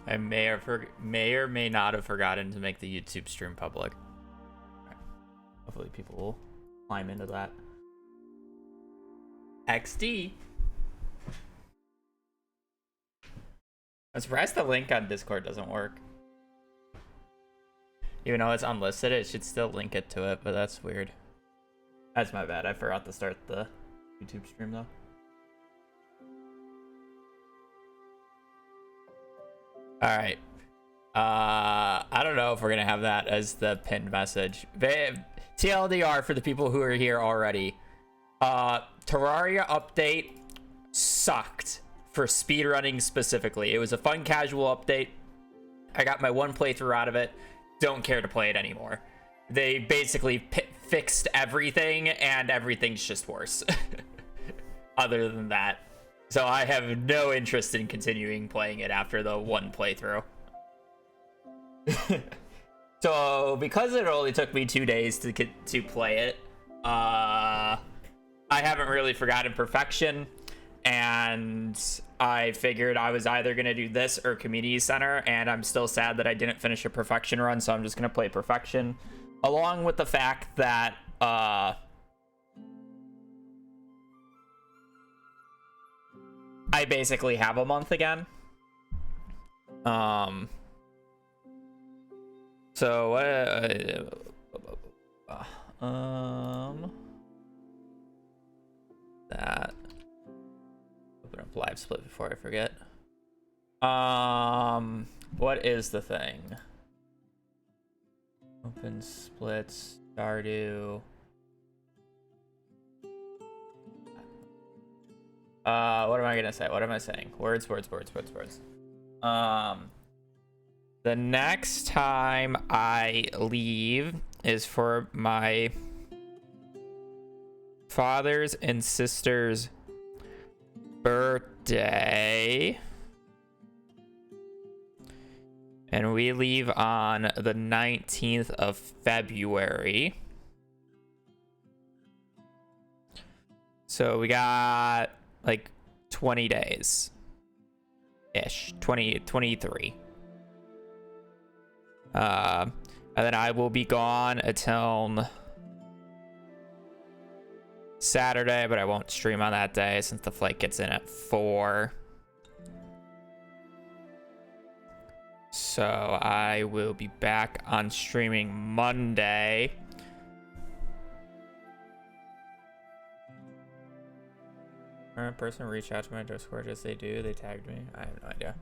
I may or may not have forgotten to make the YouTube stream public. Hopefully people will climb into that. XD. I'm surprised the link on Discord doesn't work. Even though it's unlisted, it should still link it to it, but that's weird. That's my bad. I forgot to start the YouTube stream though. All right. I don't know if we're gonna have that as the pinned message. TLDR for the people who are here already. Terraria update sucked for speedrunning specifically. It was a fun casual update. I got my one playthrough out of it. Don't care to play it anymore. They basically fixed everything and everything's just worse. Other than that. So I have no interest in continuing playing it after the one playthrough. So because it only took me 2 days to play it, I haven't really forgotten Perfection, and I figured I was either gonna do this or Community Center, and I'm still sad that I didn't finish a Perfection run, so I'm just gonna play Perfection, along with the fact that I basically have a month again. So that open up live split before I forget. What is the thing? Open splits, Stardew. What am I gonna say? What am I saying? Words. The next time I leave is for my father's and sister's birthday. And we leave on the 19th of February. So we got like 20 days ish, 23. And then I will be gone until Saturday, but I won't stream on that day since the flight gets in at 4. So I will be back on streaming Monday. Current person reached out to my Discord. As they do, they tagged me. I have no idea.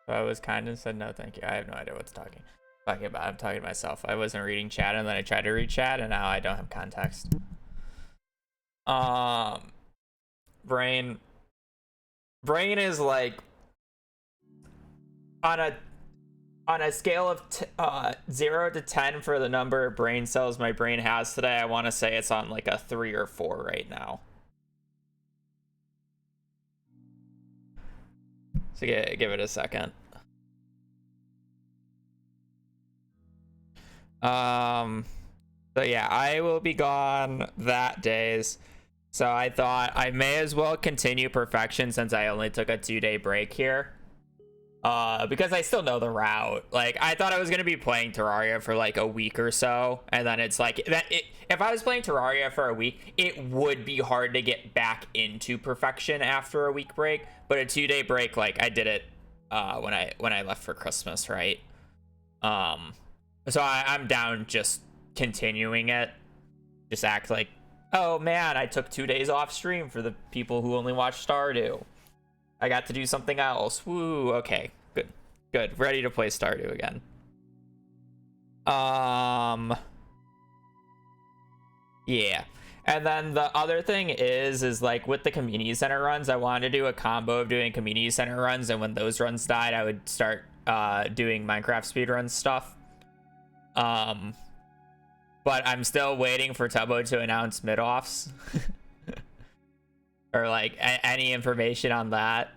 So I was kind and said no thank you. I have no idea what's talking about. I'm talking to myself. I wasn't reading chat, and then I tried to read chat, and now I don't have context. Brain is like on a scale of 0 to 10 for the number of brain cells my brain has today. I want to say it's on like a 3 or 4 right now. So give it a second. So yeah, I will be gone that days. So I thought I may as well continue Perfection since I only took a 2-day break here. Because I still know the route. Like, I thought I was gonna be playing Terraria for like a week or so, and then it's like if I was playing Terraria for a week, it would be hard to get back into Perfection after a week break. But a 2-day break, like I did it when I left for Christmas, right? So I'm down just continuing it. Just act like, oh man, I took 2 days off stream for the people who only watch Stardew. I got to do something else. Woo, okay. Good. Ready to play Stardew again. Yeah. And then the other thing is like with the community center runs, I wanted to do a combo of doing community center runs, and when those runs died, I would start doing Minecraft speedrun stuff. But I'm still waiting for Tubbo to announce mid-offs. Or like any information on that.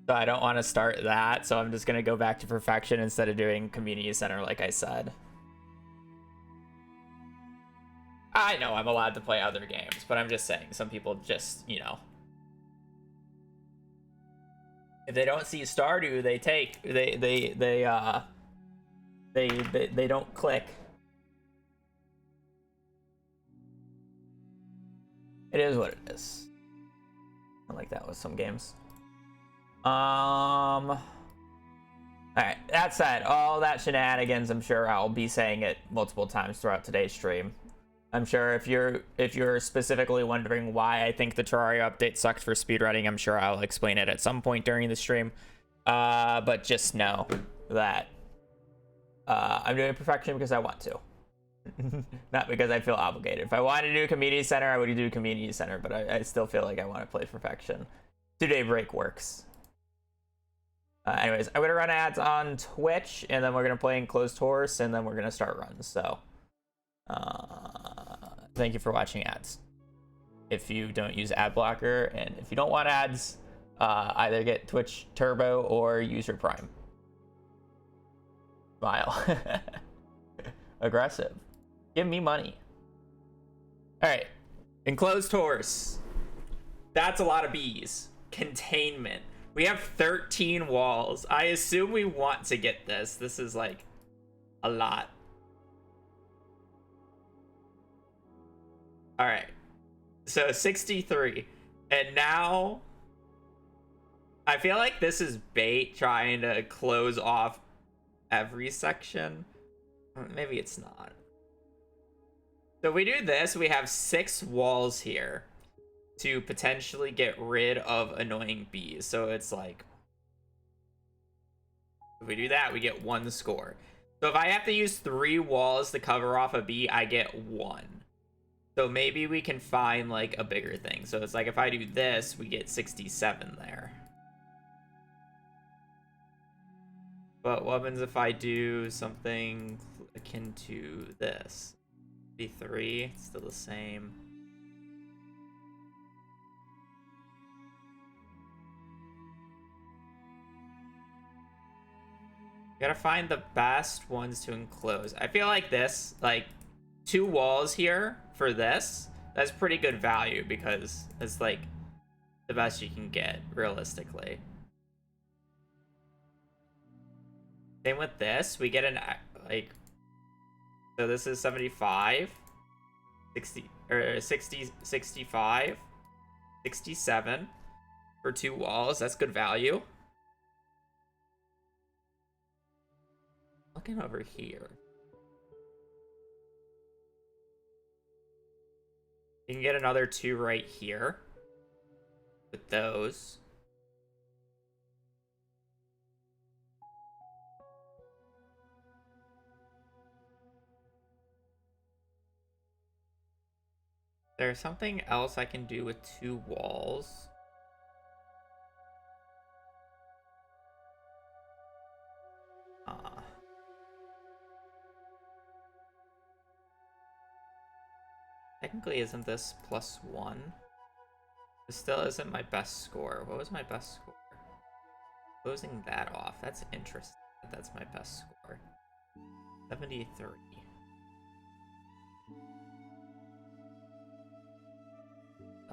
So I don't want to start that, so I'm just gonna go back to Perfection instead of doing community center like I said. I know I'm allowed to play other games, but I'm just saying some people just, you know, if they don't see Stardew, they don't click. It is what it is. I like that with some games. All right, that said, all that shenanigans, I'm sure I'll be saying it multiple times throughout today's stream. I'm sure if you're specifically wondering why I think the Terraria update sucked for speedrunning, I'm sure I'll explain it at some point during the stream. But just know that I'm doing perfection because I want to. Not because I feel obligated. If I wanted to do a community center, I would do a community center, but I still feel like I want to play perfection. 2-day break works. Anyways, I'm going to run ads on Twitch, and then we're going to play Enclosed Horse, and then we're going to start runs. So, thank you for watching ads. If you don't use ad blocker, and if you don't want ads, either get Twitch Turbo or use your Prime. Smile. Aggressive. Give me money. All right. Enclosed Horse. That's a lot of bees. Containment. We have 13 walls. I assume we want to get this. This is like a lot. All right. So 63. And now I feel like this is bait trying to close off every section. Maybe it's not. So we do this. We have 6 walls here to potentially get rid of annoying bees. So it's like, if we do that, we get 1 score. So if I have to use 3 walls to cover off a bee, I get 1. So maybe we can find like a bigger thing. So it's like if I do this, we get 67 there. But what happens if I do something akin to this? 3, it's still the same. Gotta find the best ones to enclose. I feel like this, like 2 walls here for this, that's pretty good value because it's like the best you can get realistically. Same with this, we get an like, so this is 75, 60 or 60, 65, 67 for 2 walls. That's good value. Looking over here, you can get another 2 right here with those. There's something else I can do with 2 walls. Technically, isn't this +1? This still isn't my best score. What was my best score? Closing that off. That's interesting. That's my best score. 73.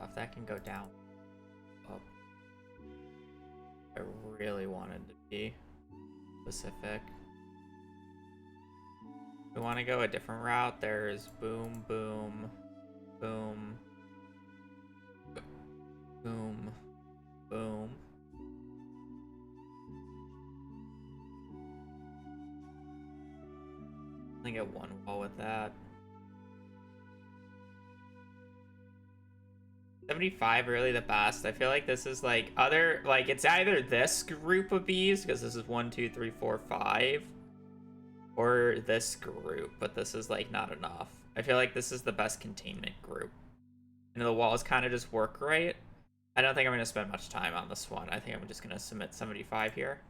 If that can go down, up. I really wanted to be specific. We want to go a different route. There's boom, boom, boom, boom, boom. I get 1 wall with that. 75 really the best. I feel like this is like other, like it's either this group of bees because this is 1, 2, 3, 4, 5, or this group, but this is like not enough. I feel like this is the best containment group. And the walls kind of just work right. I don't think I'm going to spend much time on this one. I think I'm just going to submit 75 here.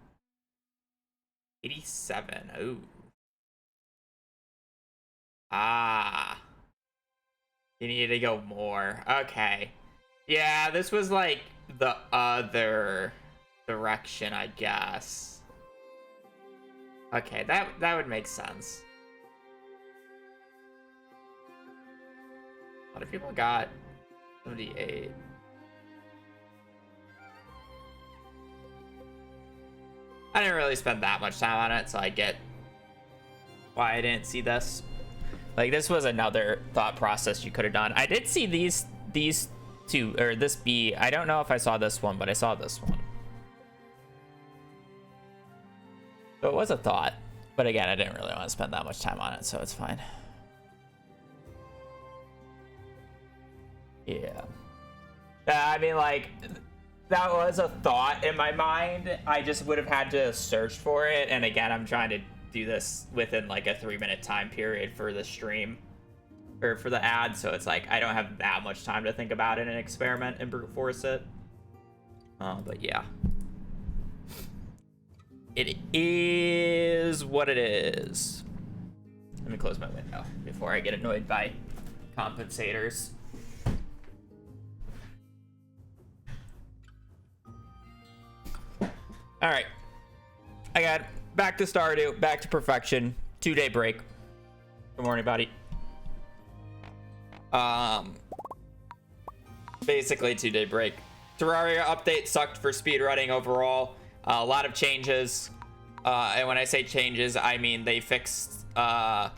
87. Ooh. Ah. You need to go more. Okay. Yeah, this was like the other direction, I guess. Okay, that would make sense. lot of people got 78. I didn't really spend that much time on it, so I get why I didn't see this. Like, this was another thought process you could have done. I did see these two, or this B. I don't know if I saw this one, but I saw this one. So it was a thought. But again, I didn't really want to spend that much time on it, so it's fine. Yeah. I mean, like, that was a thought in my mind. I just would have had to search for it. And again, I'm trying to do this within like a 3-minute time period for the stream or for the ad. So it's like, I don't have that much time to think about it and experiment and brute force it. But yeah. It is what it is. Let me close my window before I get annoyed by compensators. All right, I got back to Stardew, back to perfection. 2-day break. Good morning, buddy. Basically 2-day break. Terraria update sucked for speedrunning overall. A lot of changes, and when I say changes, I mean they fixed quite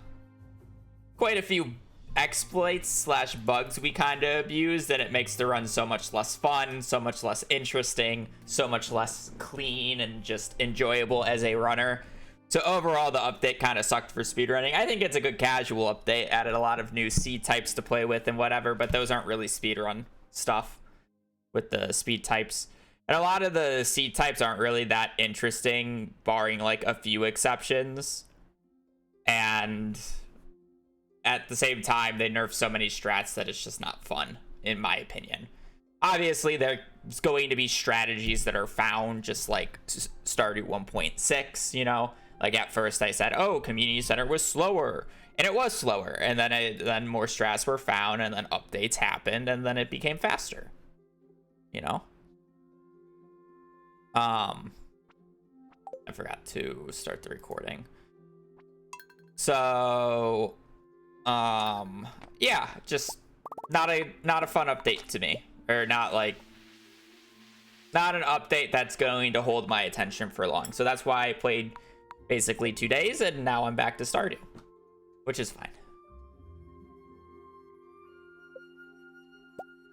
a few exploits / bugs we kind of abused, and it makes the run so much less fun, so much less interesting, so much less clean and just enjoyable as a runner. So overall, the update kind of sucked for speedrunning. I think it's a good casual update, added a lot of new seed types to play with and whatever, but those aren't really speedrun stuff with the speed types. And a lot of the seed types aren't really that interesting, barring like a few exceptions. And at the same time, they nerf so many strats that it's just not fun, in my opinion. Obviously, there's going to be strategies that are found, just like Stardew 1.6, you know? Like at first I said, oh, Community Center was slower. And it was slower. And then more strats were found, and then updates happened, and then it became faster. You know? I forgot to start the recording. So, yeah, just not a fun update to me, or not an update that's going to hold my attention for long. So that's why I played basically 2 days, and now I'm back to Stardew, which is fine.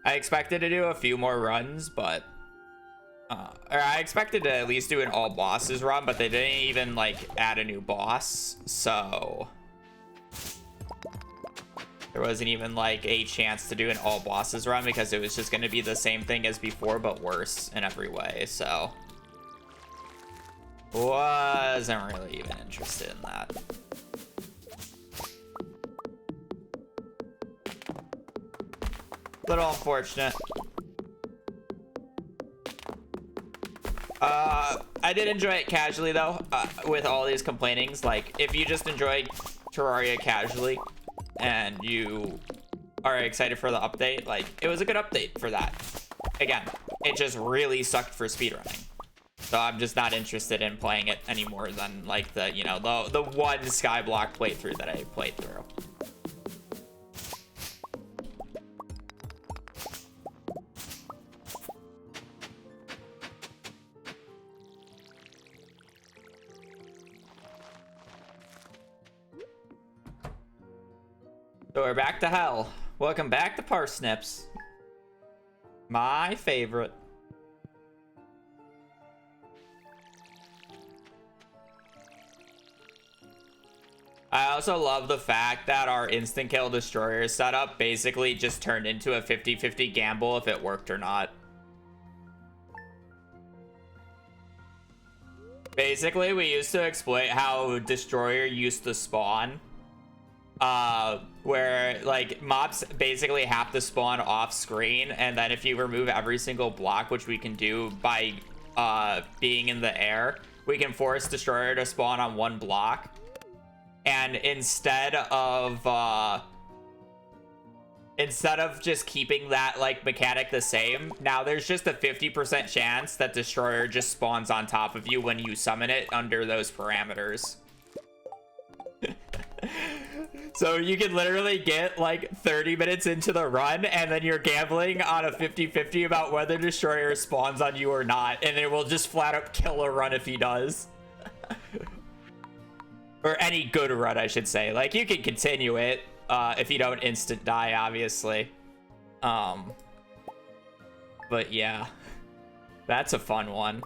I expected to do a few more runs, but or I expected to at least do an all bosses run, but they didn't even like add a new boss, so there wasn't even like a chance to do an all bosses run, because it was just going to be the same thing as before but worse in every way. So wasn't really even interested in that. Little unfortunate. I did enjoy it casually though, with all these complainings. Like, if you just enjoyed Terraria casually and you are excited for the update, like, it was a good update for that. Again, it just really sucked for speedrunning. So I'm just not interested in playing it any more than like the, you know, the one Skyblock playthrough that I played through. So we're back to hell. Welcome back to Parsnips. My favorite. I also love the fact that our instant kill destroyer setup basically just turned into a 50-50 gamble if it worked or not. Basically, we used to exploit how destroyer used to spawn. Where like mobs basically have to spawn off screen, and then if you remove every single block, which we can do by being in the air, we can force destroyer to spawn on one block. And instead of just keeping that like mechanic the same, now there's just a 50% chance that destroyer just spawns on top of you when you summon it under those parameters. So you can literally get like 30 minutes into the run and then you're gambling on a 50-50 about whether Destroyer spawns on you or not, and it will just flat out kill a run if he does. Or any good run, I should say. Like, you can continue it if you don't instant die, obviously. But yeah, that's a fun one.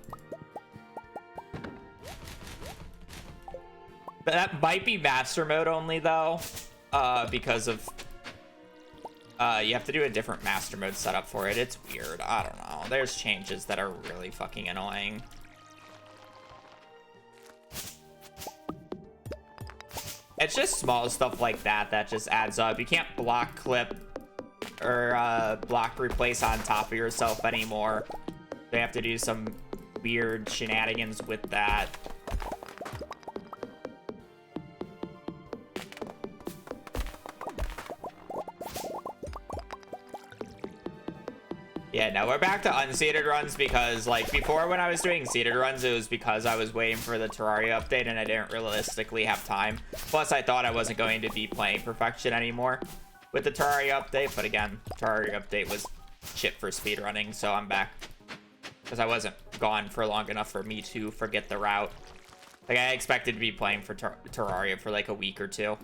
That might be master mode only though, because of you have to do a different master mode setup for it. It's weird. I don't know. There's changes that are really fucking annoying. It's just small stuff like that that just adds up. You can't block clip or block replace on top of yourself anymore. They have to do some weird shenanigans with that. Yeah, no, we're back to unseeded runs because, like, before when I was doing seeded runs, it was because I was waiting for the Terraria update and I didn't realistically have time. Plus, I thought I wasn't going to be playing Perfection anymore with the Terraria update. But again, Terraria update was shit for speedrunning, so I'm back. Because I wasn't gone for long enough for me to forget the route. Like, I expected to be playing for Terraria for, like, a week or two.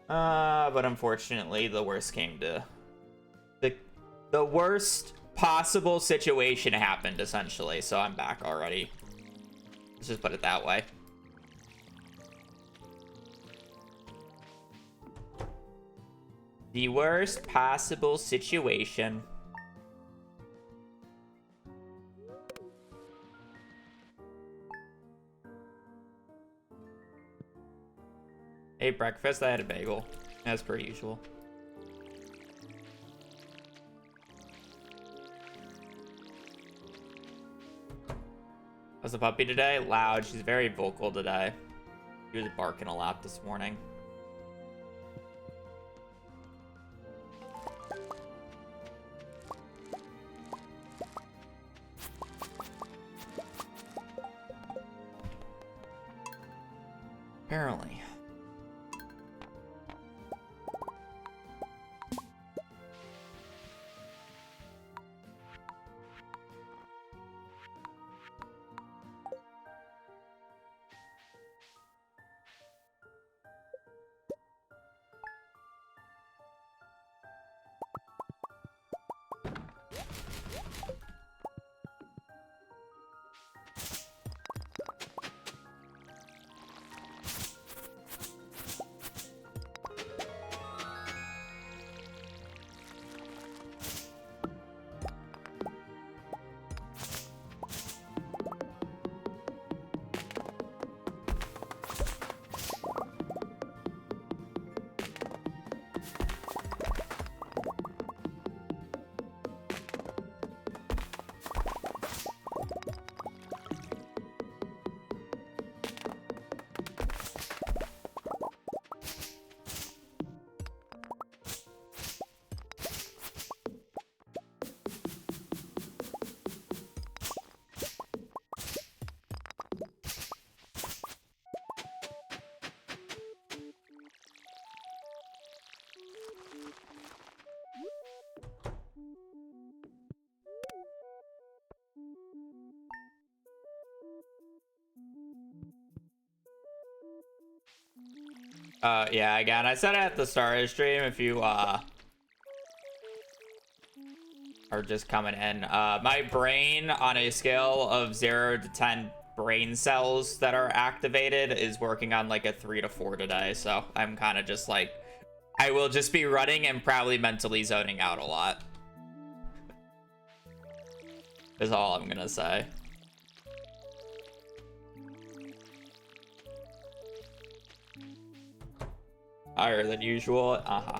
But unfortunately, the worst came to... The worst possible situation happened, essentially, so I'm back already. Let's just put it that way. The worst possible situation. Hey, breakfast, I had a bagel, as per usual. How's the puppy today? Loud. She's very vocal today. She was barking a lot this morning. Apparently. Yeah, again, I said it at the start of the stream, if you, are just coming in. My brain, on a scale of 0 to 10 brain cells that are activated, is working on, like, a 3 to 4 today, so I'm kind of just, like, I will just be running and probably mentally zoning out a lot. Is all I'm gonna say. Higher than usual. Uh-huh.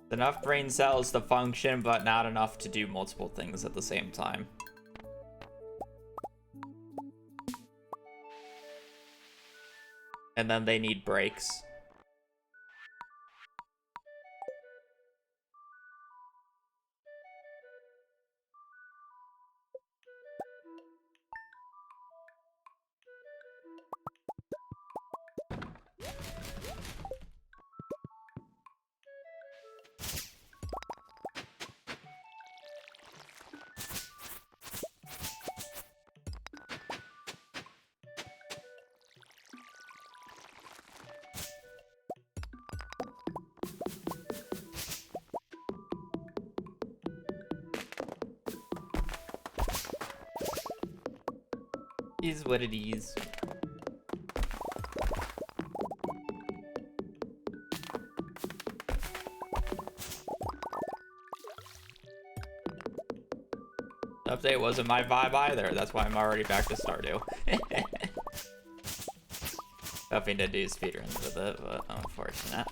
Enough brain cells to function, but not enough to do multiple things at the same time. And then they need breaks. Is what it is. The update wasn't my vibe either. That's why I'm already back to Stardew. Hoping to do speedruns with it, but unfortunate.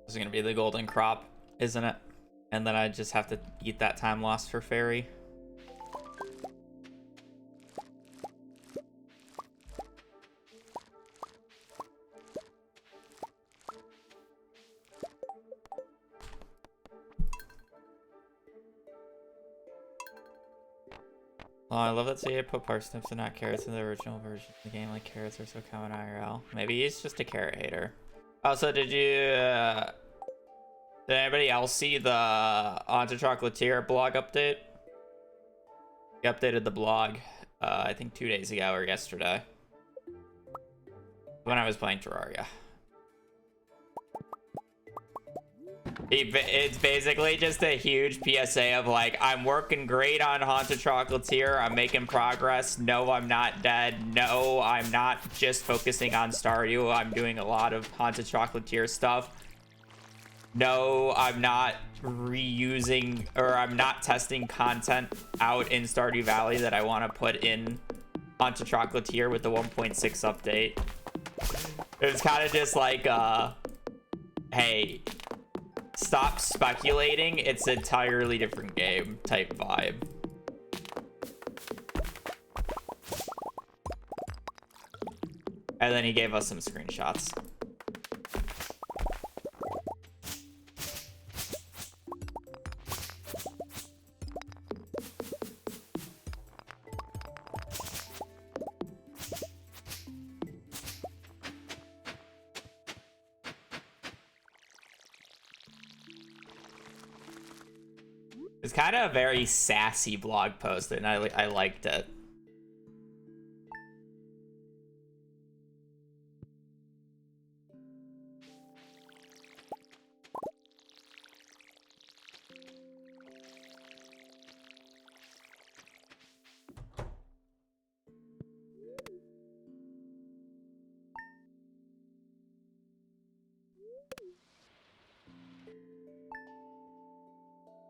This is gonna be the golden crop, isn't it? And then I just have to eat that time lost for fairy. Oh, I love that CA put parsnips and not carrots in the original version of the game, like carrots are so common IRL. Maybe he's just a carrot hater. Also, did anybody else see the Onto Chocolatier blog update? He updated the blog, I think 2 days ago or yesterday. When I was playing Terraria. It's basically just a huge PSA of like, I'm working great on Haunted Chocolatier. I'm making progress. No, I'm not dead. No, I'm not just focusing on Stardew. I'm doing a lot of Haunted Chocolatier stuff. No, I'm not reusing, or I'm not testing content out in Stardew Valley that I want to put in Haunted Chocolatier with the 1.6 update. It's kind of just like, hey, stop speculating, it's an entirely different game type vibe. And then he gave us some screenshots. It's kind of a very sassy blog post, and I liked it.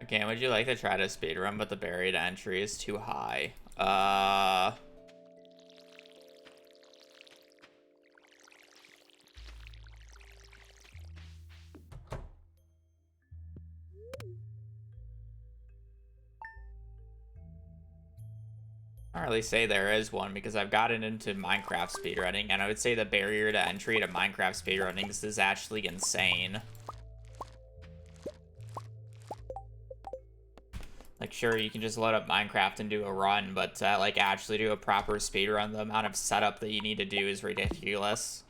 Okay, would you like to try to speedrun, but the buried entry is too high? I don't really say there is one because I've gotten into Minecraft speedrunning, and I would say the barrier to entry to Minecraft speedrunning is actually insane. Like, sure, you can just load up Minecraft and do a run, but to, like, actually do a proper speedrun, the amount of setup that you need to do is ridiculous.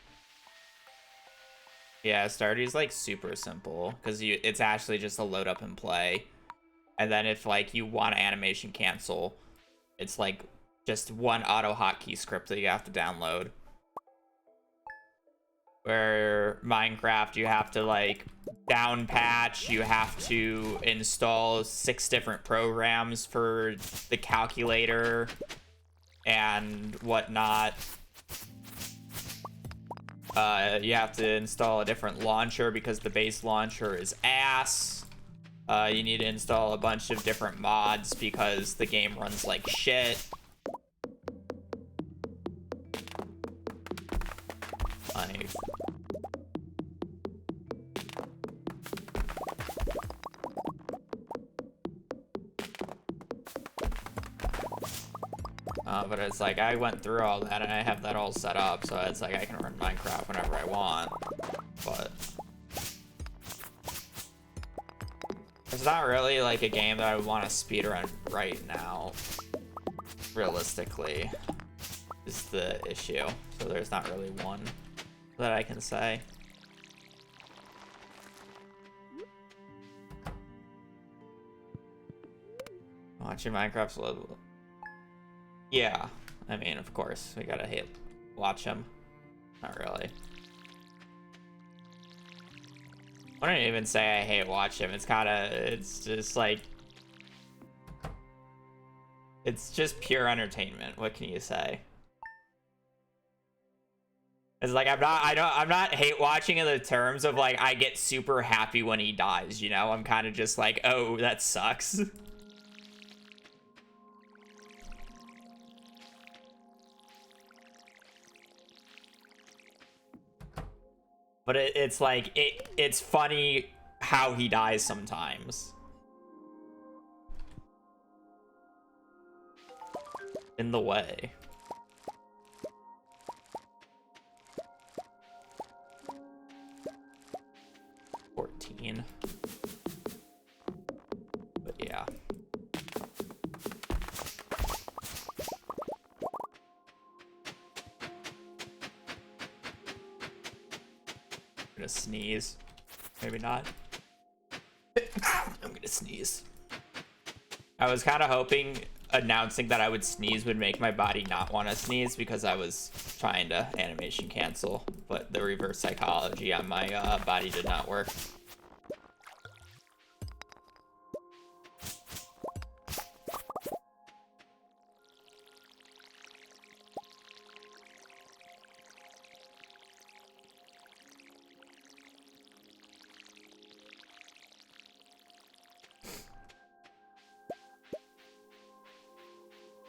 Yeah, Stardew's, like, super simple, because it's actually just a load up and play. And then if, like, you want animation cancel, it's, like, just one auto hotkey script that you have to download. Where Minecraft, you have to, like, down patch, you have to install 6 different programs for the calculator and whatnot. You have to install a different launcher because the base launcher is ass. You need to install a bunch of different mods because the game runs like shit. But it's like, I went through all that and I have that all set up, so it's like I can run Minecraft whenever I want. But it's not really like a game that I would want to speedrun right now. Realistically, is the issue. So there's not really one that I can say. Watching Minecraft's level. Yeah, I mean, of course, we gotta watch him. Not really. I wouldn't even say I hate watch him. It's just like, it's just pure entertainment. What can you say? It's like, I'm not hate watching in the terms of like, I get super happy when he dies, you know? I'm kind of just like, oh, that sucks. But it's like, it's funny how he dies sometimes. In the way. $14. But yeah. I'm gonna sneeze. Maybe not. I'm gonna sneeze. I was kind of hoping announcing that I would sneeze would make my body not want to sneeze because I was trying to animation cancel, but the reverse psychology on my body did not work.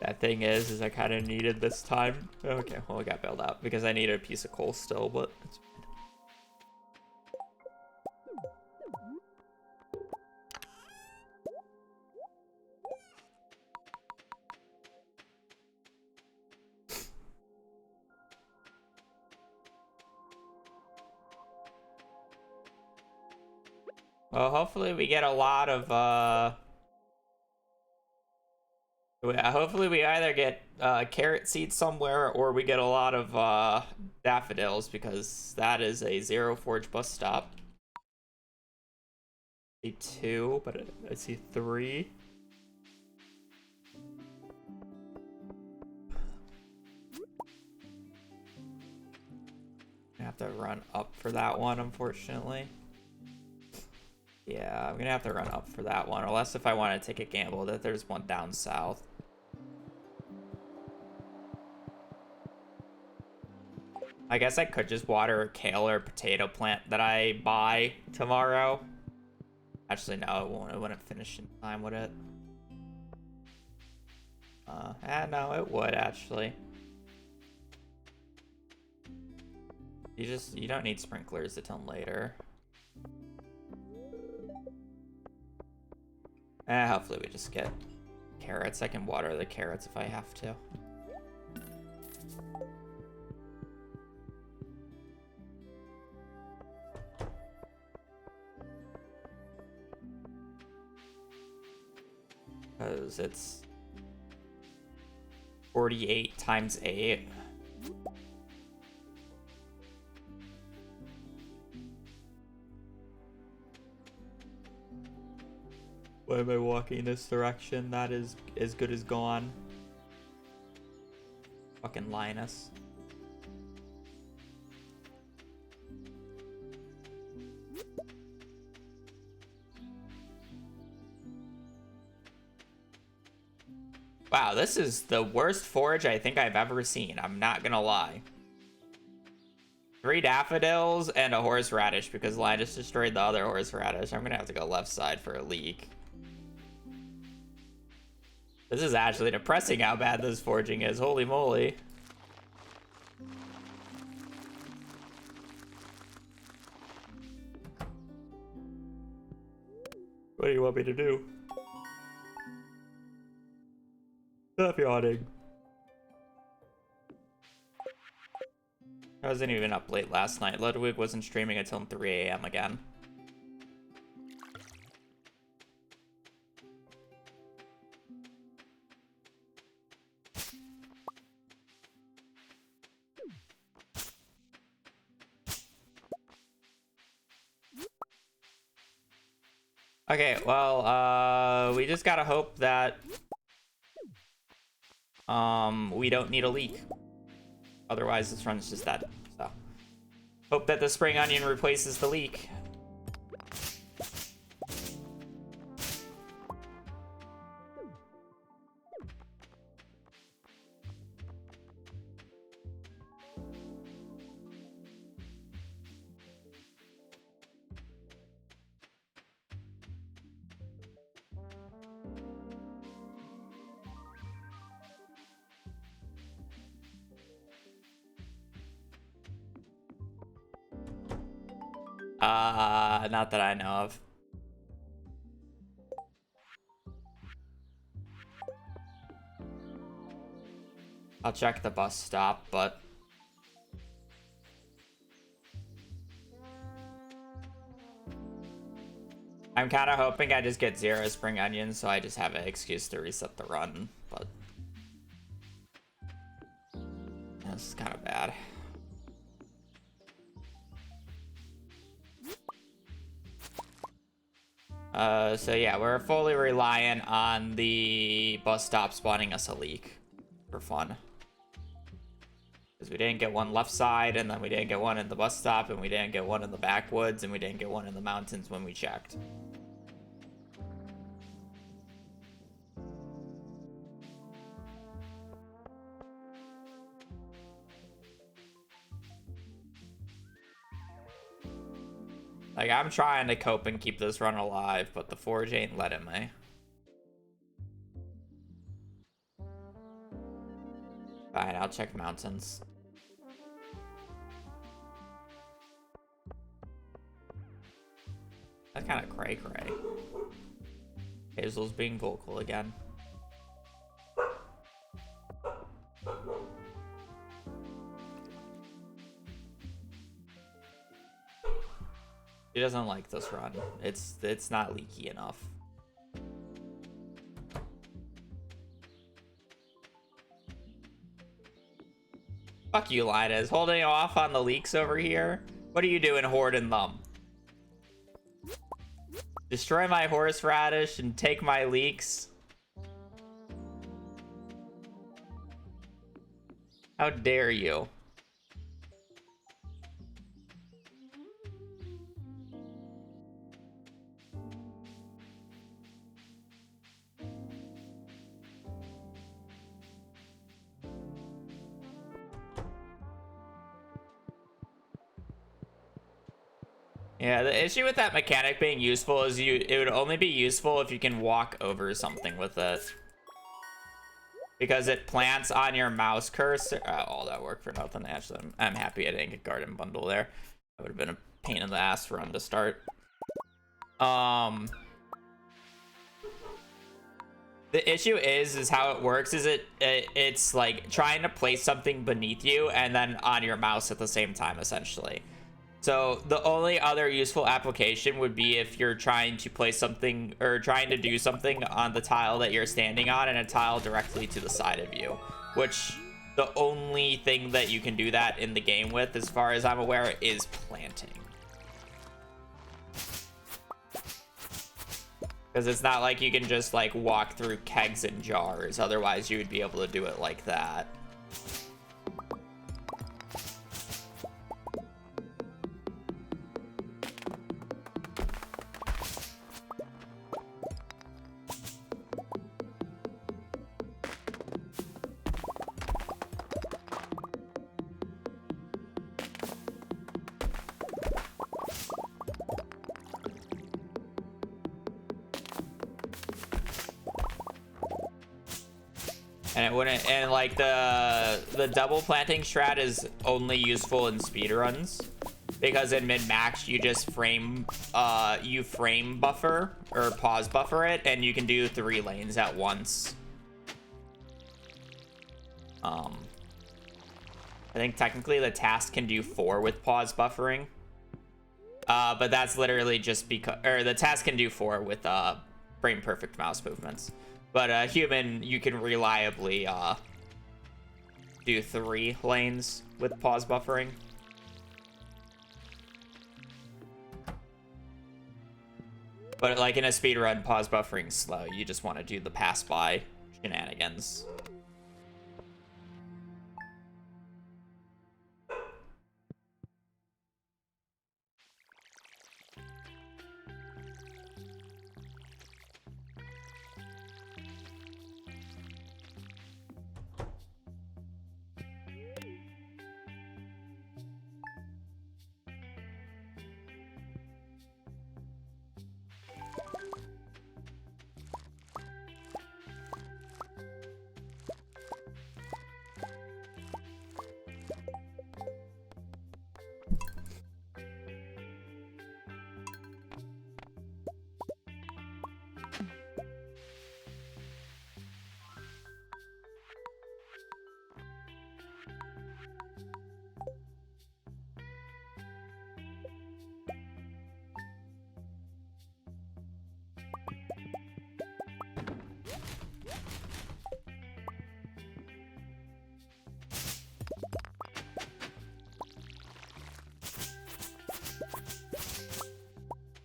That thing is I kind of needed this time. Okay, well, I got bailed out because I needed a piece of coal still, but it's fine. Well, hopefully we get a lot of, hopefully we either get carrot seeds somewhere or we get a lot of daffodils, because that is a Zero Forge bus stop. I see 2, but I see 3. I have to run up for that one, unfortunately. Yeah, I'm gonna have to run up for that one, unless if I want to take a gamble that there's one down south. I guess I could just water a kale or potato plant that I buy tomorrow. Actually, no, it won't. It wouldn't finish in time, would it? No, it would actually. You don't need sprinklers until later. Hopefully we just get carrots. I can water the carrots if I have to. Because it's 48 times 8. Why am I walking in this direction? That is as good as gone. Fucking Linus. Wow, this is the worst forage I think I've ever seen. I'm not gonna lie. 3 daffodils and a horseradish because Linus destroyed the other horseradish. I'm gonna have to go left side for a leek. This is actually depressing how bad this foraging is. Holy moly. What do you want me to do? Stop yawning. I wasn't even up late last night. Ludwig wasn't streaming until 3 a.m. again. Okay, well, we just gotta hope that we don't need a leek. Otherwise, this run's just dead. So, hope that the spring onion replaces the leek. Not that I know of. I'll check the bus stop, but I'm kind of hoping I just get 0 spring onions so I just have an excuse to reset the run, but this is kind of bad. So yeah, we're fully reliant on the bus stop spawning us a leek for fun. Because we didn't get one left side, and then we didn't get one in the bus stop, and we didn't get one in the backwoods, and we didn't get one in the mountains when we checked. Like, I'm trying to cope and keep this run alive, but the forge ain't letting me. Fine, I'll check mountains. That's kind of cray-cray. Hazel's being vocal again. She doesn't like this run. It's not leaky enough. Fuck you, Linus. Holding off on the leaks over here? What are you doing hoarding them? Destroy my horseradish and take my leeks? How dare you? Yeah, the issue with that mechanic being useful is it would only be useful if you can walk over something with it. Because it plants on your mouse cursor. All that work for nothing. Actually, I'm happy I didn't get garden bundle there. That would have been a pain in the ass run to start. The issue is how it works is it's like trying to place something beneath you and then on your mouse at the same time, essentially. So the only other useful application would be if you're trying to place something or trying to do something on the tile that you're standing on and a tile directly to the side of you, which the only thing that you can do that in the game with, as far as I'm aware, is planting. Because it's not like you can just like walk through kegs and jars. Otherwise, you would be able to do it like that. And it wouldn't, and like the double planting strat is only useful in speedruns, because in mid-max you just frame buffer or pause buffer it, and you can do 3 lanes at once. I think technically the task can do 4 with pause buffering, but that's literally just because, or the task can do 4 with frame perfect mouse movements. But human, you can reliably do 3 lanes with pause buffering. But like in a speedrun, pause buffering's slow. You just want to do the pass by shenanigans.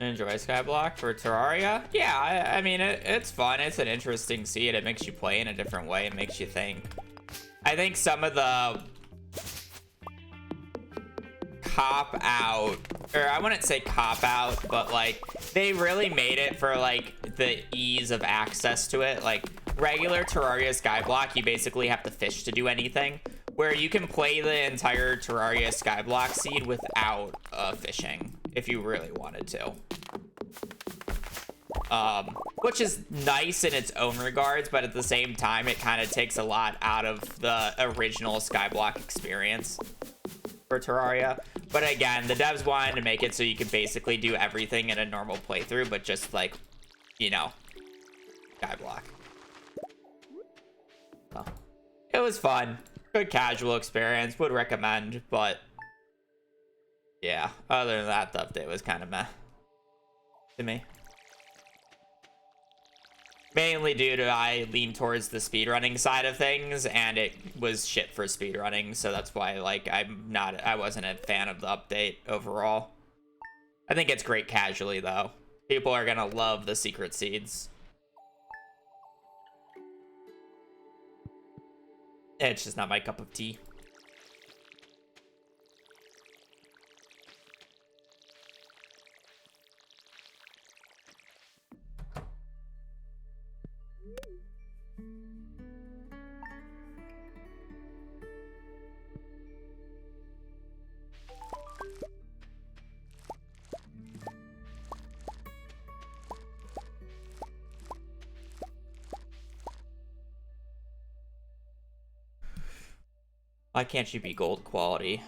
Enjoy Skyblock for Terraria? Yeah, I mean, it's fun. It's an interesting seed. It makes you play in a different way. It makes you think. I think some of the cop out, or I wouldn't say cop out, but like they really made it for like the ease of access to it. Like regular Terraria Skyblock, you basically have to fish to do anything, where you can play the entire Terraria Skyblock seed without fishing if you really wanted to. Which is nice in its own regards, but at the same time, it kind of takes a lot out of the original Skyblock experience for Terraria. But again, the devs wanted to make it so you could basically do everything in a normal playthrough, but just like, you know, Skyblock. So, it was fun. Good casual experience. Would recommend, but yeah, other than that, the update was kind of meh to me. Mainly due to I lean towards the speedrunning side of things, and it was shit for speedrunning, so that's why like I wasn't a fan of the update overall. I think it's great casually though. People are gonna love the secret seeds. It's just not my cup of tea. Why can't you be gold quality?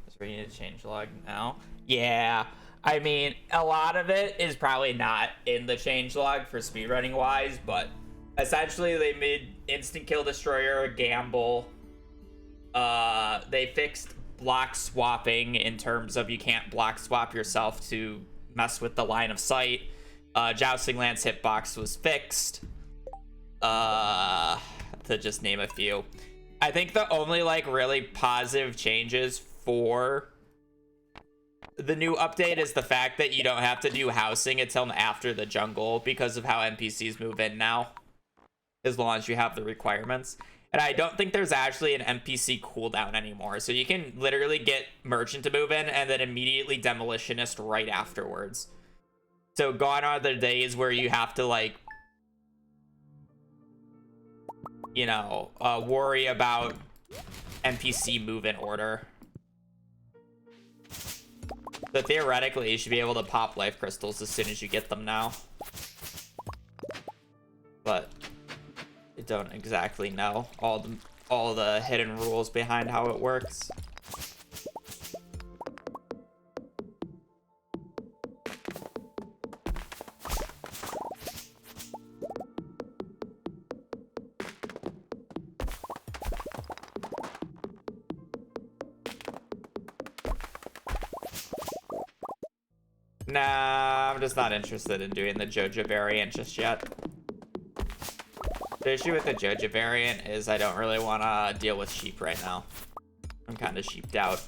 Is we need to change log now? Yeah, I mean, a lot of it is probably not in the change log for speedrunning wise, but essentially they made instant kill destroyer a gamble. They fixed block swapping in terms of you can't block swap yourself to mess with the line of sight. Jousting Lance hitbox was fixed. To just name a few. I think the only like really positive changes for the new update is the fact that you don't have to do housing until after the jungle because of how NPCs move in now, as long as you have the requirements. And I don't think there's actually an NPC cooldown anymore, so you can literally get merchant to move in and then immediately demolitionist right afterwards. So gone are the days where you have to like, you know, worry about NPC move in order. So theoretically, you should be able to pop life crystals as soon as you get them now. But I don't exactly know all the hidden rules behind how it works. Nah, I'm just not interested in doing the Joja variant just yet. The issue with the Joja variant is I don't really want to deal with sheep right now. I'm kind of sheeped out.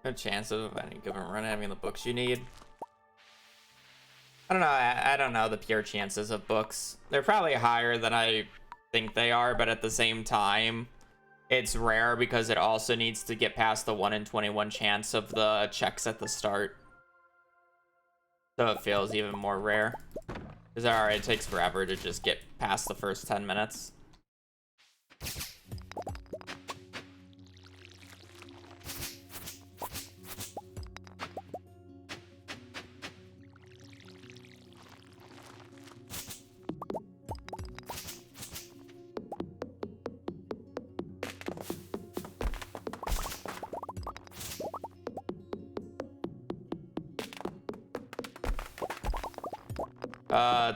No chance of any given run having the books you need. I don't know. I don't know the pure chances of books. They're probably higher than I think they are, but at the same time, it's rare because it also needs to get past the 1 in 21 chance of the checks at the start. So it feels even more rare. Because it takes forever to just get past the first 10 minutes.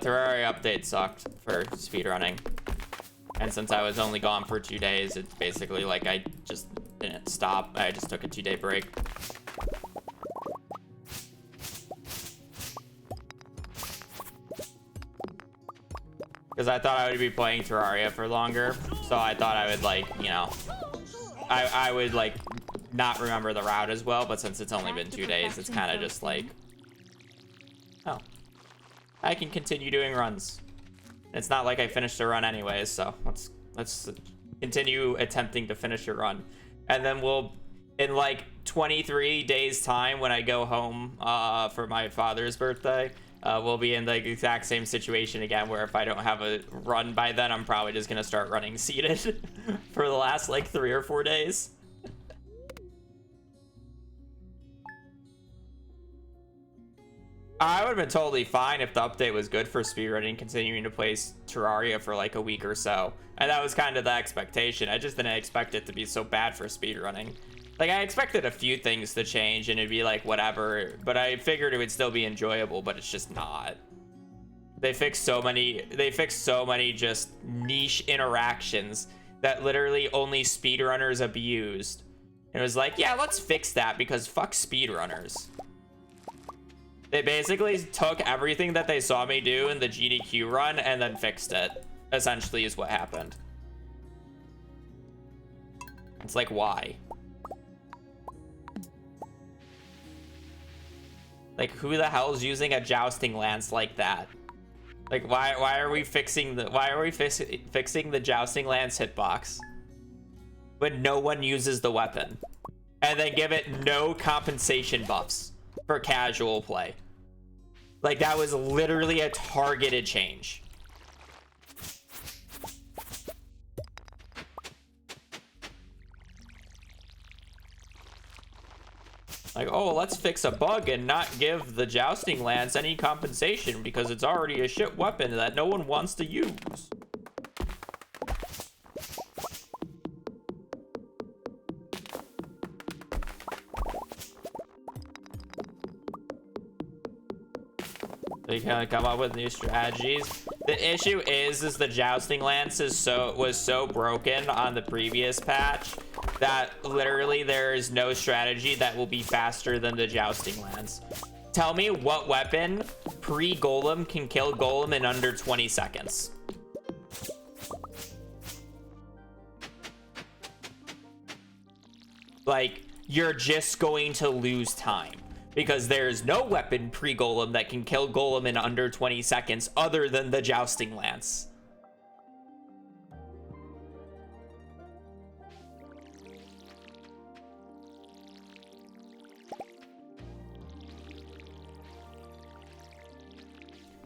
Terraria update sucked for speedrunning. And since I was only gone for 2 days, it's basically like I just didn't stop. I just took a 2-day break. Because I thought I would be playing Terraria for longer. So I thought I would like, you know, I would like not remember the route as well. But since it's only been 2 days, it's kind of just like, oh, I can continue doing runs. It's not like I finished a run anyways, so let's continue attempting to finish a run. And then we'll, in like 23 days time when I go home for my father's birthday, we'll be in the exact same situation again, where if I don't have a run by then, I'm probably just gonna start running seated for the last like 3 or 4 days. I would have been totally fine if the update was good for speedrunning, continuing to play Terraria for like a week or so. And that was kind of the expectation. I just didn't expect it to be so bad for speedrunning. Like, I expected a few things to change and it'd be like, whatever. But I figured it would still be enjoyable, but it's just not. They fixed so many just niche interactions that literally only speedrunners abused. And it was like, yeah, let's fix that because fuck speedrunners. They basically took everything that they saw me do in the GDQ run and then fixed it, essentially is what happened. It's like, why? Like, who the hell is using a jousting lance like that? Like, why are we fixing the jousting lance hitbox when no one uses the weapon, and then give it no compensation buffs for casual play? Like, that was literally a targeted change. Like, oh, let's fix a bug and not give the jousting lance any compensation because it's already a shit weapon that no one wants to use. They kind of come up with new strategies. The issue is the jousting lance was so broken on the previous patch that literally there is no strategy that will be faster than the jousting lance. Tell me what weapon pre-golem can kill golem in under 20 seconds. Like, you're just going to lose time because there's no weapon pre-golem that can kill golem in under 20 seconds other than the jousting lance.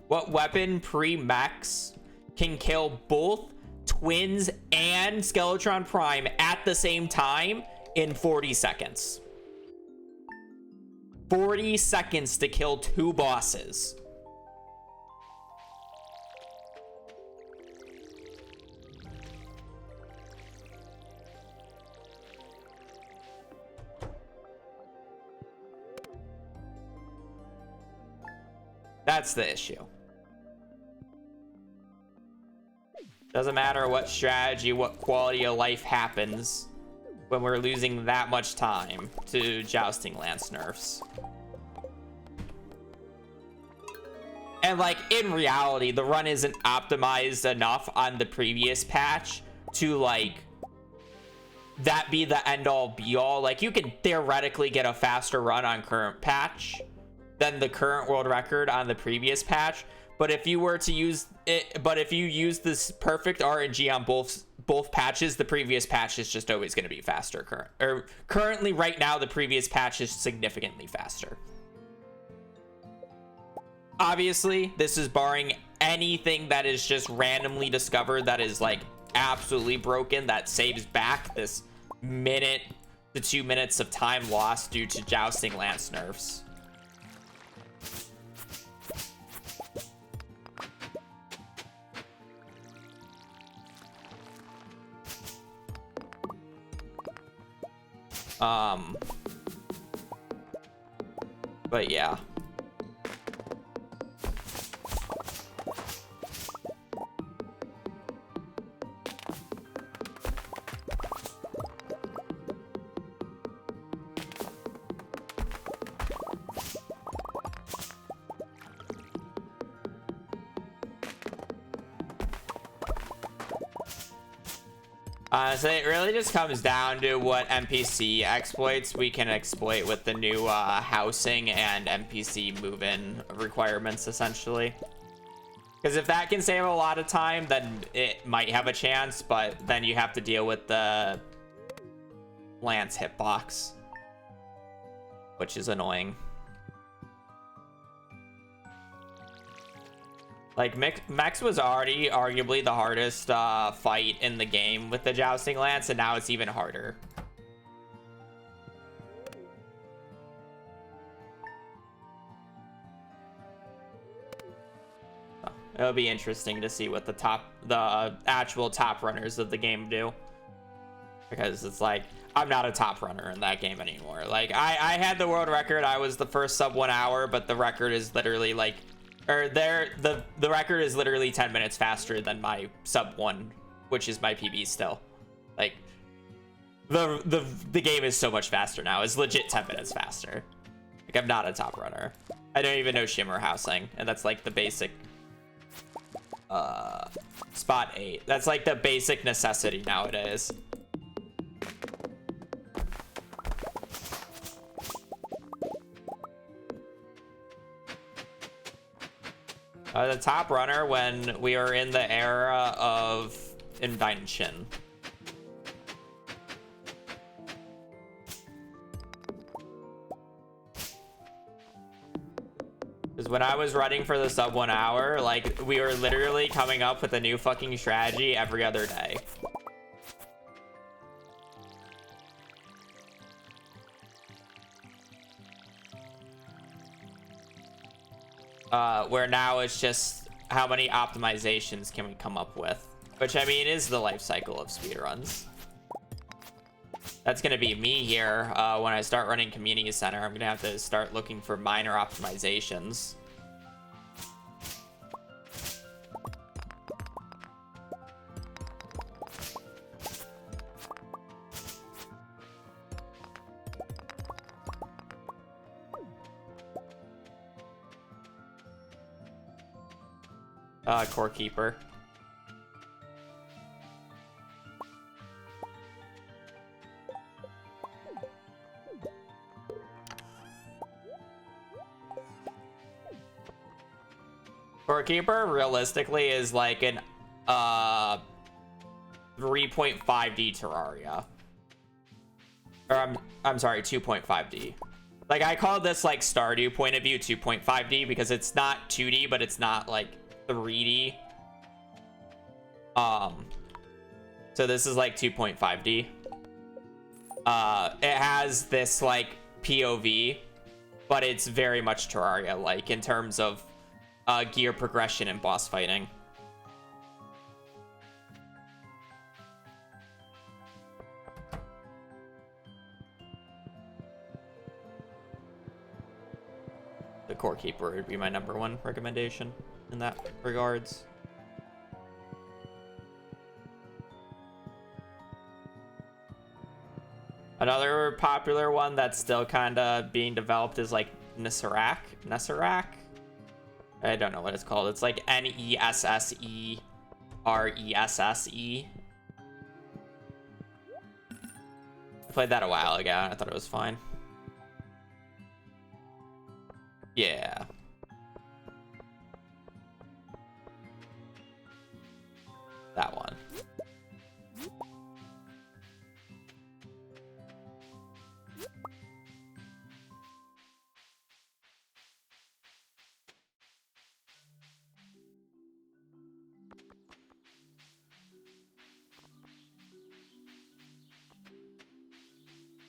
What weapon pre-max can kill both twins and Skeletron Prime at the same time in 40 seconds? 40 seconds to kill two bosses. That's the issue. Doesn't matter what strategy, what quality of life happens when we're losing that much time to jousting lance nerfs. And like, in reality, the run isn't optimized enough on the previous patch to like that be the end all be all. Like, you can theoretically get a faster run on current patch than the current world record on the previous patch, but if you were to use it, if you use this perfect RNG on both patches, the previous patch is just always going to be faster. Currently right now, the previous patch is significantly faster. Obviously, this is barring anything that is just randomly discovered that is like absolutely broken, that saves back this minute to 2 minutes of time lost due to jousting lance nerfs. But yeah. So it really just comes down to what NPC exploits we can exploit with the new housing and NPC move-in requirements, essentially. Because if that can save a lot of time, then it might have a chance, but then you have to deal with the Lance hitbox, which is annoying. Like, Mechs was already arguably the hardest fight in the game with the Jousting Lance, and now it's even harder. So, it'll be interesting to see what the actual top runners of the game do. Because it's like, I'm not a top runner in that game anymore. Like, I had the world record, I was the first sub 1 hour, but the record is literally like Or the record is literally 10 minutes faster than my sub 1, which is my PB still. Like the game is so much faster now. It's legit 10 minutes faster. Like, I'm not a top runner. I don't even know shimmer housing, and that's like the basic spot 8. That's like the basic necessity nowadays. The top runner when we were in the era of invention. Because when I was running for the sub 1 hour, like, we were literally coming up with a new fucking strategy every other day. Where now it's just how many optimizations can we come up with, which I mean is the life cycle of speedruns. That's gonna be me here when I start running community center. I'm gonna have to start looking for minor optimizations. Core keeper. Core keeper realistically is like an 3.5D Terraria. Or I'm sorry, 2.5D. Like, I call this like Stardew point of view 2.5D because it's not 2D, but it's not like 3D. So this is like 2.5D. It has this like POV, but it's very much Terraria like in terms of gear progression and boss fighting. The core keeper would be my #1 recommendation in that regards. Another popular one that's still kind of being developed is like Nesserak. I don't know what it's called. It's like Nessesse Resse. I played that a while ago and I thought it was fine. Yeah. That one.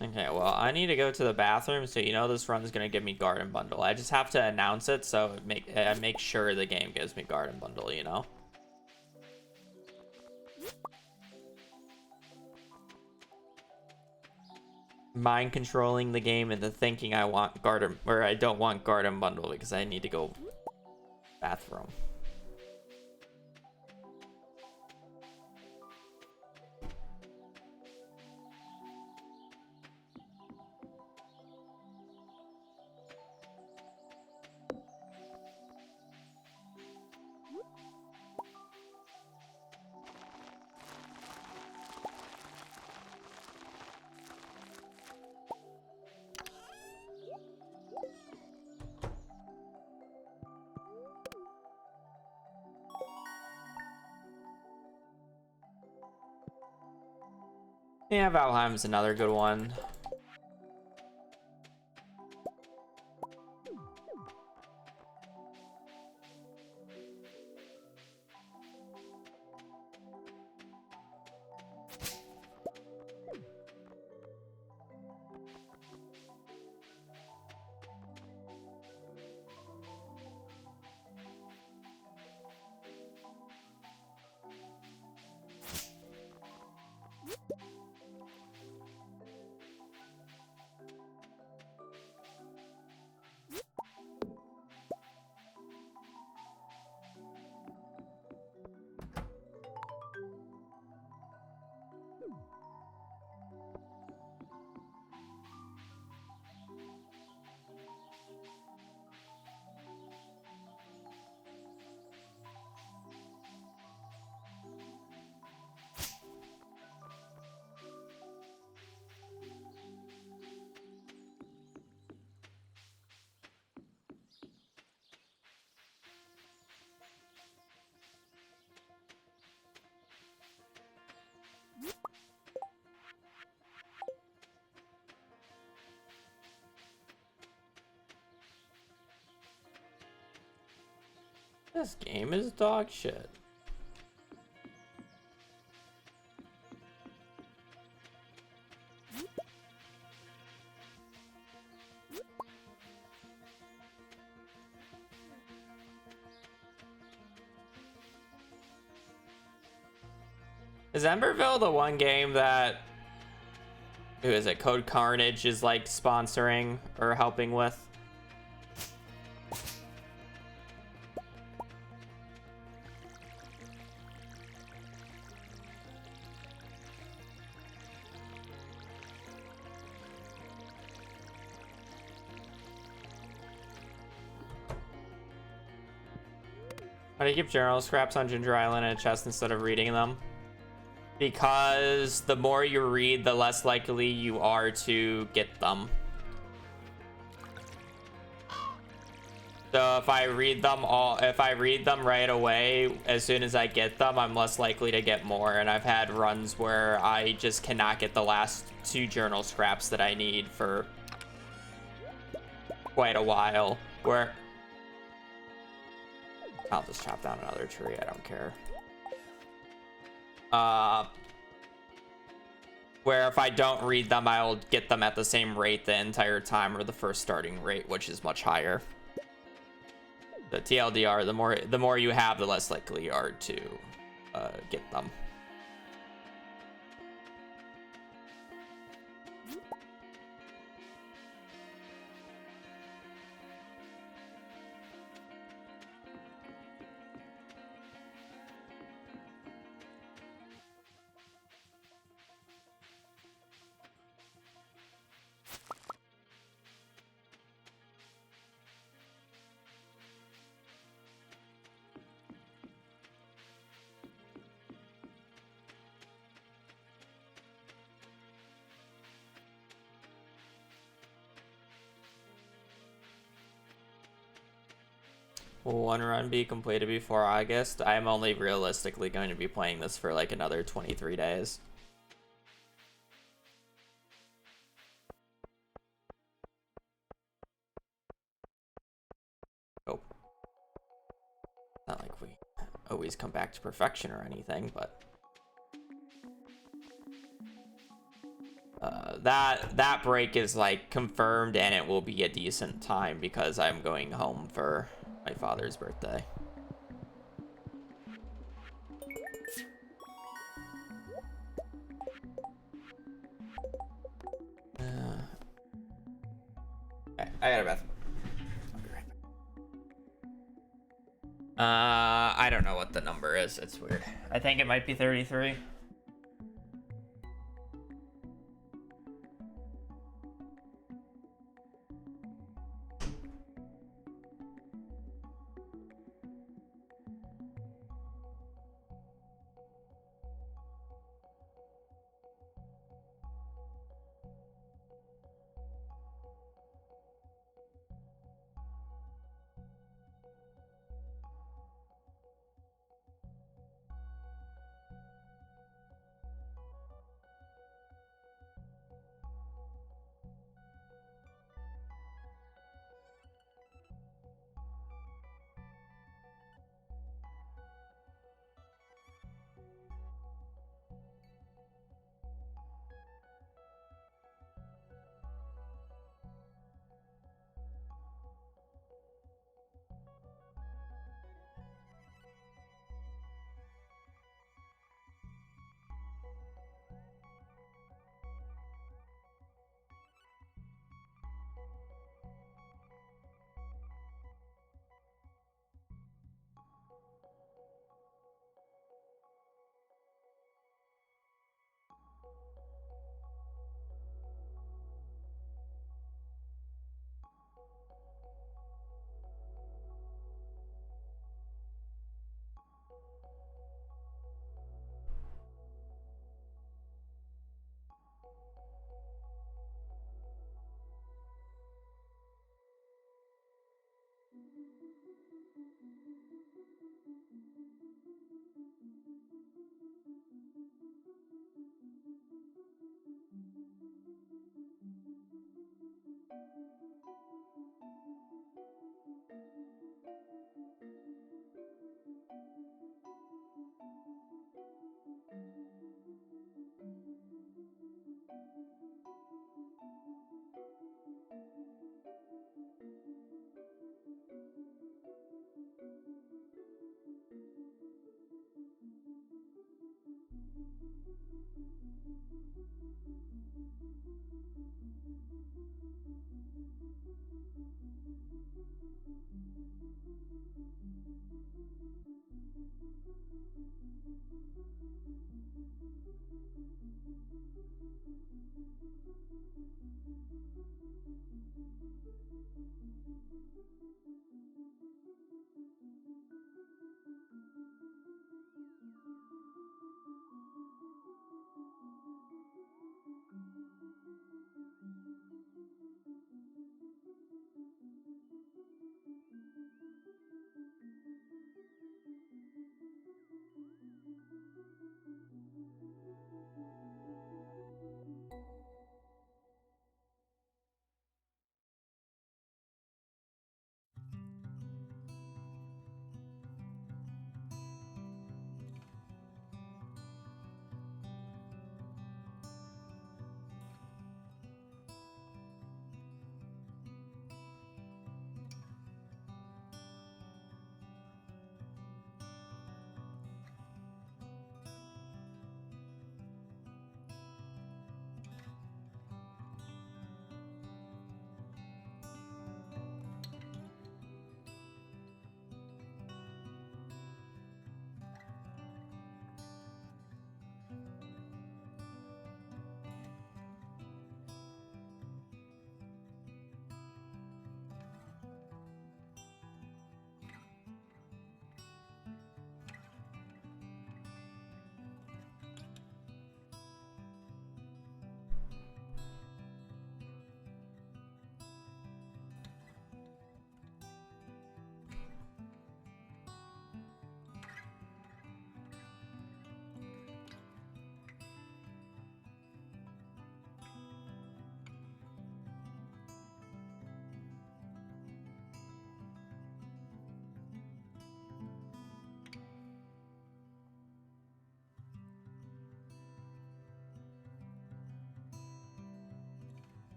Okay, well, I need to go to the bathroom, so you know this run's gonna give me Garden Bundle. I just have to announce it, so make sure the game gives me Garden Bundle, you know? Mind controlling the game into thinking I want Garden, or I don't want Garden Bundle because I need to go bathroom. Yeah, Valheim's another good one. This game is dog shit. Is Emberville the one game that, who is it, Code Carnage is like sponsoring or helping with? Why do you keep journal scraps on Ginger Island in a chest instead of reading them? Because the more you read, the less likely you are to get them. So if I read them right away, as soon as I get them, I'm less likely to get more. And I've had runs where I just cannot get the last 2 journal scraps that I need for quite a while. Where I'll just chop down another tree, I don't care. Where if I don't read them, I'll get them at the same rate the entire time, or the first starting rate, which is much higher. The TLDR, the more you have, the less likely you are to get them. Will one run be completed before August? I'm only realistically going to be playing this for like another 23 days. Oh. Not like we always come back to perfection or anything, but that break is like confirmed, and it will be a decent time because I'm going home for my father's birthday. Okay, I got a bath. I'll be right back. I don't know what the number is. It's weird. I think it might be 33.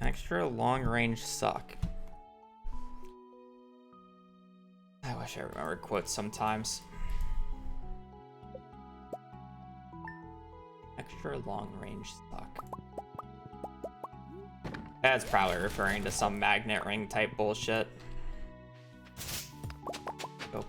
Extra long range suck. I wish I remembered quotes sometimes. Extra long range suck. That's probably referring to some magnet ring type bullshit. Go.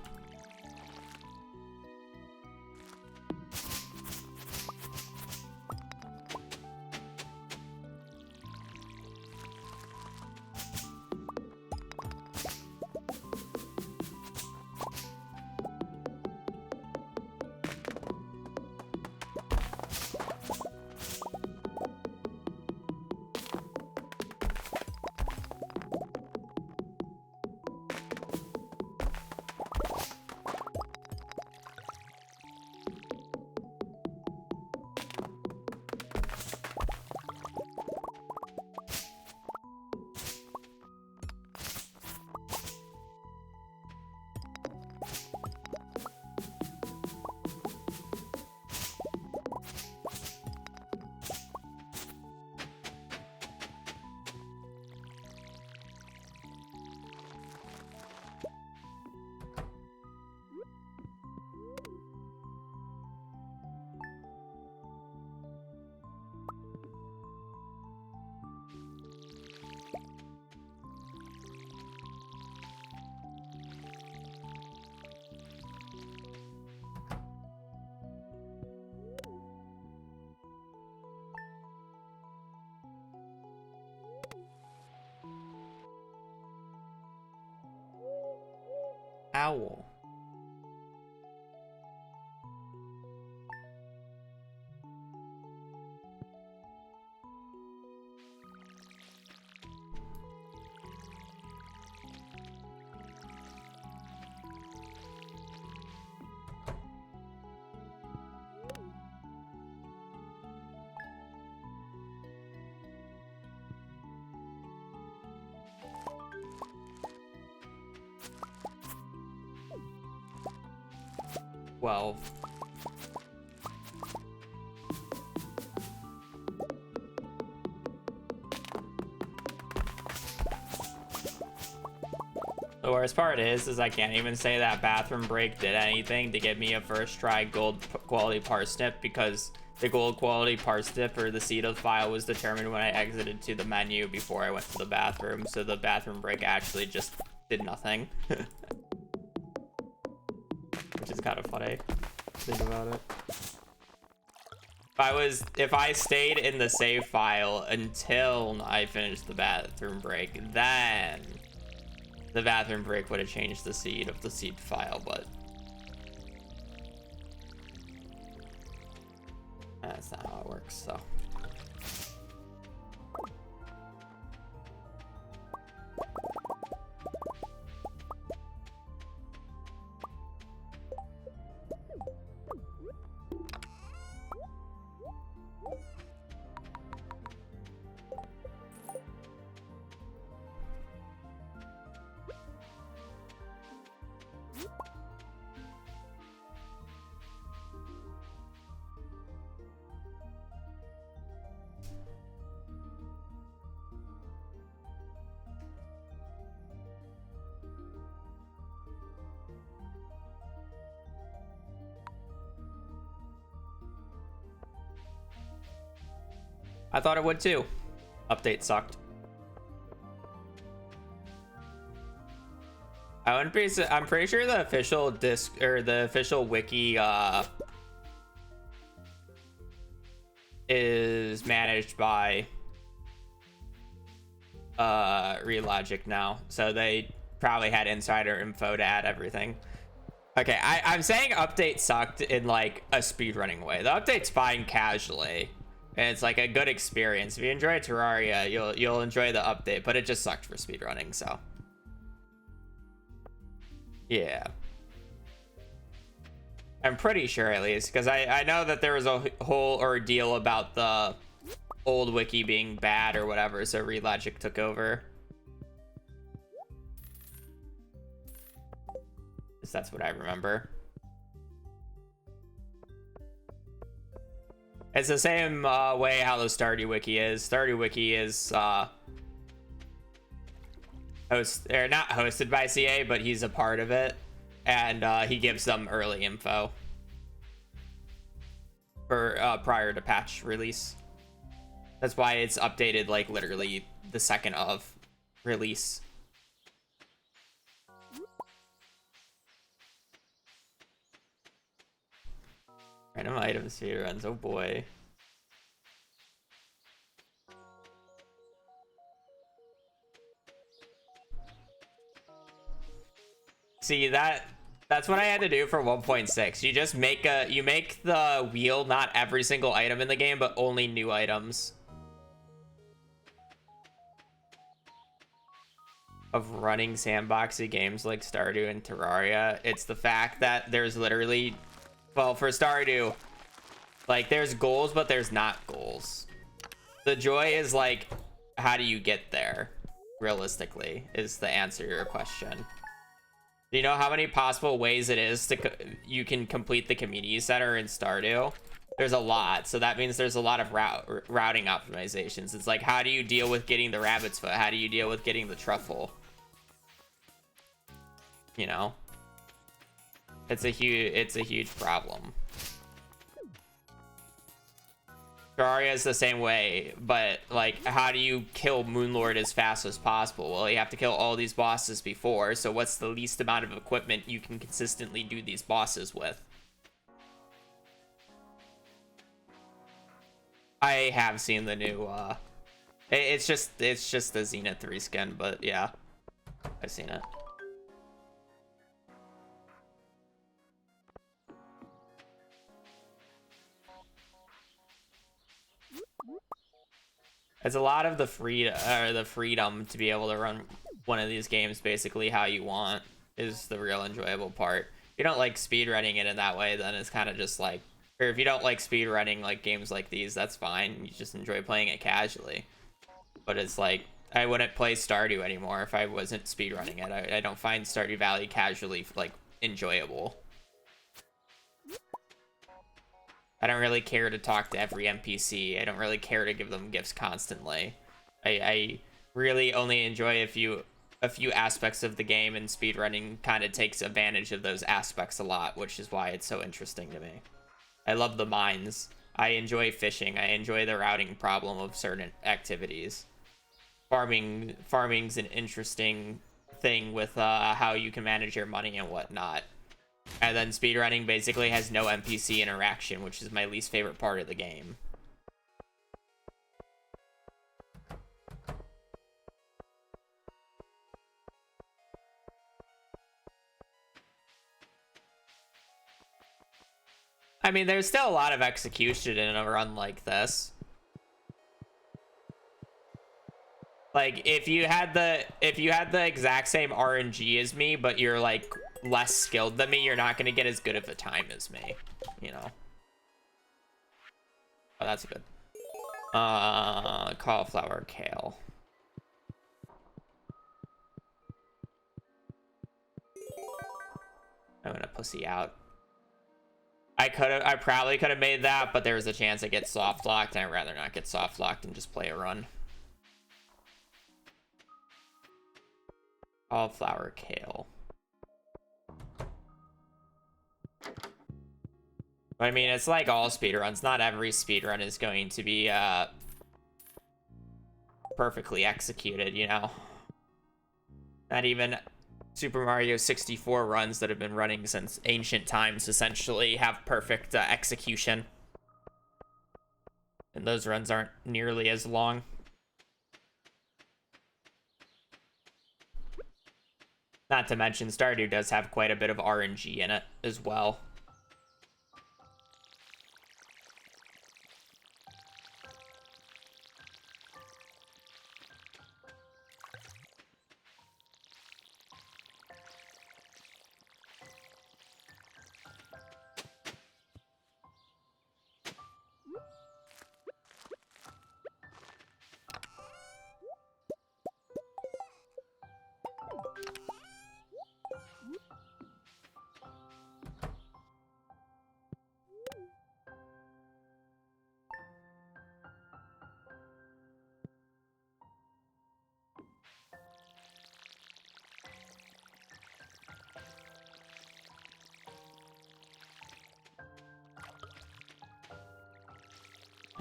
Owl. Well. The worst part is I can't even say that bathroom break did anything to get me a first try gold quality parsnip, because the gold quality parsnip or the seed of the file was determined when I exited to the menu before I went to the bathroom, so the bathroom break actually just did nothing. Which is kind of funny. Think about it. If I stayed in the save file until I finished the bathroom break, then the bathroom break would have changed the seed of the seed file, but that's not how it works, so. I thought it would too. Update sucked. I'm pretty sure the official disc or the official wiki is managed by Relogic now, so they probably had insider info to add everything. Okay, I'm saying update sucked in like a speedrunning way. The update's fine casually, and it's like a good experience. If you enjoy Terraria, you'll enjoy the update, but it just sucked for speedrunning, so. Yeah. I'm pretty sure, at least, because I know that there was a whole ordeal about the old wiki being bad or whatever, so Relogic took over. 'cause that's what I remember. It's the same way how the Stardew Wiki is. Stardew Wiki is not hosted by CA, but he's a part of it, and he gives them early info for prior to patch release. That's why it's updated like literally the second of release. Random item speedruns, oh boy. See, that's what I had to do for 1.6. You just make the wheel not every single item in the game, but only new items. Of running sandboxy games like Stardew and Terraria, it's the fact that there's literally, well, for Stardew, like there's goals, but there's not goals. The joy is like, how do you get there? Realistically, is the answer to your question. Do you know how many possible ways it is to you can complete the community center in Stardew? There's a lot, so that means there's a lot of routing optimizations. It's like, how do you deal with getting the rabbit's foot? How do you deal with getting the truffle? You know, it's a huge problem. Terraria is the same way, but like, how do you kill Moonlord as fast as possible? Well, you have to kill all these bosses before, so what's the least amount of equipment you can consistently do these bosses with? I have seen the new it's just the Zenith 3 skin, but yeah, I've seen it. It's a lot of the freedom to be able to run one of these games basically how you want is the real enjoyable part. If you don't like speedrunning it in that way, then it's kind of just like, or if you don't like speedrunning like games like these, that's fine. You just enjoy playing it casually. But it's like, I wouldn't play Stardew anymore if I wasn't speedrunning it. I don't find Stardew Valley casually like enjoyable. I don't really care to talk to every NPC. I don't really care to give them gifts constantly. I really only enjoy a few aspects of the game, and speedrunning kind of takes advantage of those aspects a lot, which is why it's so interesting to me. I love the mines. I enjoy fishing. I enjoy the routing problem of certain activities. Farming's an interesting thing with how you can manage your money and whatnot. And then speedrunning basically has no NPC interaction, which is my least favorite part of the game. I mean, there's still a lot of execution in a run like this. Like, if you had the exact same RNG as me, but you're like less skilled than me, you're not gonna get as good of a time as me, you know. Oh, that's good. Cauliflower, kale. I'm gonna pussy out. I probably could have made that, but there was a chance I get soft locked, and I'd rather not get soft locked and just play a run. Cauliflower, kale. I mean, it's like all speedruns. Not every speedrun is going to be perfectly executed, you know? Not even Super Mario 64 runs that have been running since ancient times essentially have perfect execution. And those runs aren't nearly as long. Not to mention, Stardew does have quite a bit of RNG in it as well.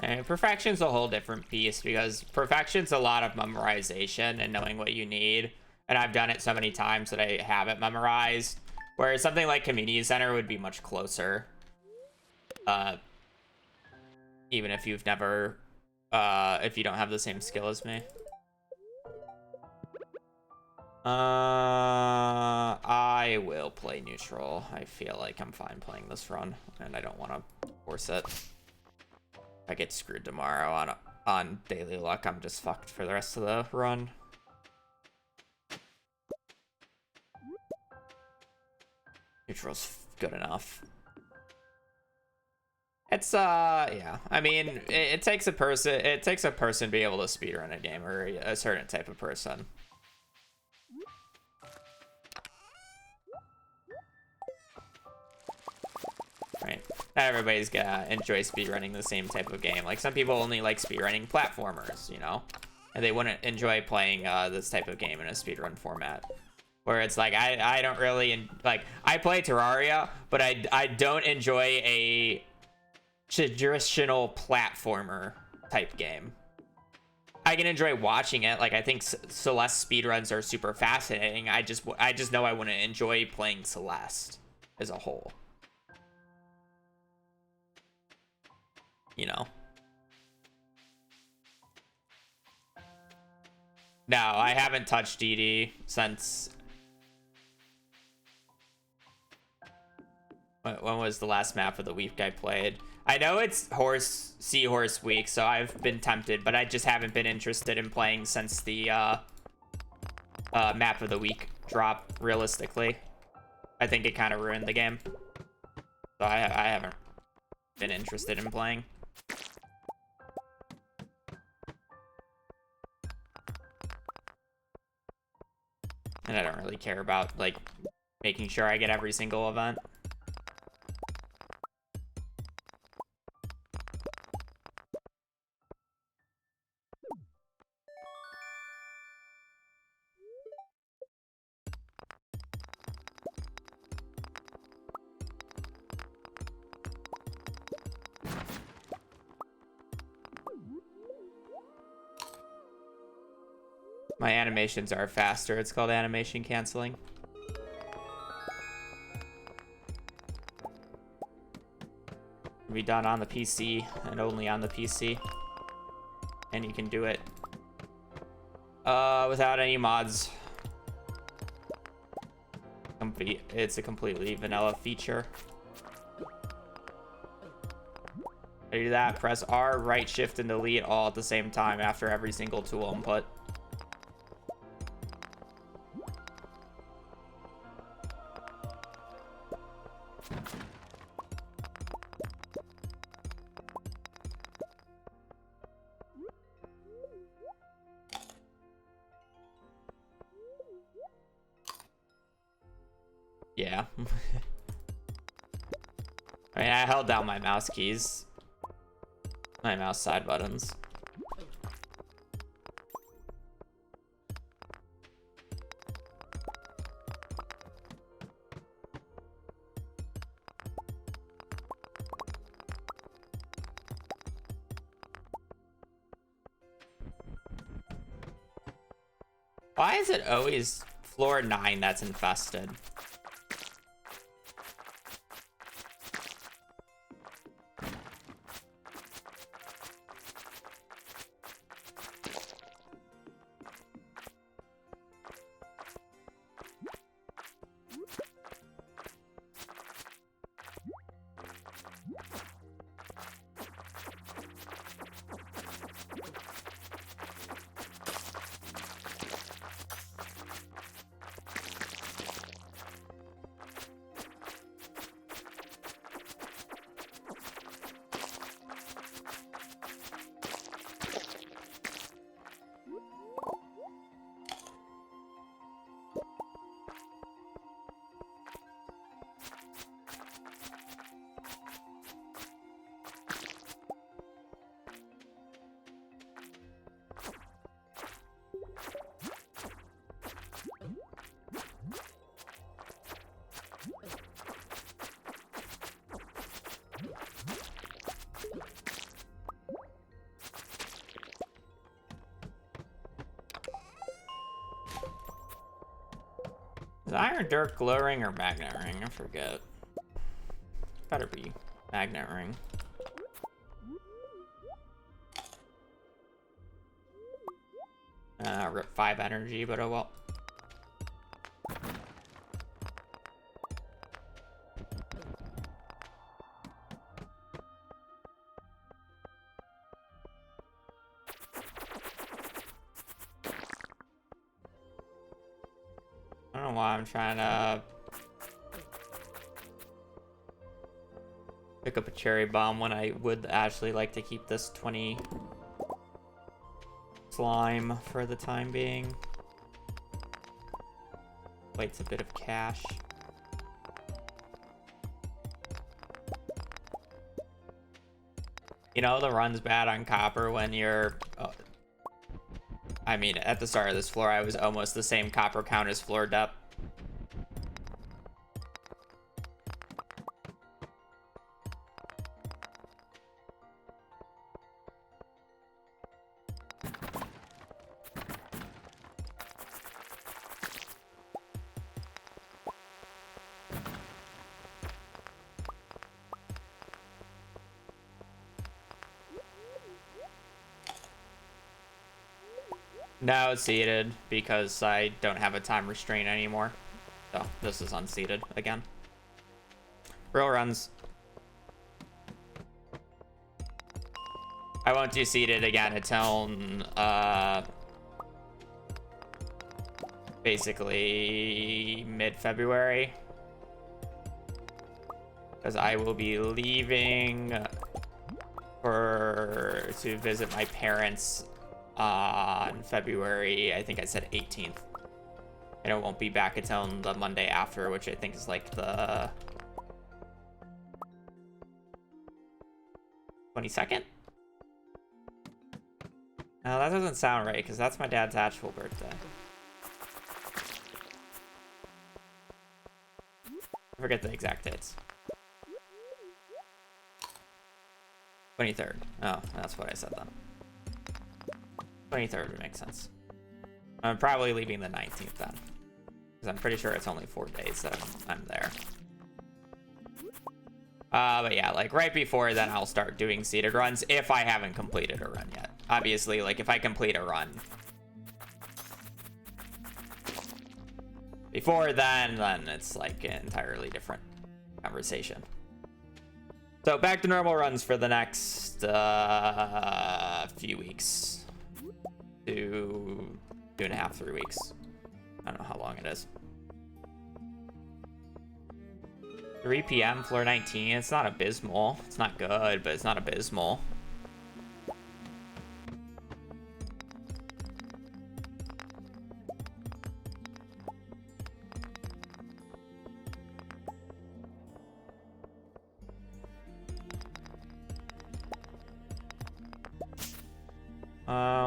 And perfection's a whole different piece, because perfection's a lot of memorization and knowing what you need. And I've done it so many times that I have it memorized. Whereas something like community center would be much closer. Even if you've never, if you don't have the same skill as me. I will play neutral. I feel like I'm fine playing this run, and I don't want to force it. If I get screwed tomorrow on daily luck, I'm just fucked for the rest of the run. Neutral's good enough. It's yeah. I mean, it takes a person. It takes a person to be able to speedrun a game, or a certain type of person. Right. Not everybody's gonna enjoy speedrunning the same type of game. Like, some people only like speedrunning platformers, you know, and they wouldn't enjoy playing this type of game in a speedrun format. Where it's like, I don't really like, I play Terraria, but I don't enjoy a traditional platformer type game. I can enjoy watching it. Like, I think Celeste speedruns are super fascinating. I just know I wouldn't enjoy playing Celeste as a whole. You know. No, I haven't touched DD since... When was the last map of the week I played? I know it's Seahorse week, so I've been tempted, but I just haven't been interested in playing since the map of the week drop, realistically. I think it kind of ruined the game. So I haven't been interested in playing. And I don't really care about, like, making sure I get every single event. My animations are faster. It's called animation canceling. It'll be done on the PC and only on the PC. And you can do it without any mods. It's a completely vanilla feature. To do that, press R, right shift, and delete all at the same time after every single tool input. Yeah. I mean, I held down my mouse keys. My mouse side buttons. Why is it always floor 9 that's infested? Is Iron Dirt Glow Ring or Magnet Ring? I forget. Better be Magnet Ring. Rip 5 energy, but oh well. I don't know why I'm trying to pick up a cherry bomb when I would actually like to keep this 20 slime for the time being. Waits a bit of cash. You know, the run's bad on copper when you're... I mean, at the start of this floor, I was almost the same copper count as floor depth. No, it's seated because I don't have a time restraint anymore. So this is unseated again. Real runs. I won't do seated again until basically mid-February, because I will be leaving to visit my parents on February, I think I said 18th. And it won't be back until the Monday after, which I think is like the 22nd? No, that doesn't sound right, because that's my dad's actual birthday. I forget the exact dates. 23rd. Oh, that's what I said then. 23rd would make sense. I'm probably leaving the 19th then, because I'm pretty sure it's only 4 days that I'm there. But yeah, like right before then I'll start doing seated runs if I haven't completed a run yet. Obviously, like if I complete a run before then it's like an entirely different conversation. So back to normal runs for the next few weeks. 2.5, 3 weeks. I don't know how long it is. 3 p.m. floor 19. It's not abysmal. It's not good, but it's not abysmal.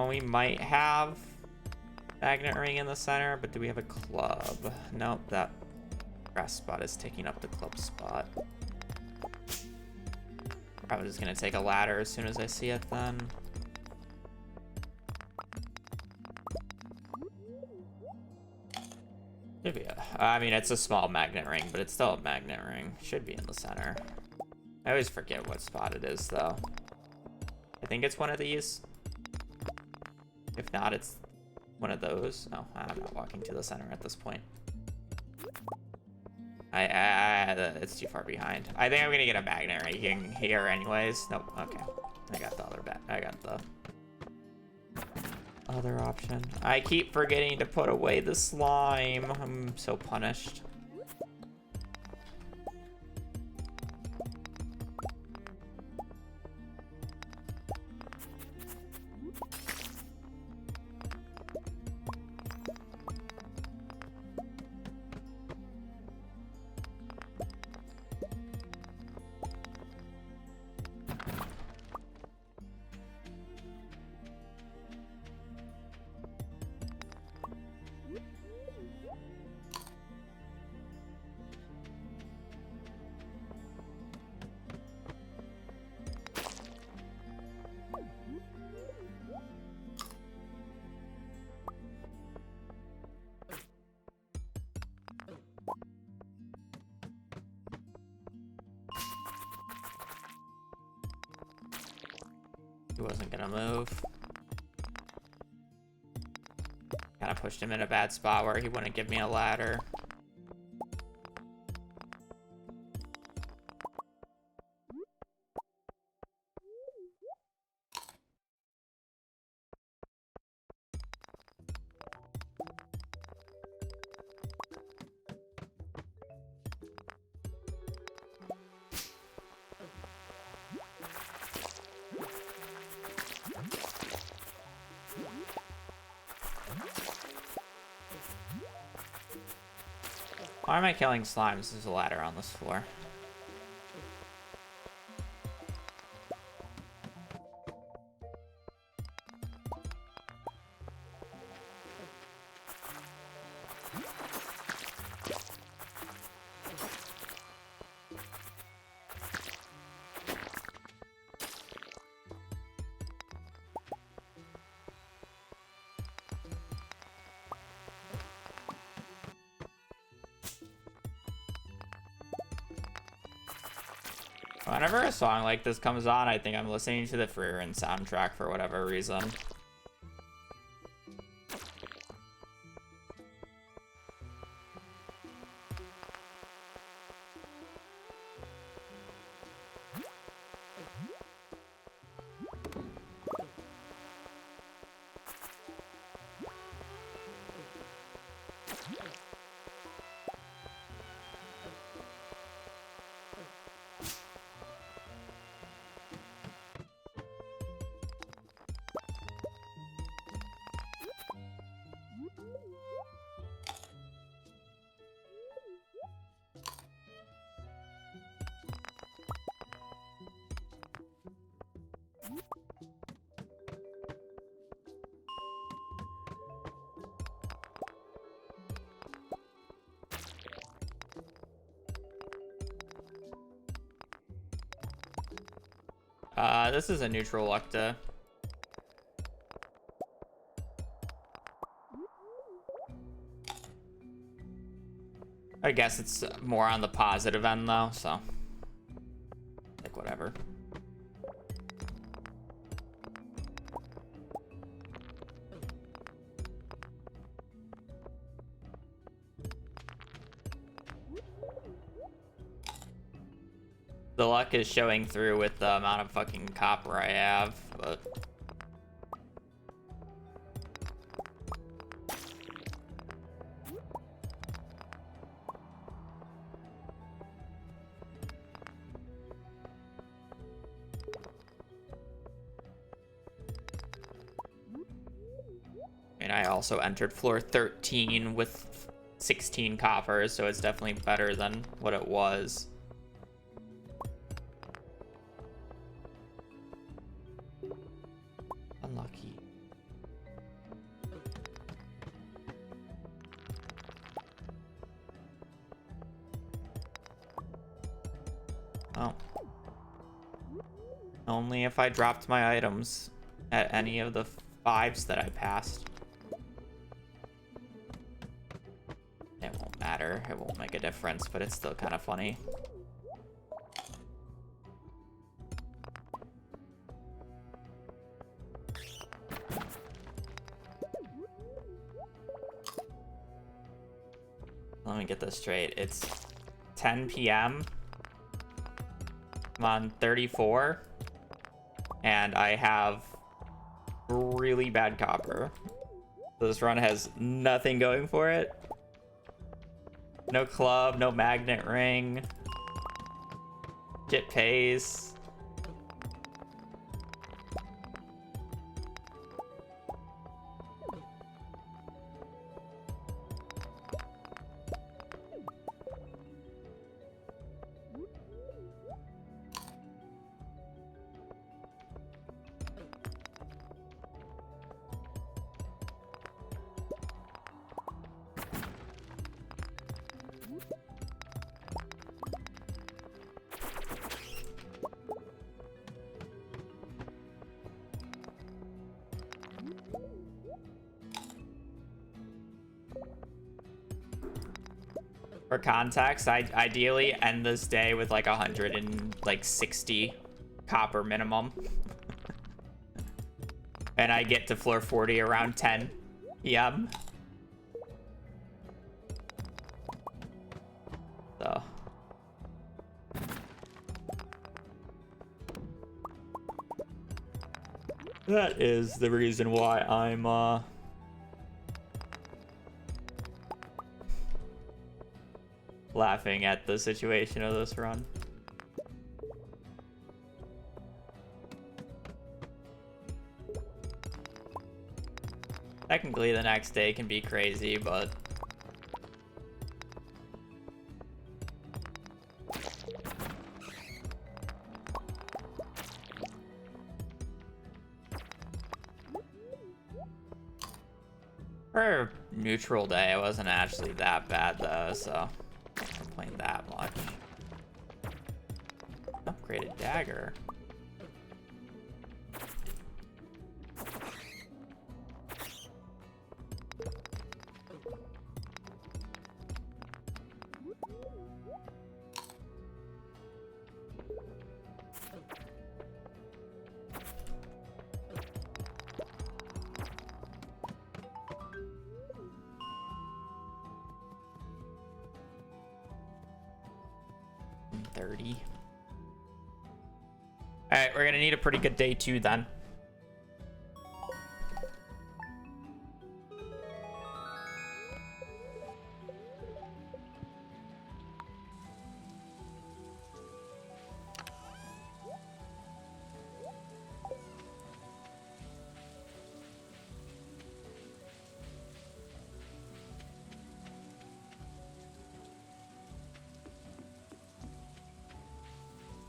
We might have magnet ring in the center, but do we have a club? Nope, that grass spot is taking up the club spot. Probably just gonna take a ladder as soon as I see it then. Should be I mean, it's a small magnet ring, but it's still a magnet ring. Should be in the center. I always forget what spot it is, though. I think it's one of these. If not, it's one of those. No, I'm not walking to the center at this point. It's too far behind. I think I'm gonna get a magnet right here anyways. Nope, okay. I got the other I got the other option. I keep forgetting to put away the slime. I'm so punished. He wasn't gonna move. Kind of pushed him in a bad spot where he wouldn't give me a ladder. Why am I killing slimes? There's a ladder on this floor. Whenever a song like this comes on, I think I'm listening to the Freerun soundtrack for whatever reason. This is a neutral Lucta. I guess it's more on the positive end though, so like whatever. The luck is showing through with the amount of fucking copper I have, but and I also entered floor 13 with 16 coppers, so it's definitely better than what it was. Unlucky. Oh. Only if I dropped my items at any of the 5s that I passed. It won't matter. It won't make a difference, but it's still kind of funny. Let me get this straight. It's 10 p.m. I'm on 34. And I have really bad copper. So this run has nothing going for it. No club, no magnet ring. Shit pays. For context, I ideally end this day with like 160 copper minimum. And I get to floor 40 around 10 p.m. So. That is the reason why I'm, laughing at the situation of this run. Technically, the next day can be crazy, but... For a neutral day, it wasn't actually that bad, though, so... I don't complain that much. Upgraded dagger. Alright, we're gonna need a pretty good day 2 then.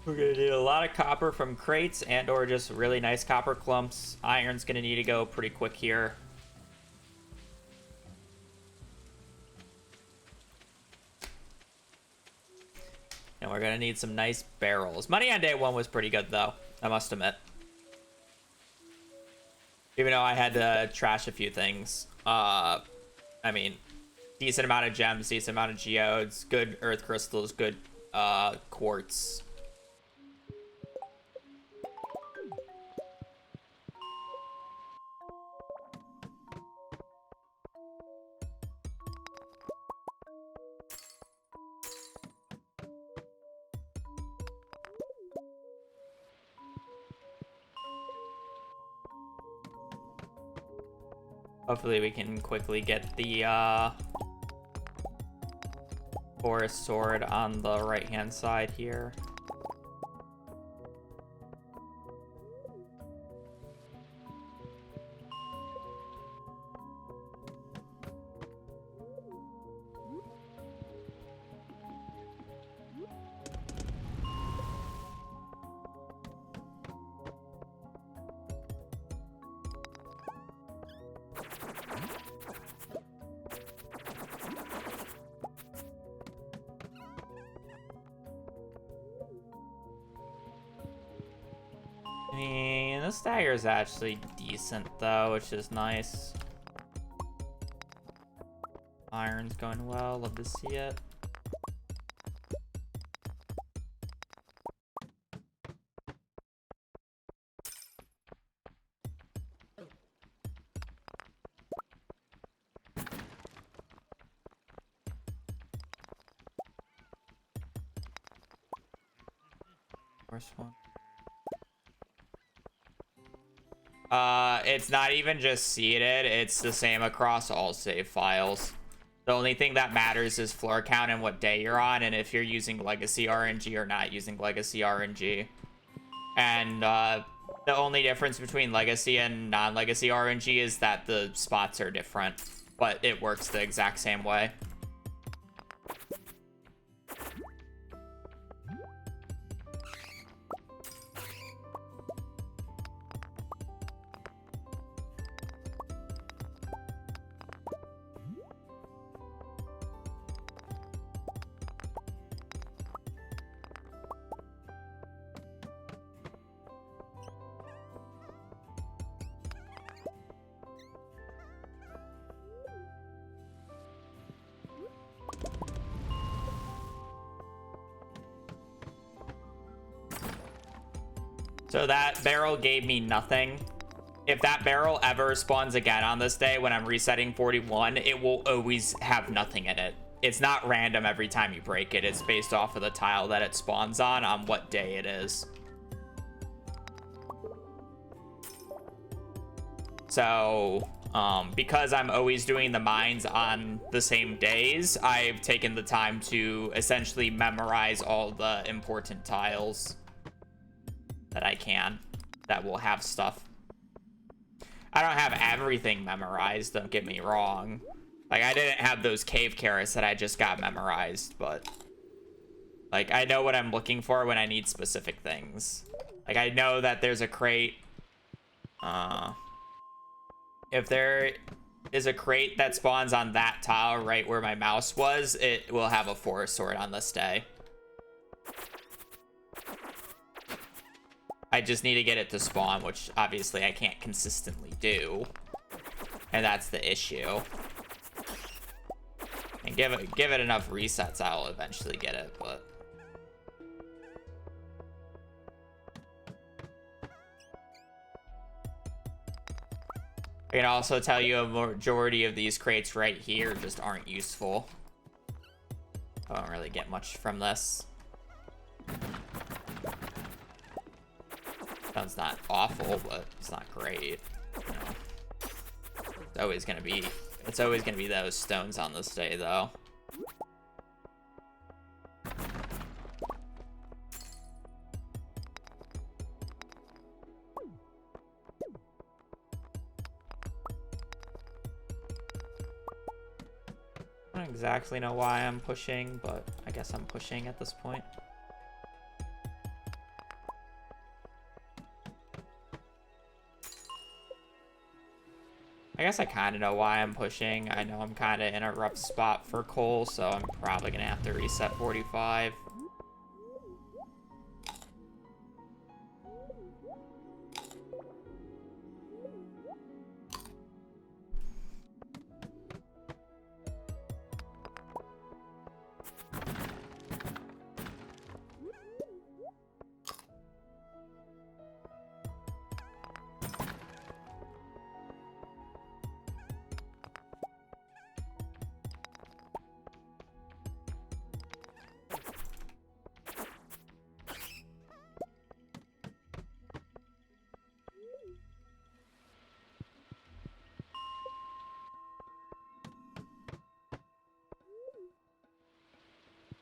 We're gonna need a lot of copper from crates and or just really nice copper clumps. Iron's gonna need to go pretty quick here. And we're gonna need some nice barrels. Money on day 1 was pretty good though, I must admit. Even though I had to trash a few things. I mean, decent amount of gems, decent amount of geodes, good earth crystals, good quartz. Hopefully we can quickly get the forest sword on the right hand side here. I mean, this dagger is actually decent though, which is nice. Iron's going well, love to see it. First one. It's not even just seeded, it's the same across all save files. The only thing that matters is floor count and what day you're on, and if you're using legacy RNG or not using legacy RNG. And the only difference between legacy and non-legacy RNG is that the spots are different, but it works the exact same way. So that barrel gave me nothing. if that barrel ever spawns again on this day when I'm resetting 41, it will always have nothing in it. It's not random every time you break it. It's based off of the tile that it spawns on what day it is. So, because I'm always doing the mines on the same days, I've taken the time to essentially memorize all the important tiles that I can that will have stuff. I don't have everything memorized, don't get me wrong. Like, I didn't have those cave carrots that I just got memorized, but like, I know what I'm looking for when I need specific things. Like, I know that there's a crate. If there is a crate that spawns on that tile right where my mouse was, it will have a forest sword on this day. I just need to get it to spawn, which obviously I can't consistently do. And that's the issue. And give it enough resets, I'll eventually get it, but... I can also tell you a majority of these crates right here just aren't useful. I don't really get much from this. Sounds not awful, but it's not great. You know. It's always gonna be those stones on this day, though. I don't exactly know why I'm pushing, but I guess I'm pushing at this point. I guess I kind of know why I'm pushing. I know I'm kind of in a rough spot for coal, so I'm probably going to have to reset 45.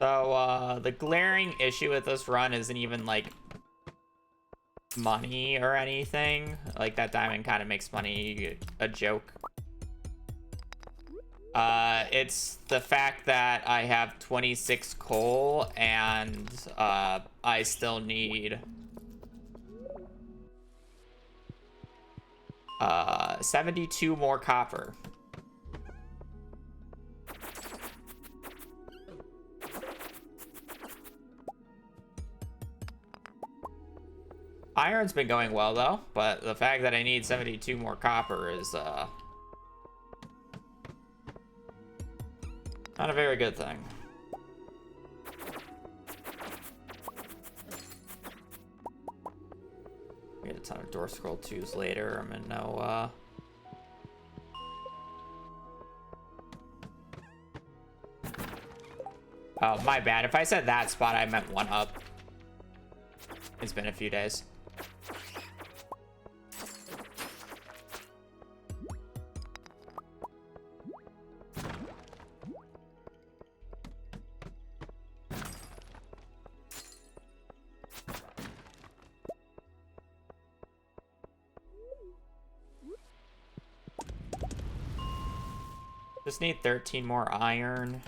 So, the glaring issue with this run isn't even, like, money or anything. Like, that diamond kind of makes money a joke. It's the fact that I have 26 coal and, I still need, 72 more copper. Iron's been going well, though, but the fact that I need 72 more copper is, not a very good thing. Get a ton of door scroll 2s later. I'm in no, Oh, my bad. If I said that spot, I meant one up. It's been a few days. Just need 13 more iron.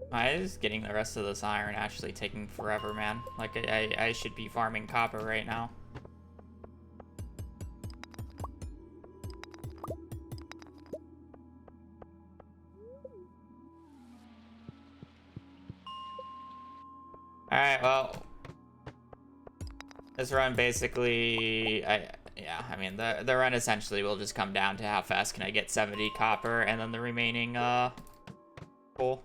Why is getting the rest of this iron actually taking forever, man? Like, I should be farming copper right now. Alright, well, this run basically, yeah, I mean, the run essentially will just come down to how fast can I get 70 copper and then the remaining, coal.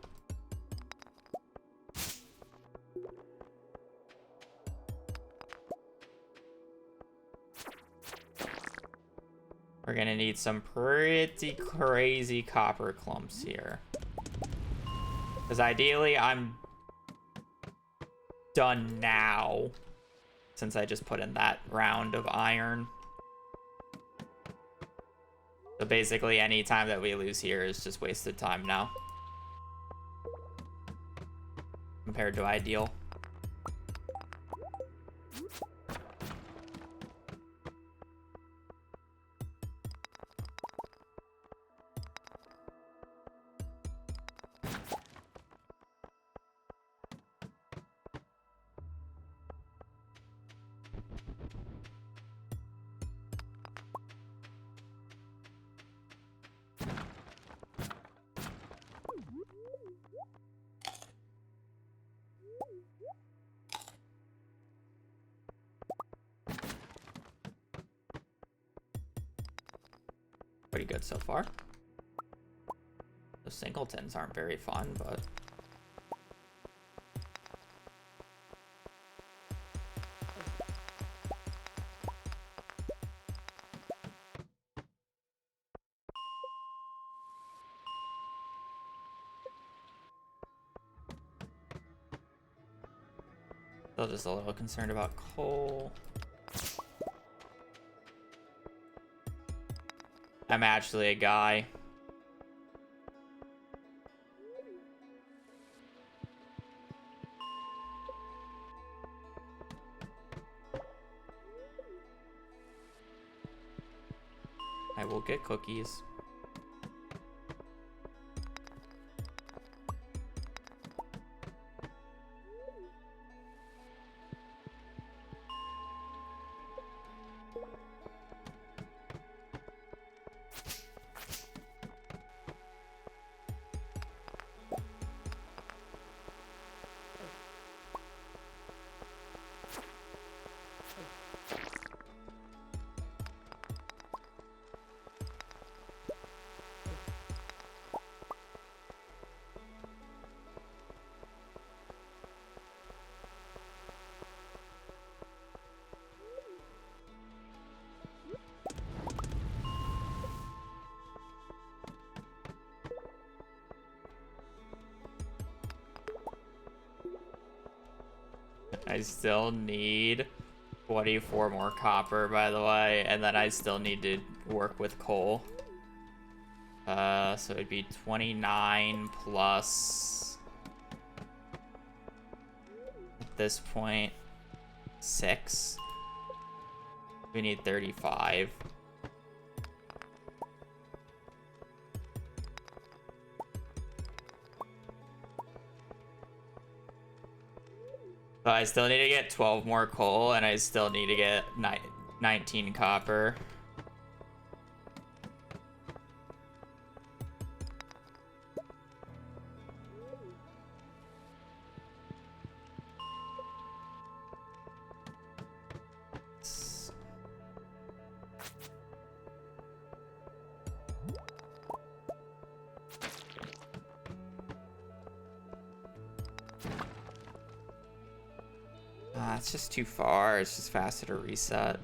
We're gonna need some pretty crazy copper clumps here. Because ideally, I'm done now. Since I just put in that round of iron. So basically, any time that we lose here is just wasted time now. Compared to ideal. Pretty good so far. The singletons aren't very fun, but still just a little concerned about coal. I'm actually a guy. I will get cookies. I still need 24 more copper, by the way, and then I still need to work with coal. So it'd be 29 plus, at this point, 6. We need 35. So I still need to get 12 more coal, and I still need to get 19 copper. It's just too far. It's just faster to reset.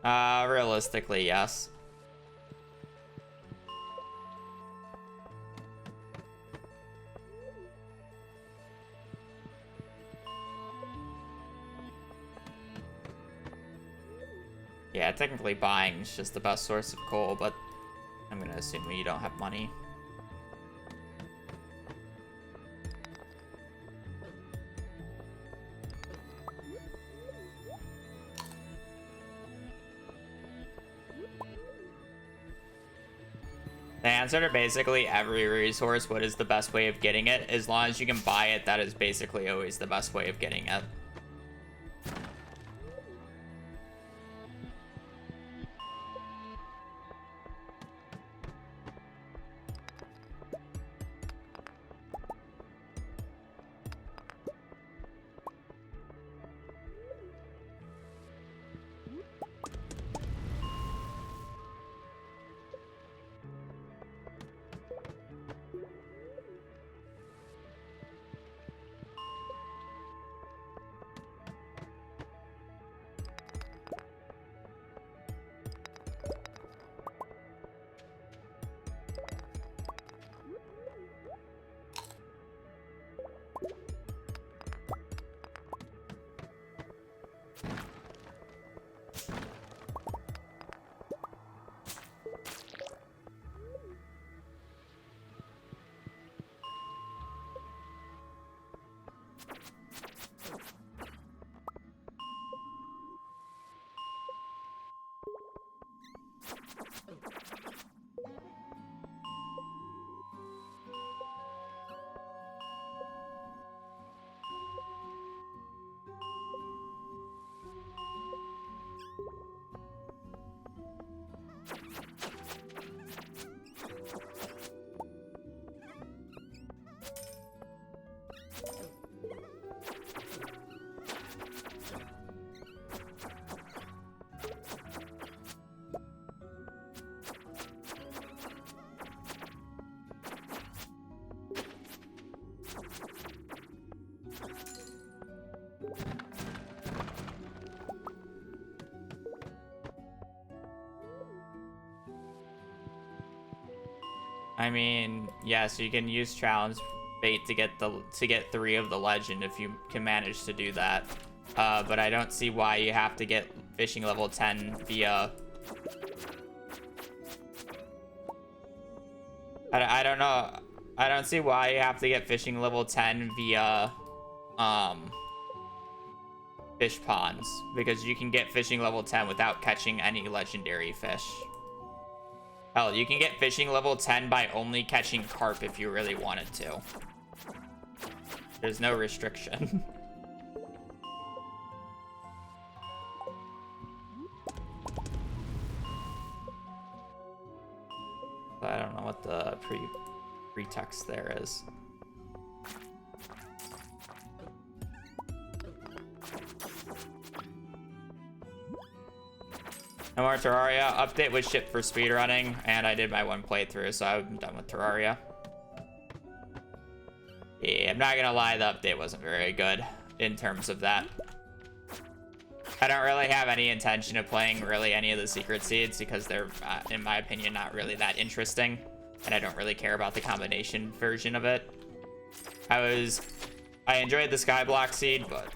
Realistically, yes. Yeah, technically buying is just the best source of coal, but I'm gonna assume you don't have money. The answer to basically every resource, what is the best way of getting it? As long as you can buy it, that is basically always the best way of getting it. I mean, yeah, so you can use challenge bait to get 3 of the legend if you can manage to do that. But I don't see why you have to get fishing level 10 via... I don't know. I don't see why you have to get fishing level 10 via fish ponds, because you can get fishing level 10 without catching any legendary fish. Hell, you can get fishing level 10 by only catching carp if you really wanted to. There's no restriction. I don't know what the pretext there is. No more Terraria. Update was shipped for speedrunning, and I did my 1 playthrough, so I'm done with Terraria. Yeah, I'm not gonna lie, the update wasn't very good in terms of that. I don't really have any intention of playing really any of the secret seeds because they're, in my opinion, not really that interesting, and I don't really care about the combination version of it. I enjoyed the Skyblock seed, but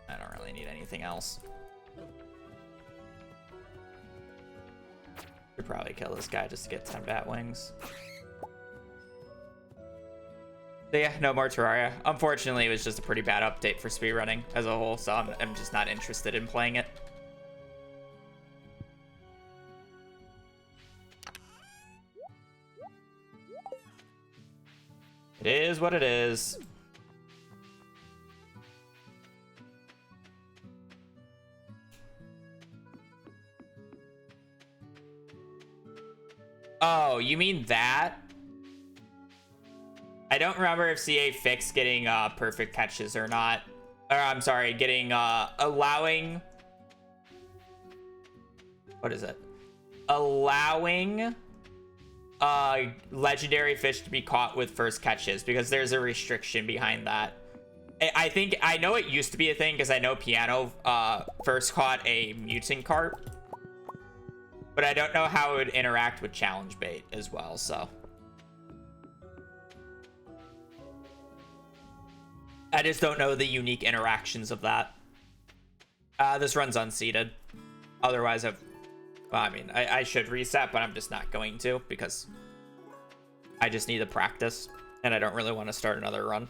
I don't really need anything else. Should probably kill this guy just to get 10 bat wings. So yeah, no more Terraria. Unfortunately, it was just a pretty bad update for speedrunning as a whole, so I'm just not interested in playing it. It is what it is. Oh, you mean that? I don't remember if CA fixed getting perfect catches or not. Or I'm sorry, getting allowing... What is it? Allowing legendary fish to be caught with first catches, because there's a restriction behind that. I think I know it used to be a thing because I know Piano first caught a mutant carp, but I don't know how it would interact with challenge bait as well. So I just don't know the unique interactions of that. This run's unseated. Otherwise, I mean, I should reset, but I'm just not going to because I just need to practice, and I don't really want to start another run.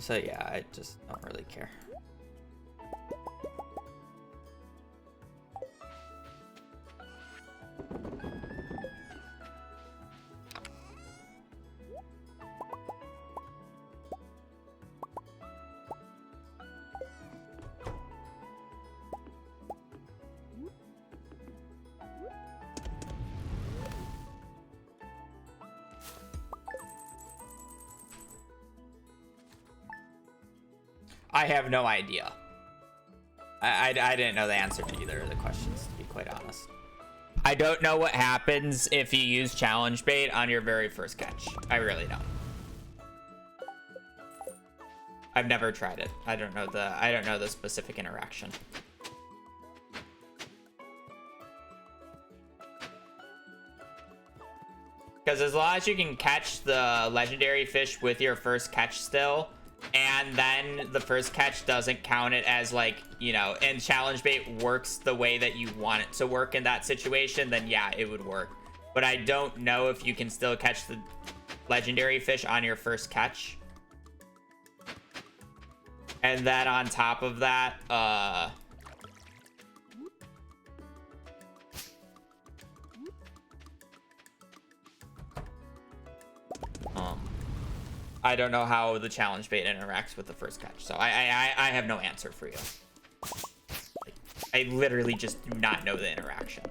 So yeah, I just don't really care. I have no idea. I didn't know the answer to either of the questions, to be quite honest. I don't know what happens if you use challenge bait on your very first catch. I really don't. I've never tried it. I don't know the specific interaction. Because as long as you can catch the legendary fish with your first catch still, and then the first catch doesn't count it as, like, you know, and challenge bait works the way that you want it to work in that situation, then yeah, it would work. But I don't know if you can still catch the legendary fish on your first catch. And then on top of that, I don't know how the challenge bait interacts with the first catch, so I have no answer for you. Like, I literally just do not know the interaction.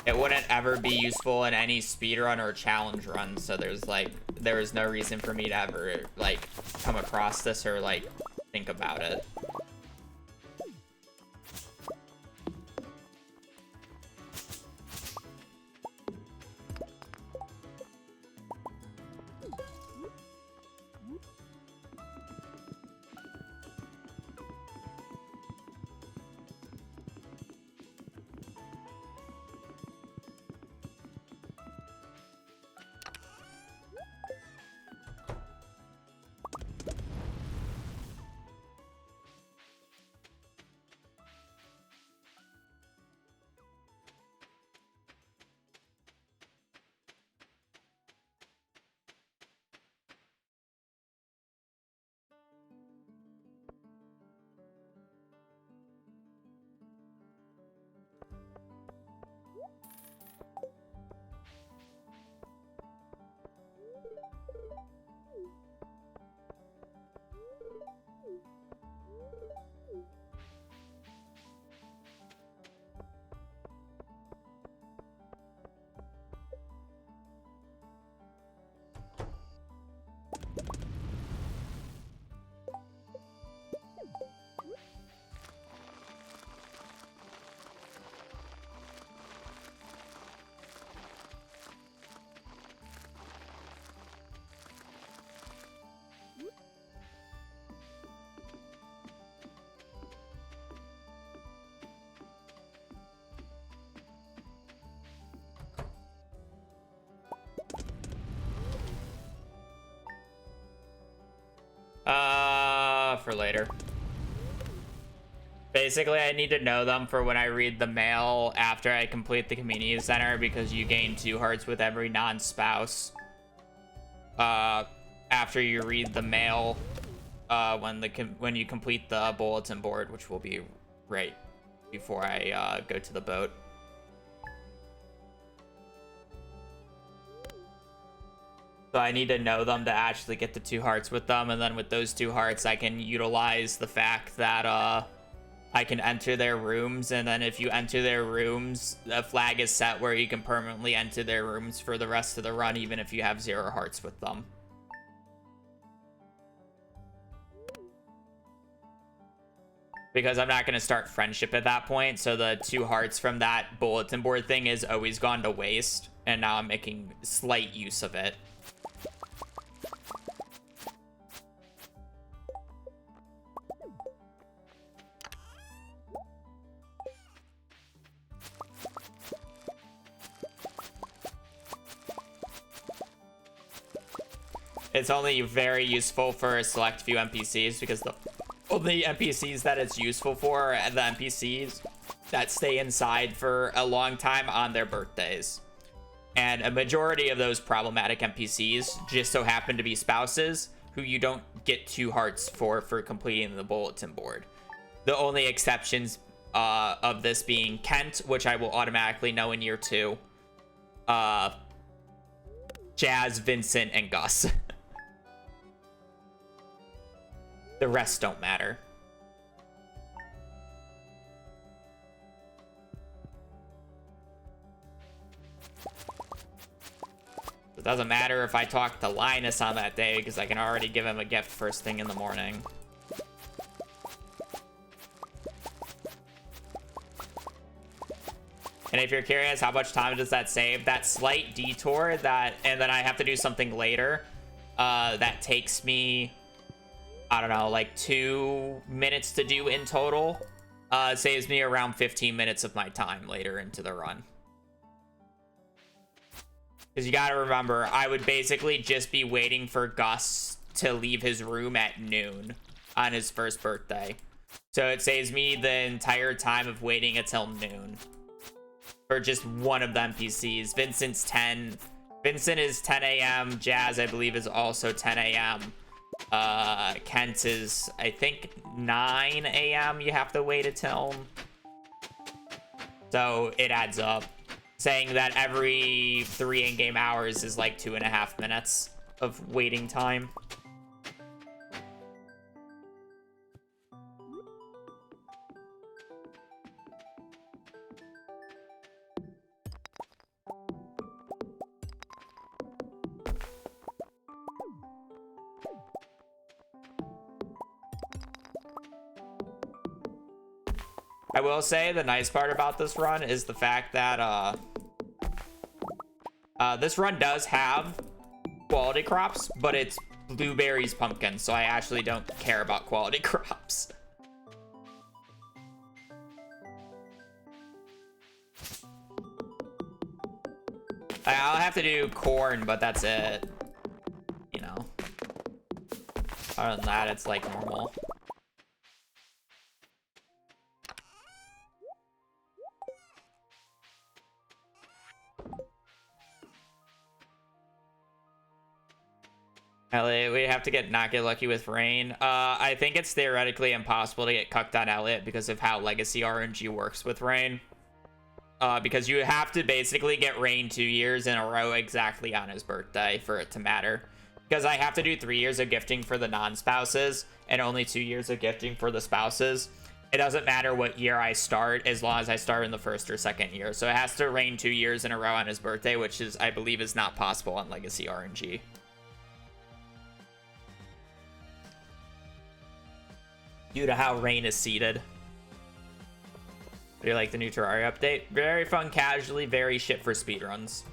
It wouldn't ever be useful in any speedrun or challenge run, so there was no reason for me to ever, like, come across this or, like, think about it. for later. Basically, I need to know them for when I read the mail after I complete the community center, because you gain 2 hearts with every non-spouse. After you read the mail, when you complete the bulletin board, which will be right before I go to the boat. So I need to know them to actually get the 2 hearts with them, and then with those 2 hearts, I can utilize the fact that I can enter their rooms, and then if you enter their rooms, the flag is set where you can permanently enter their rooms for the rest of the run, even if you have 0 hearts with them. Because I'm not going to start friendship at that point, so the 2 hearts from that bulletin board thing is always gone to waste, and now I'm making slight use of it. It's only very useful for a select few NPCs, because the only NPCs that it's useful for are the NPCs that stay inside for a long time on their birthdays. And a majority of those problematic NPCs just so happen to be spouses who you don't get 2 hearts for completing the bulletin board. The only exceptions of this being Kent, which I will automatically know in year 2, Jazz, Vincent, and Gus. The rest don't matter. It doesn't matter if I talk to Linus on that day, because I can already give him a gift first thing in the morning. And if you're curious, how much time does that save? That slight detour and then I have to do something later, that takes me, I don't know, like 2 minutes to do in total, saves me around 15 minutes of my time later into the run. Because you gotta remember, I would basically just be waiting for Gus to leave his room at noon on his first birthday. So it saves me the entire time of waiting until noon for just one of the NPCs. Vincent's 10. Vincent is 10 a.m. Jazz, I believe, is also 10 a.m. Kent is, I think, 9 a.m. you have to wait until. So it adds up. Saying that every 3 in-game hours is like 2.5 minutes of waiting time. I will say the nice part about this run is the fact that this run does have quality crops, but it's blueberries, pumpkins, so I actually don't care about quality crops. I'll have to do corn, but that's it. You know. Other than that, it's like normal. Elliot, we have to not get lucky with rain. I think it's theoretically impossible to get cucked on Elliot because of how legacy RNG works with rain. Because you have to basically get rain 2 years in a row exactly on his birthday for it to matter. Because I have to do 3 years of gifting for the non-spouses and only 2 years of gifting for the spouses. It doesn't matter what year I start as long as I start in the first or second year. So it has to rain 2 years in a row on his birthday, which is, I believe, is not possible on legacy RNG. Due to how rain is seeded. Do you like the new Terraria update? Very fun casually, very shit for speedruns.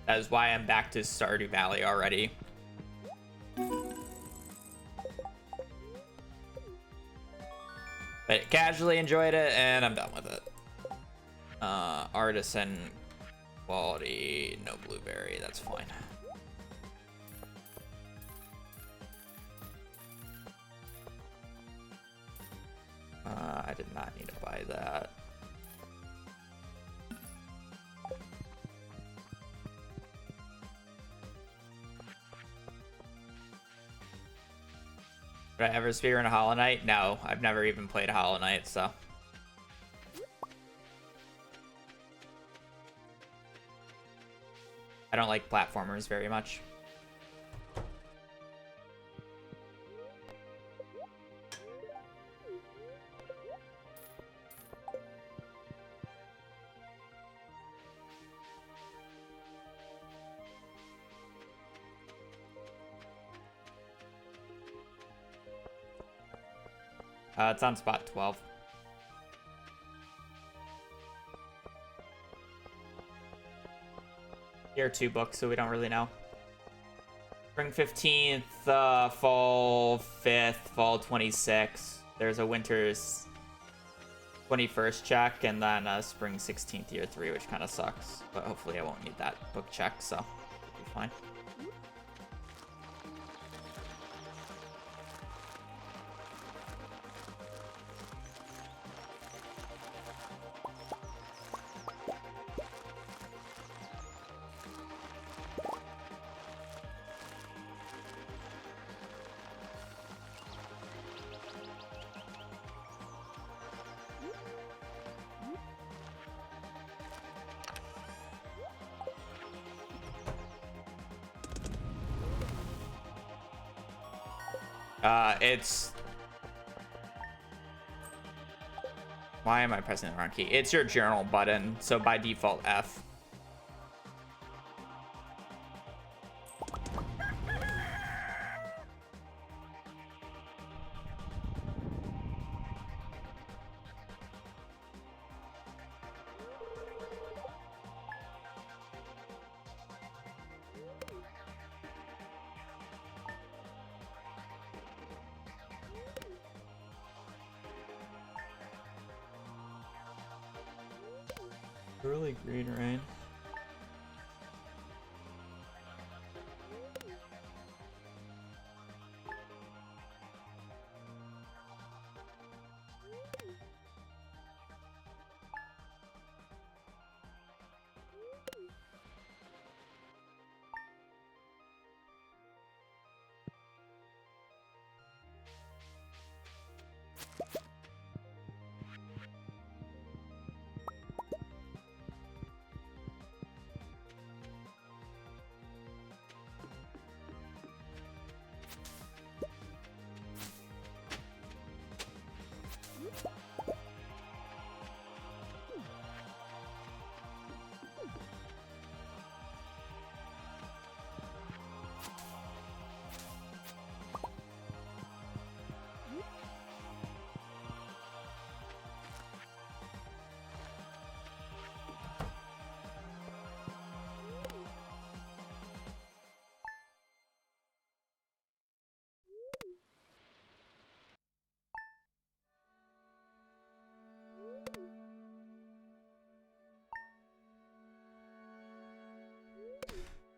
That is why I'm back to Stardew Valley already. But casually enjoyed it, and I'm done with it. Artisan quality, no blueberry, that's fine. I did not need to buy that. Did I ever speedrun a Hollow Knight? No, I've never even played a Hollow Knight, so. I don't like platformers very much. It's on spot 12. Here are 2 books, so we don't really know. Spring 15th, fall 5th, fall 26th. There's a winter's 21st check, and then spring 16th, year 3, which kind of sucks. But hopefully I won't need that book check, so it'll be fine. It's... Why am I pressing the wrong key? It's your journal button, so by default F. Really green, right?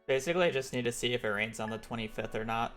Basically, I just need to see if it rains on the 25th or not.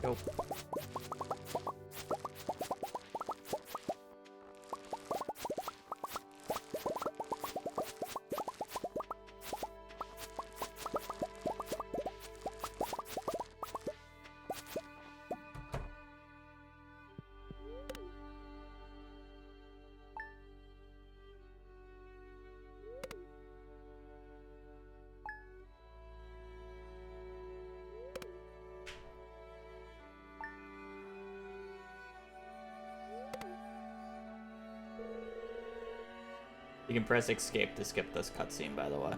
Nope. You can press escape to skip this cutscene, by the way.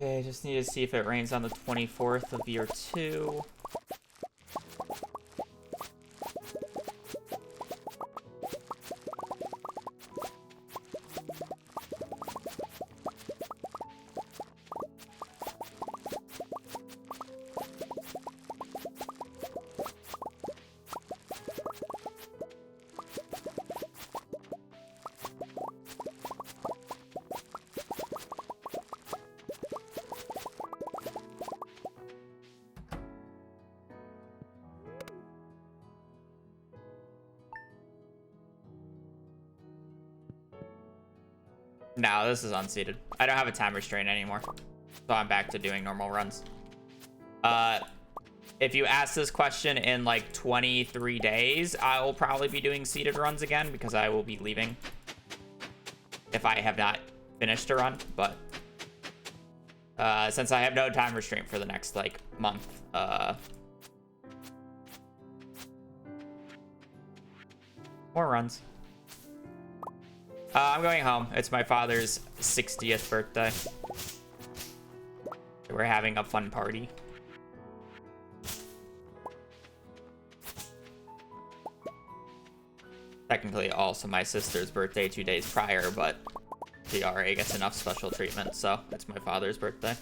Okay, just need to see if it rains on the 24th of year 2. No, this is unseated. I don't have a time restraint anymore. So I'm back to doing normal runs. If you ask this question in like 23 days, I will probably be doing seated runs again because I will be leaving if I have not finished a run. But since I have no time restraint for the next like month, more runs. I'm going home. It's my father's 60th birthday. We're having a fun party. Technically also my sister's birthday 2 days prior, but the RA gets enough special treatment, so it's my father's birthday.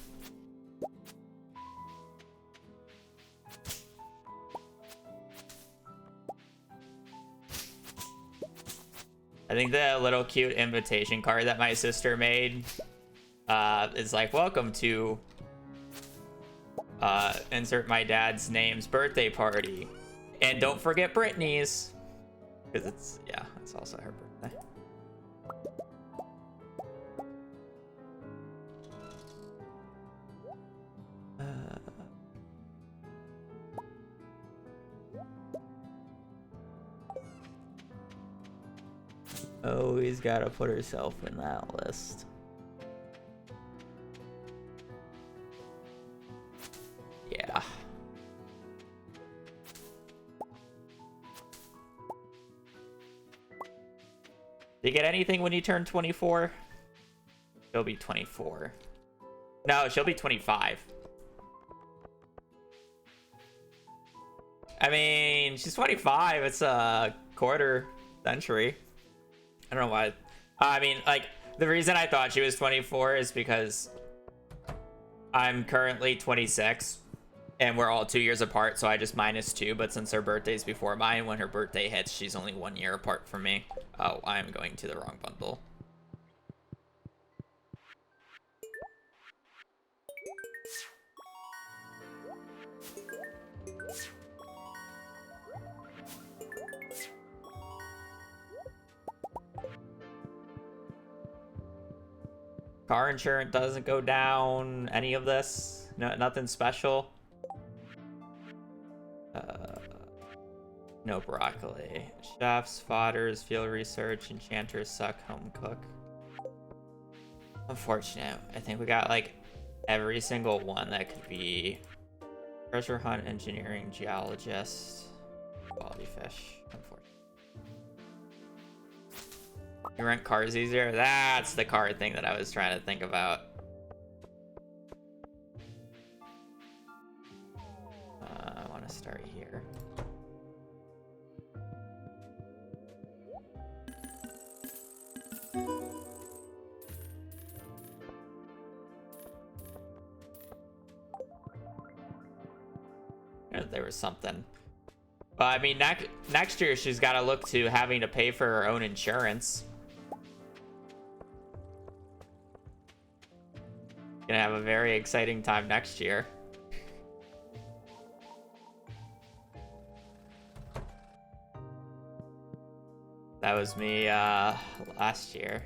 I think the little cute invitation card that my sister made is like, welcome to insert my dad's name's birthday party. And don't forget Brittany's. Because it's, yeah, it's also her birthday. Always gotta put herself in that list. Yeah. Do you get anything when you turn 24? She'll be 24. No, she'll be 25. I mean, she's 25. It's a quarter century. I don't know why. I mean, like, the reason I thought she was 24 is because I'm currently 26 and we're all 2 years apart, so I just -2. But since her birthday's before mine, when her birthday hits, she's only 1 year apart from me. Oh, I'm going to the wrong bundle. Car insurance doesn't go down. Any of this? No, nothing special. No broccoli. Chefs, fodders, field research, enchanters suck, home cook. Unfortunate. I think we got like every single one that could be treasure hunt, engineering, geologist, quality fish. Unfortunate. You rent cars easier? That's the car thing that I was trying to think about. I want to start here. There was something. Well, I mean, next year she's got to look to having to pay for her own insurance. Gonna have a very exciting time next year. That was me last year.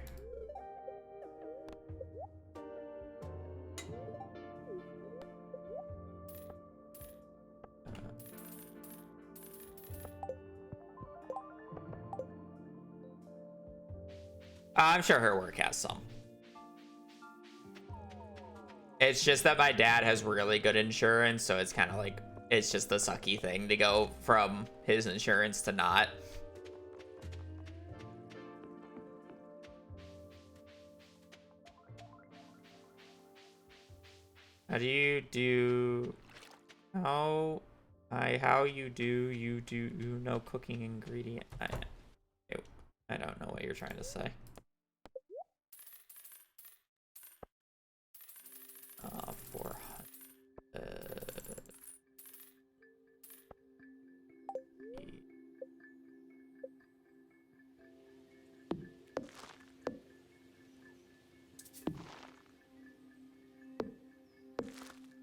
I'm sure her work has some. It's just that my dad has really good insurance, so it's kind of like, it's just the sucky thing to go from his insurance to not. How do you do... How you know cooking ingredient? I don't know what you're trying to say. 400.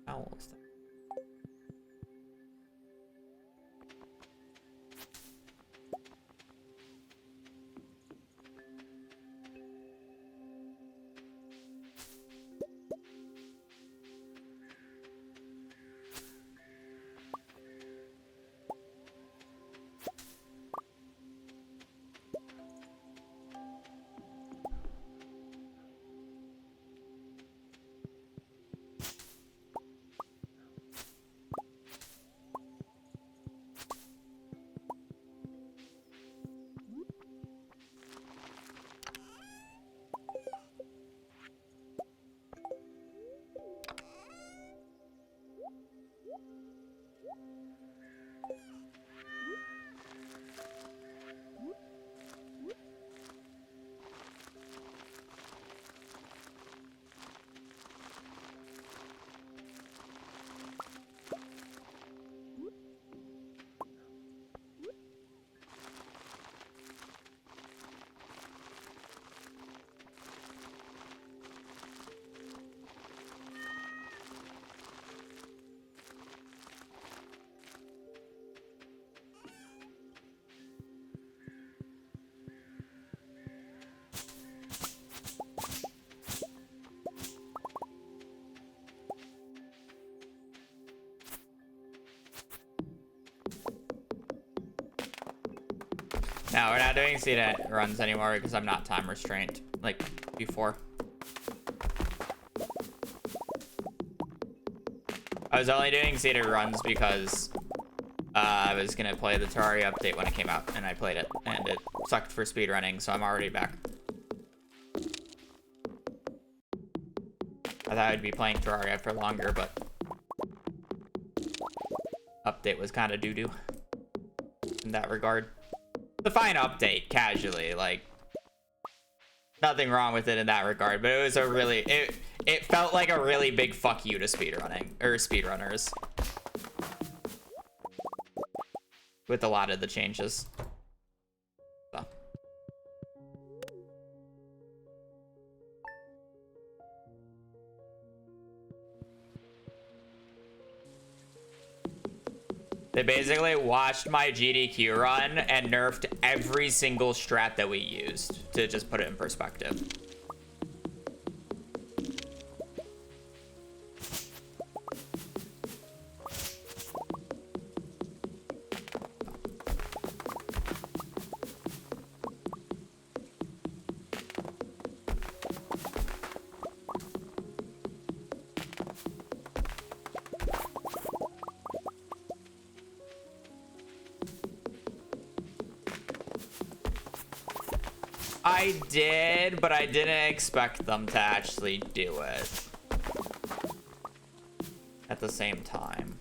Owls. No, we're not doing seed runs anymore because I'm not time restrained like before. I was only doing seeded runs because I was gonna play the Terraria update when it came out, and I played it, and it sucked for speedrunning, so I'm already back. I thought I'd be playing Terraria for longer, but update was kind of doo-doo in that regard. The fine update, casually, like nothing wrong with it in that regard, but it was a really it felt like a really big fuck you to speedrunning or speedrunners with a lot of the changes. So. They basically watched my GDQ run and nerfed every single strat that we used, to just put it in perspective. I did, but I didn't expect them to actually do it at the same time.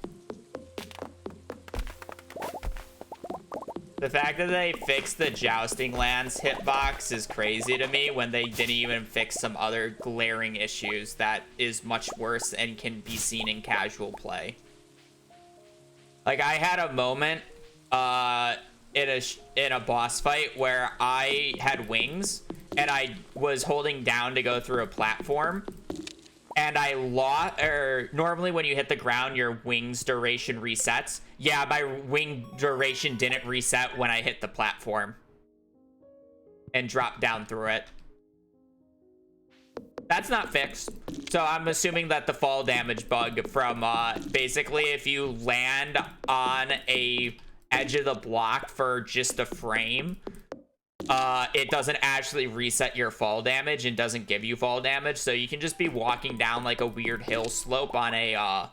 The fact that they fixed the jousting lance hitbox is crazy to me when they didn't even fix some other glaring issues that is much worse and can be seen in casual play. Like, I had a moment in a boss fight where I had wings and I was holding down to go through a platform, and I lost, or normally when you hit the ground your wings duration resets. Yeah, my wing duration didn't reset when I hit the platform and dropped down through it. That's not fixed. So I'm assuming that the fall damage bug from basically if you land on a edge of the block for just a frame, it doesn't actually reset your fall damage and doesn't give you fall damage. So you can just be walking down like a weird hill slope on a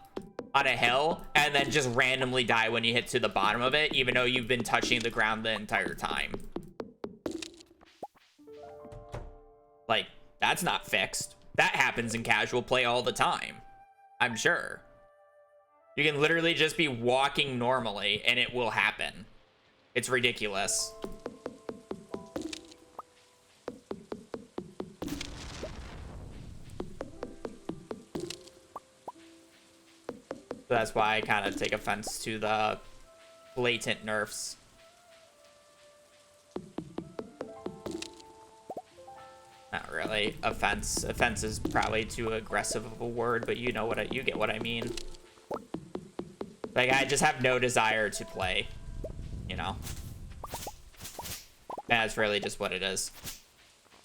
hill and then just randomly die when you hit to the bottom of it, even though you've been touching the ground the entire time. Like, that's not fixed. That happens in casual play all the time, I'm sure. You can literally just be walking normally and it will happen. It's ridiculous. So that's why I kind of take offense to the blatant nerfs. Not really offense. Offense is probably too aggressive of a word, but you know what you get what I mean. Like, I just have no desire to play, you know. And that's really just what it is.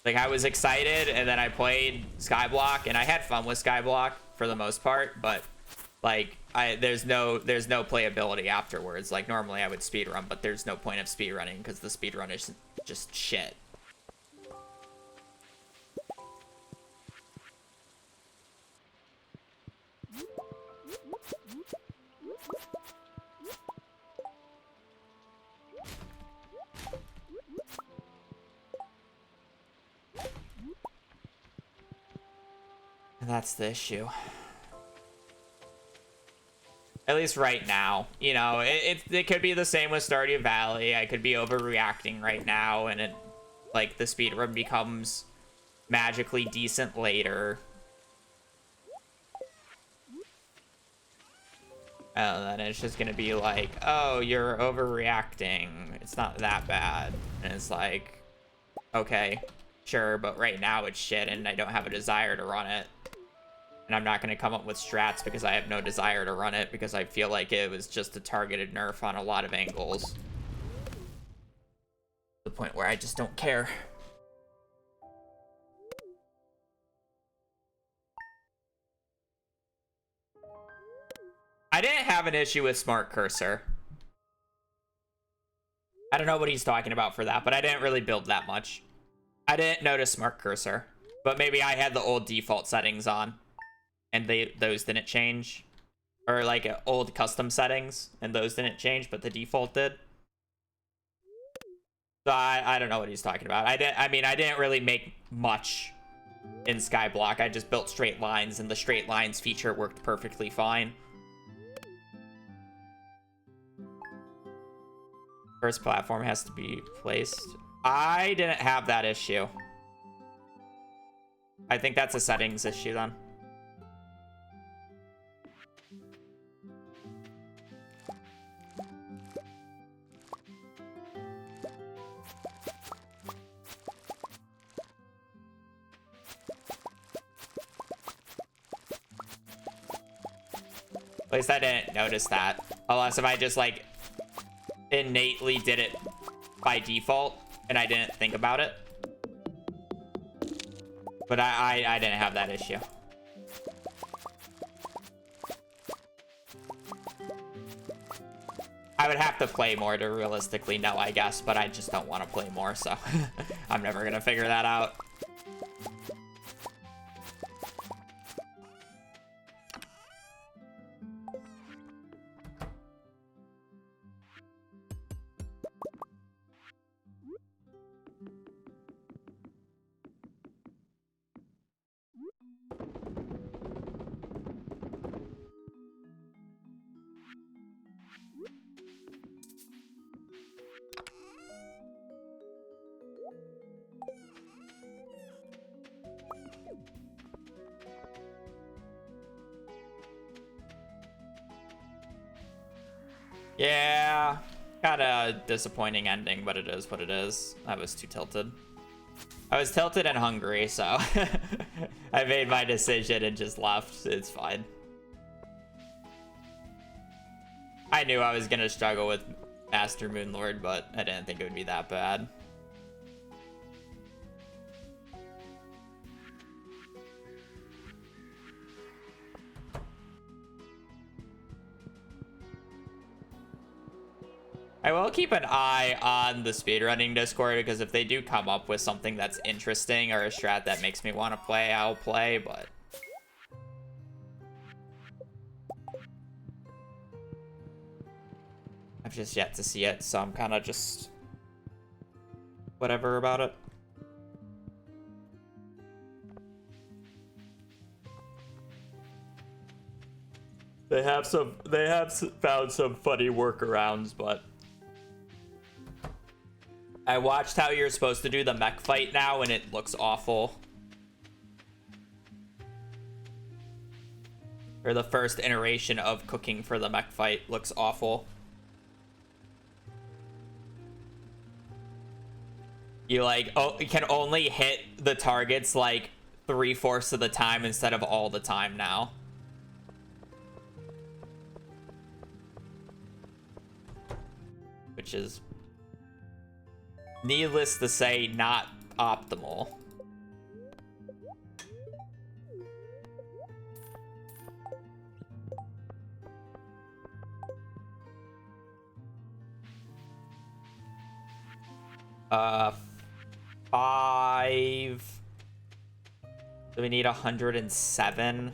Like, I was excited and then I played Skyblock and I had fun with Skyblock for the most part, but like there's no playability afterwards. Like, normally I would speedrun, but there's no point of speedrunning because the speedrun is just shit. And that's the issue. At least right now, you know, it could be the same with Stardew Valley. I could be overreacting right now, and it, like, the speedrun becomes magically decent later. And then it's just gonna be like, oh, you're overreacting. It's not that bad. And it's like, okay, sure, but right now it's shit, and I don't have a desire to run it. And I'm not going to come up with strats because I have no desire to run it because I feel like it was just a targeted nerf on a lot of angles. The point where I just don't care. I didn't have an issue with Smart Cursor. I don't know what he's talking about for that, but I didn't really build that much. I didn't notice Smart Cursor, but maybe I had the old default settings on. And those didn't change, or like old custom settings, and those didn't change, but the default did. So I don't know what he's talking about. I mean, I didn't really make much in Skyblock. I just built straight lines, and the straight lines feature worked perfectly fine. First platform has to be placed. I didn't have that issue. I think that's a settings issue then. At least I didn't notice that. Unless if I just, like, innately did it by default and I didn't think about it. But I didn't have that issue. I would have to play more to realistically know, I guess, but I just don't want to play more, so I'm never gonna figure that out. Yeah, kind of disappointing ending, but it is what it is. I was too tilted. I was tilted and hungry, so I made my decision and just left. It's fine. I knew I was gonna struggle with Master Moonlord, but I didn't think it would be that bad. I will keep an eye on the speedrunning Discord, because if they do come up with something that's interesting or a strat that makes me want to play, I'll play, but... I've just yet to see it, so I'm kind of just... whatever about it. They have found some funny workarounds, but... I watched how you're supposed to do the mech fight now, and it looks awful. Or the first iteration of cooking for the mech fight looks awful. You you can only hit the targets like 3/4 of the time instead of all the time now. Which is, needless to say, not optimal. Uh, 5. So we need 107.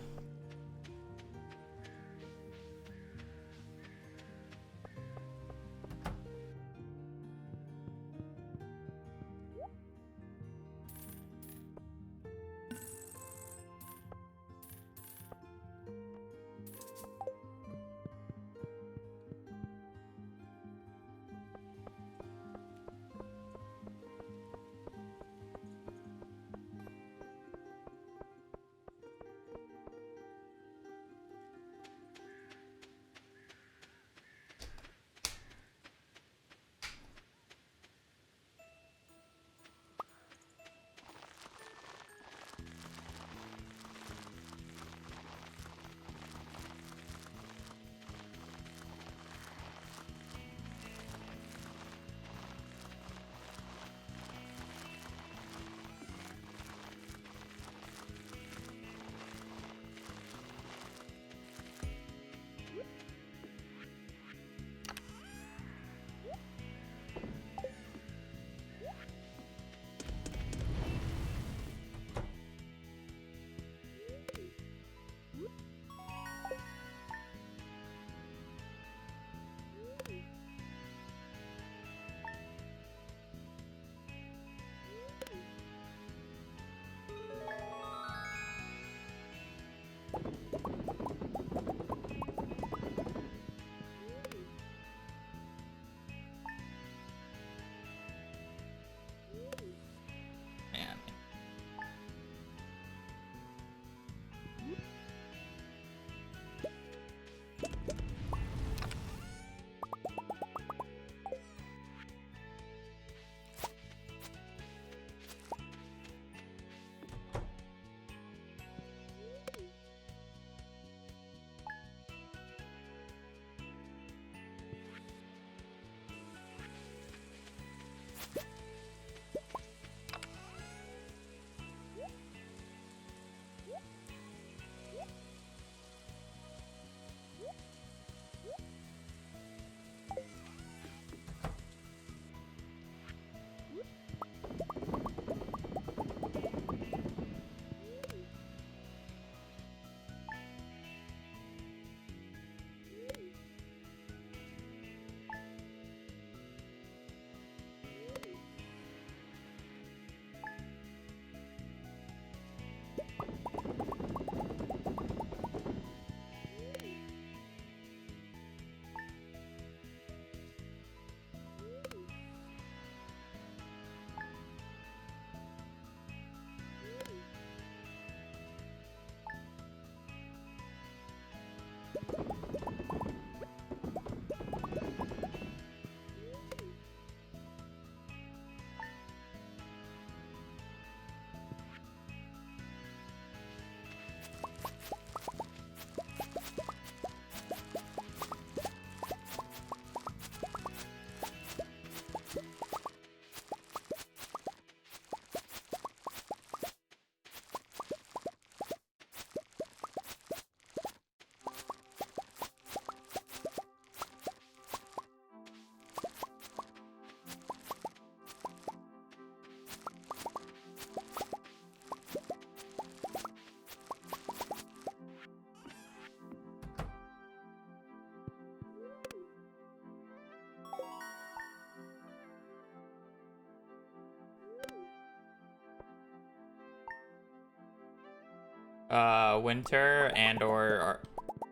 Winter and or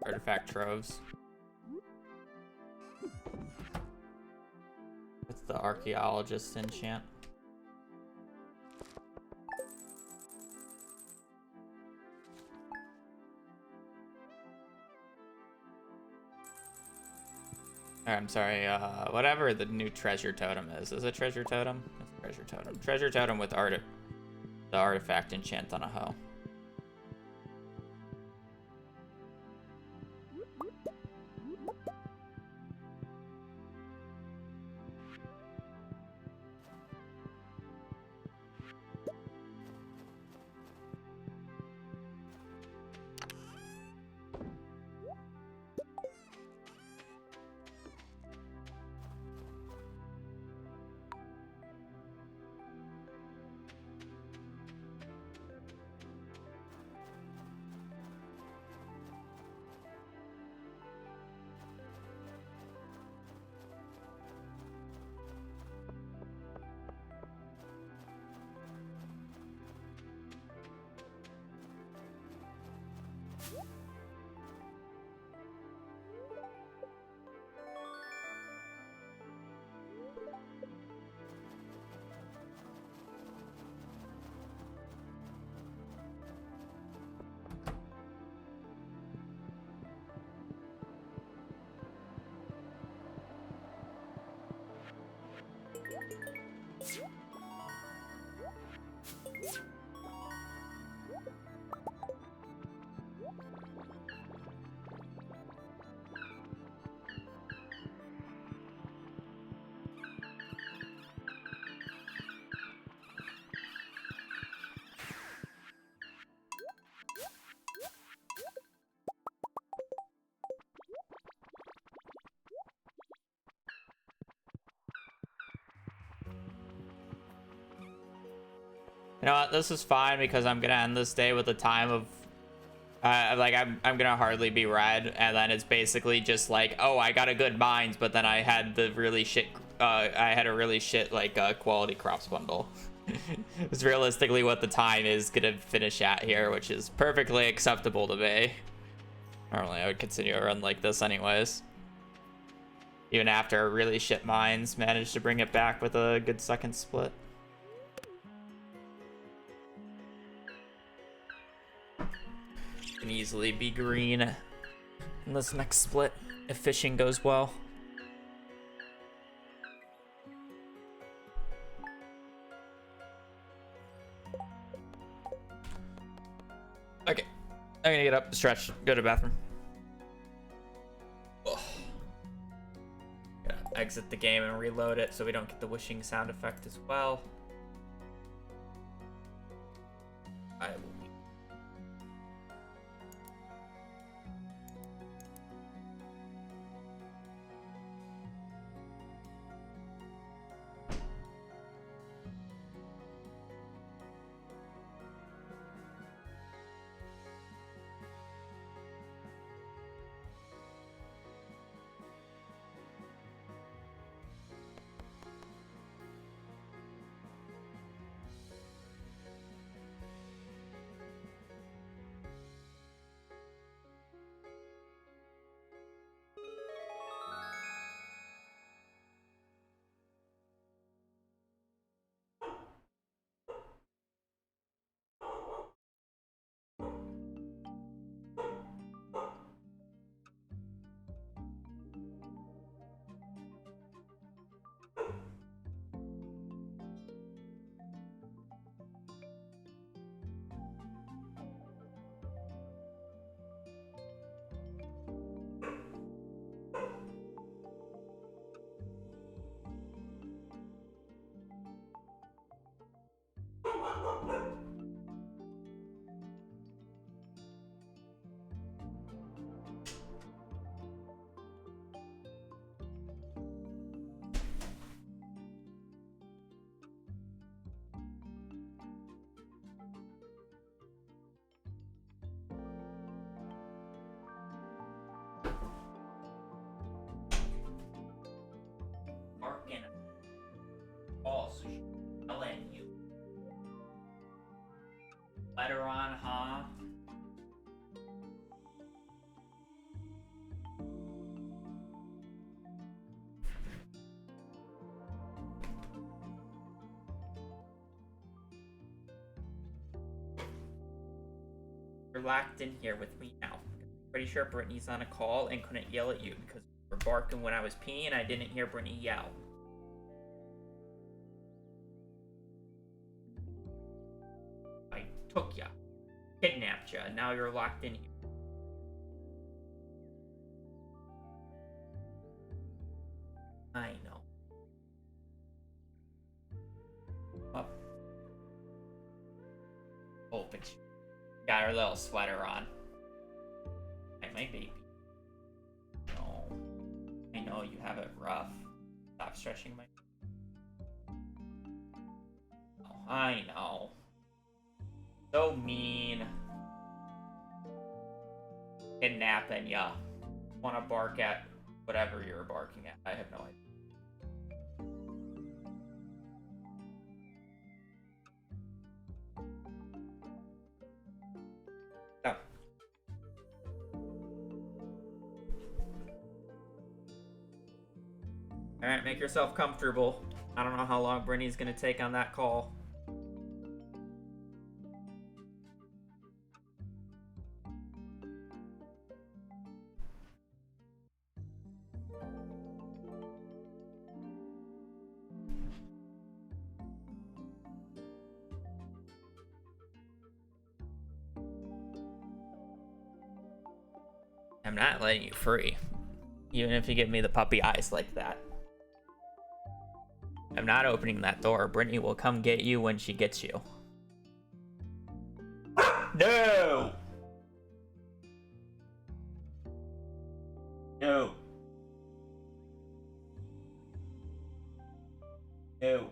artifact troves. What's the archaeologist enchant? I'm sorry, whatever the new treasure totem is. Is it treasure totem? It's treasure totem. Treasure totem with the artifact enchant on a hoe. You know what? This is fine because I'm gonna end this day with a time of, like I'm gonna hardly be red, and then it's basically just like, oh, I got a good mines, but then I had the really shit, I had a really shit like quality crops bundle. It's realistically what the time is gonna finish at here, which is perfectly acceptable to me. Normally, I would continue a run like this anyways. Even after a really shit mines, managed to bring it back with a good second split. Can easily be green in this next split if fishing goes well. Okay, I'm gonna get up, stretch, go to the bathroom. Ugh. Gotta exit the game and reload it so we don't get the wishing sound effect as well. I will. Later on, huh? You're locked in here with me now. Pretty sure Brittany's on a call and couldn't yell at you because you were barking when I was peeing and I didn't hear Brittany yell. I took ya. Kidnapped ya. Now you're locked in here. I know. Up. Oh, but she got her little sweater on. My baby. No. I know you have it rough. Stop stretching my... Oh, I know. So mean. Kidnapping ya. Wanna bark at whatever you're barking at. I have no idea. Oh. Alright, make yourself comfortable. I don't know how long Brittany's gonna take on that call. I'm not letting you free. Even if you give me the puppy eyes like that. I'm not opening that door. Brittany will come get you when she gets you. No! No. No.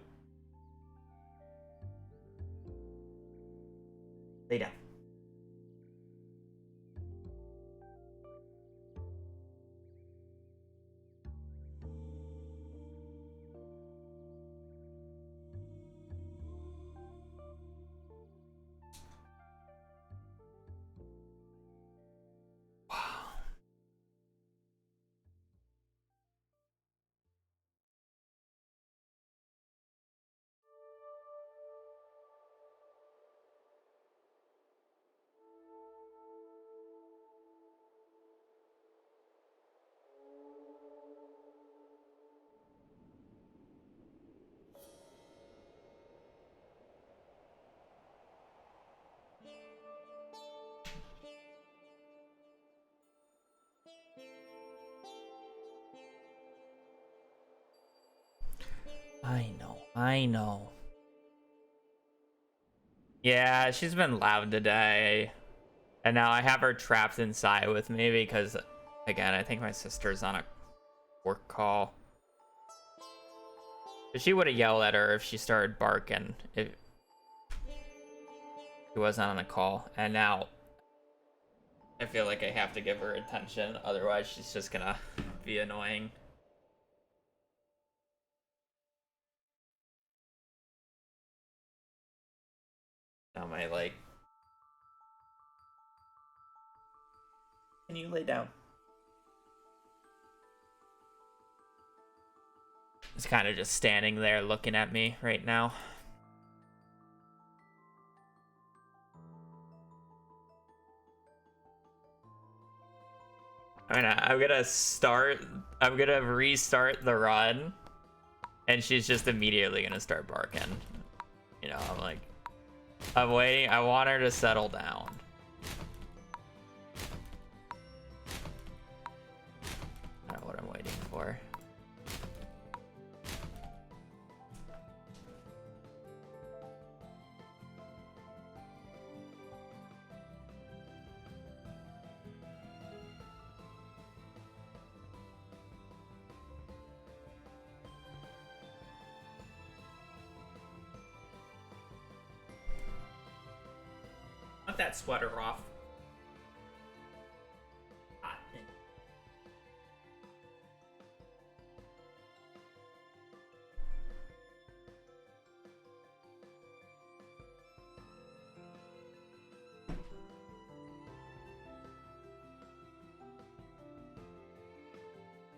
Lay down. I know. Yeah, she's been loud today. And now I have her trapped inside with me because, again, I think my sister's on a work call. But she would have yelled at her if she started barking if she wasn't on a call. And now I feel like I have to give her attention. Otherwise, she's just gonna be annoying. Now my, like... Can you lay down? He's kind of just standing there looking at me right now. I'm gonna restart the run, and she's just immediately gonna start barking. You know, I'm waiting. I want her to settle down. I don't know what I'm waiting for. Want that sweater off.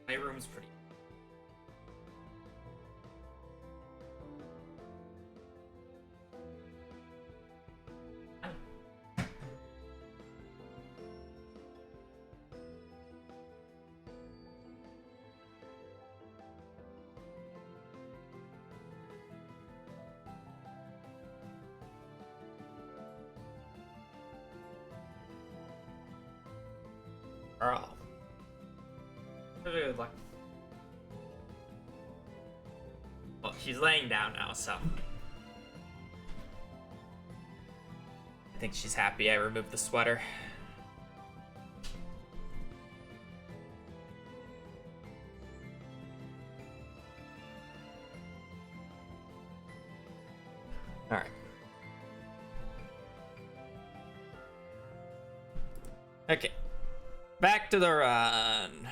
My room's pretty. Girl. Good luck. Well, she's laying down now, so I think she's happy I removed the sweater. All right. Okay. Back to the run.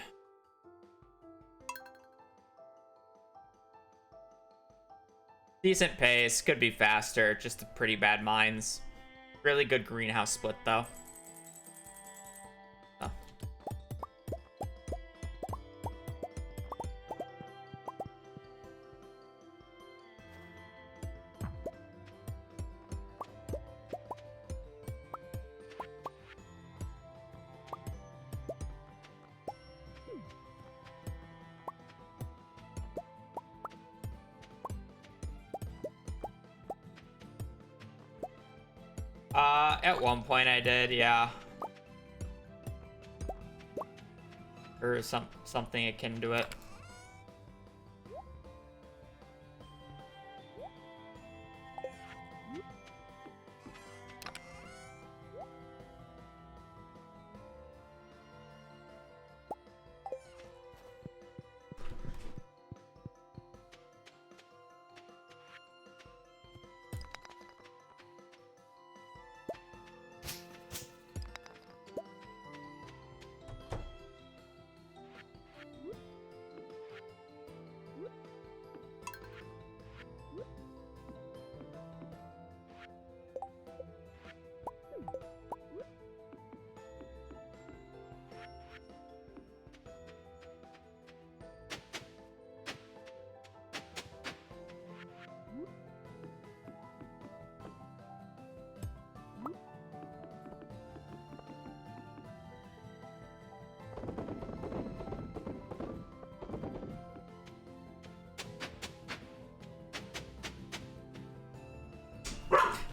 Decent pace, could be faster, just a pretty bad mines. Really good greenhouse split though. Oh. At one point I did, yeah. Or something akin to it.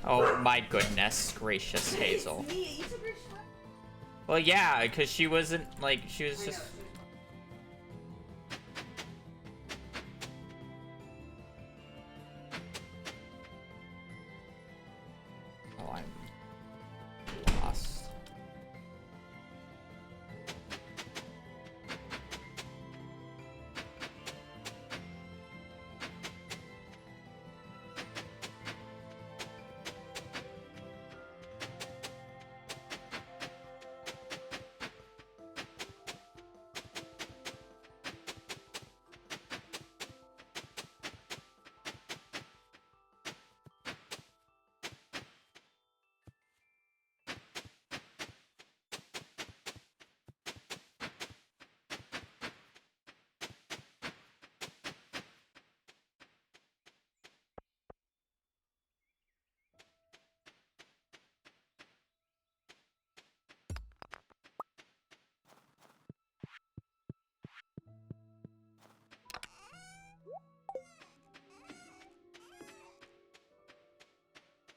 Oh my goodness gracious, Hazel. Well, yeah, because she wasn't, like, she was just... Oh, I'm lost.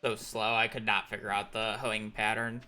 So slow, I could not figure out the hoeing pattern.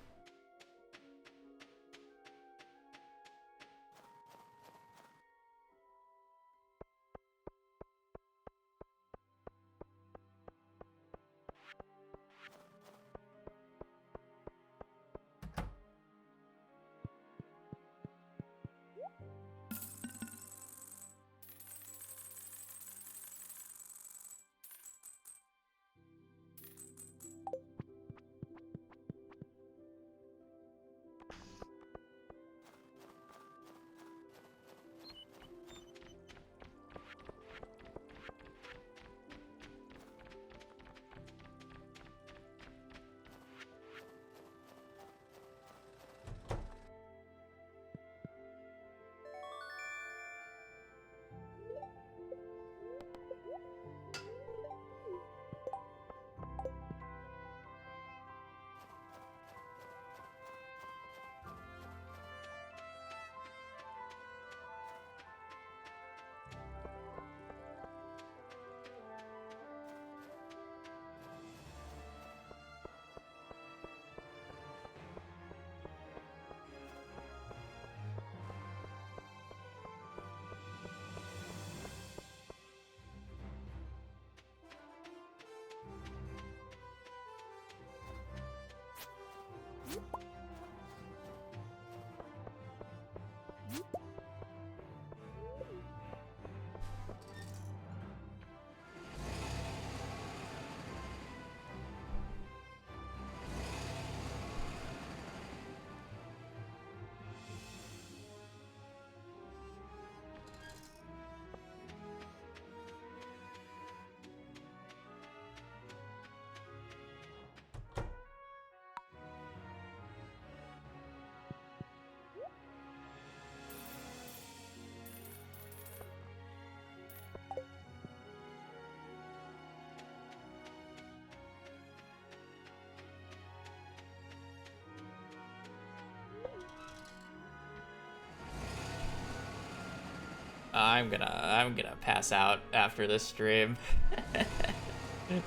I'm gonna pass out after this stream.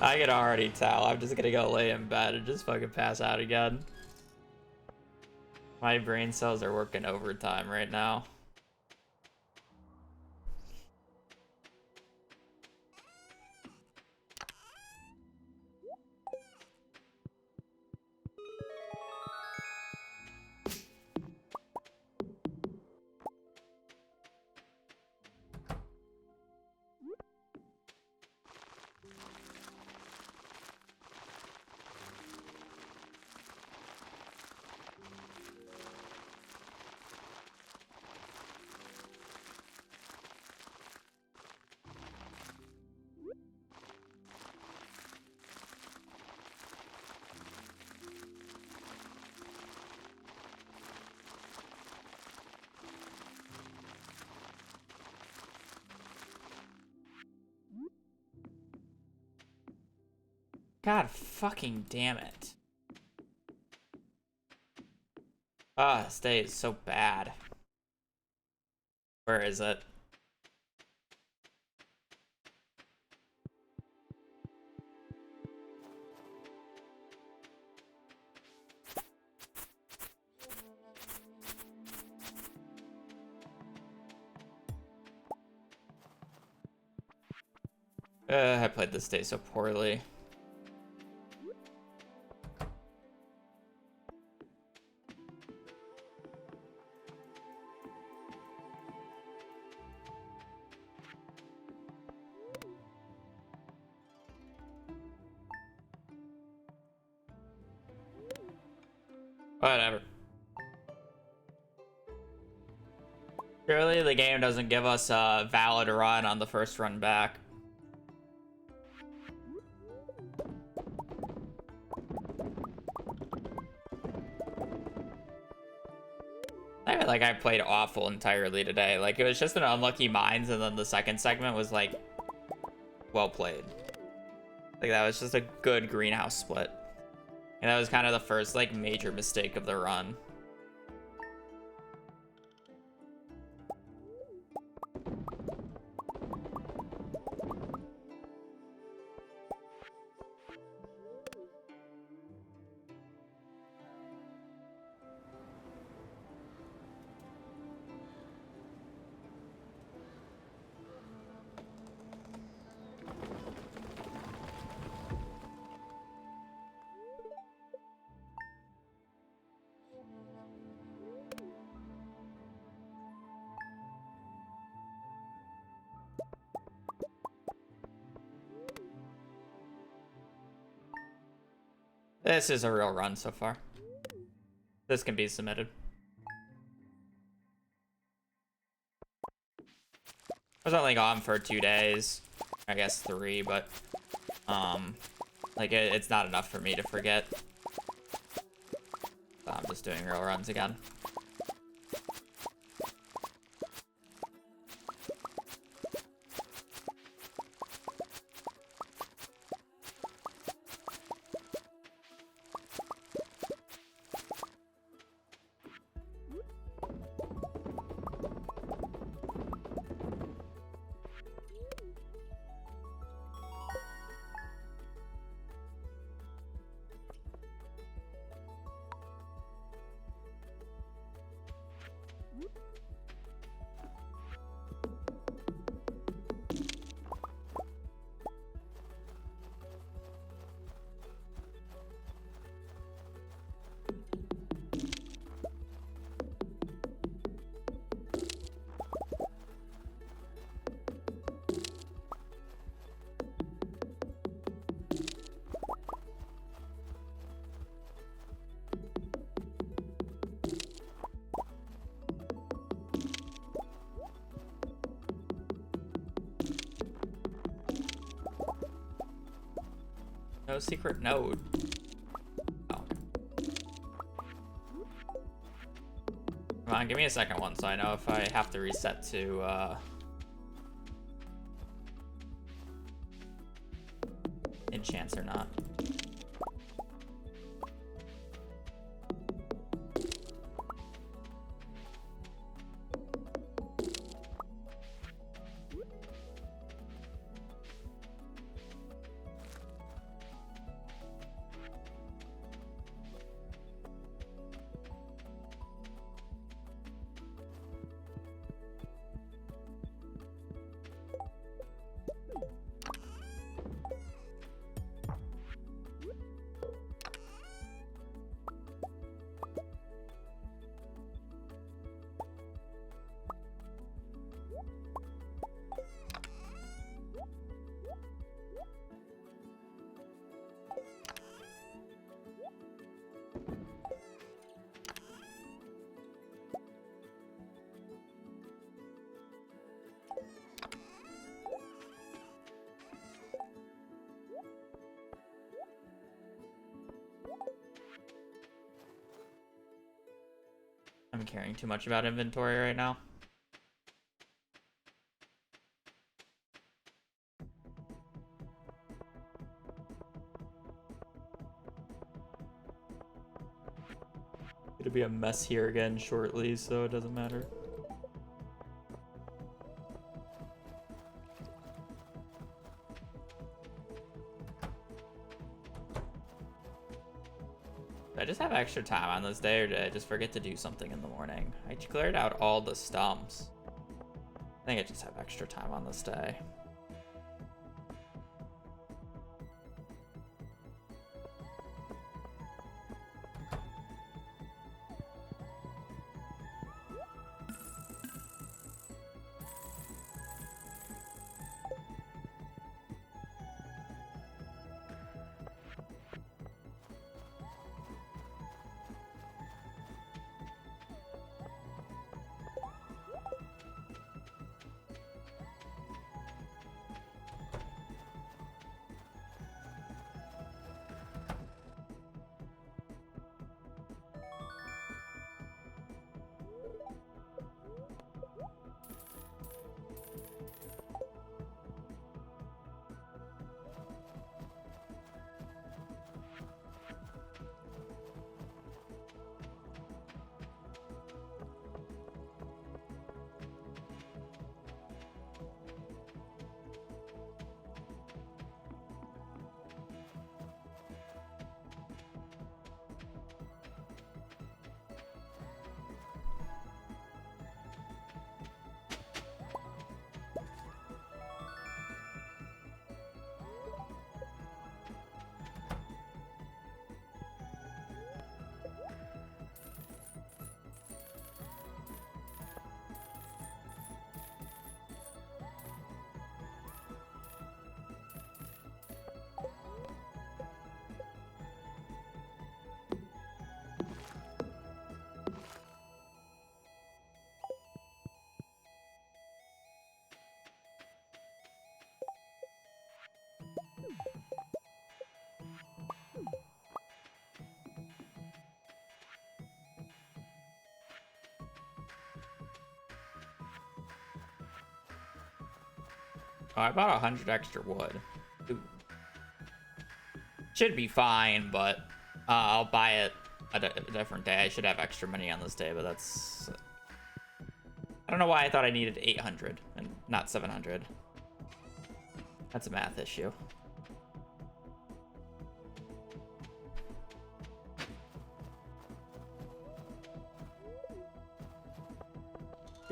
I can already tell. I'm just gonna go lay in bed and just fucking pass out again. My brain cells are working overtime right now. God fucking damn it. Ah, this day is so bad. Where is it? I played this day so poorly. Whatever. Surely the game doesn't give us a valid run on the first run back. I feel like I played awful entirely today. Like, it was just an unlucky mines, and then the second segment was, like, well played. Like, that was just a good greenhouse split. And that was kind of the first, like, major mistake of the run. This is a real run so far. This can be submitted. I was only gone for 2 days. I guess 3, but like it's not enough for me to forget. So I'm just doing real runs again. No secret node. Oh. Come on, give me a second one so I know if I have to reset to enchants or not. I'm caring too much about inventory right now. It'll be a mess here again shortly, so it doesn't matter. Did I just have extra time on this day, or did I just forget to do something in the morning? I cleared out all the stumps. I think I just have extra time on this day. Oh, I bought 100 extra wood. Ooh. Should be fine, but I'll buy it a different day. I should have extra money on this day, but that's... I don't know why I thought I needed 800 and not 700. That's a math issue.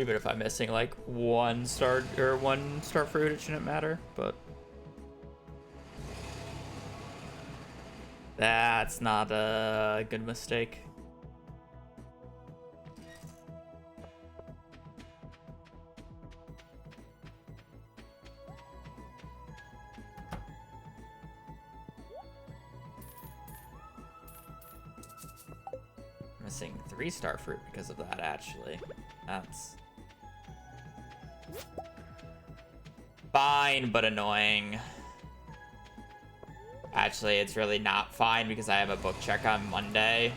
Even if I'm missing like one star fruit, it shouldn't matter, but that's not a good mistake. Missing 3-star fruit because of that, actually. That's fine, but annoying. Actually, it's really not fine because I have a book check on Monday,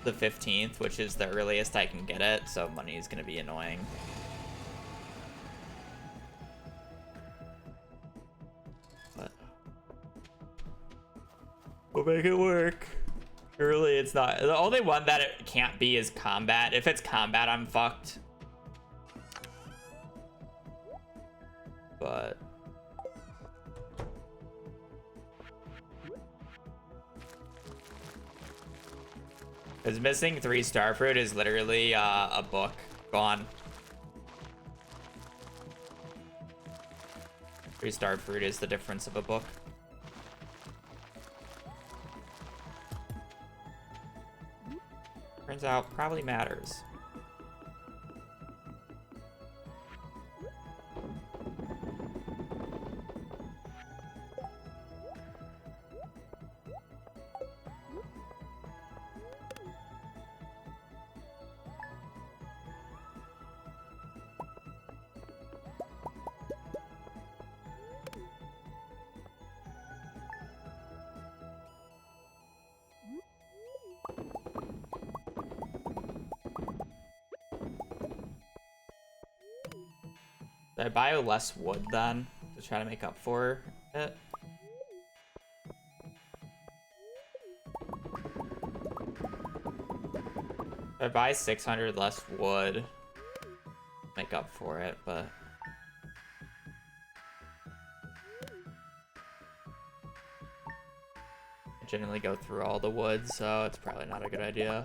the 15th, which is the earliest I can get it, so money is going to be annoying. But we'll make it work. Really, it's not. The only one that it can't be is combat. If it's combat, I'm fucked. But because missing 3-star fruit is literally a book gone. 3-star fruit is the difference of a book. Turns out probably matters. Did I buy less wood then to try to make up for it? If I buy 600 less wood, make up for it, but I generally go through all the wood, so it's probably not a good idea.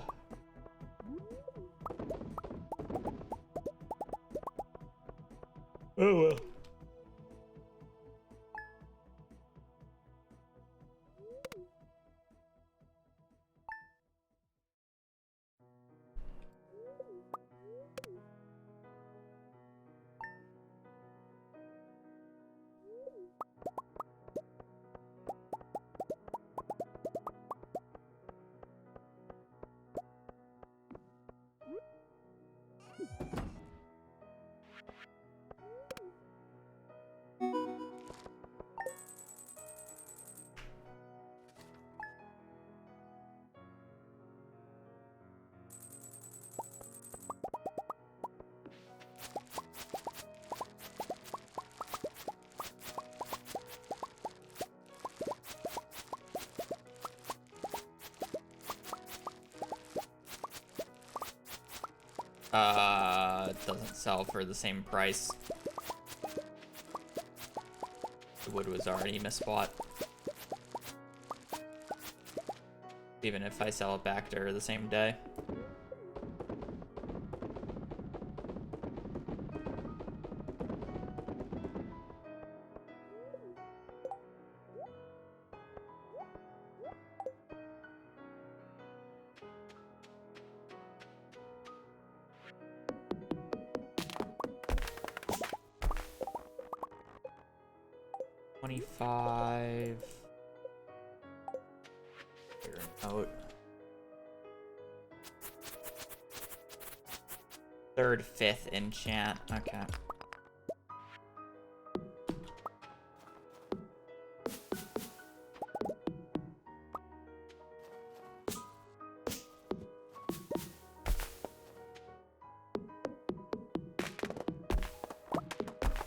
Oh well. It doesn't sell for the same price. The wood was already misbought. Even if I sell it back to her the same day. Third, fifth enchant. Okay.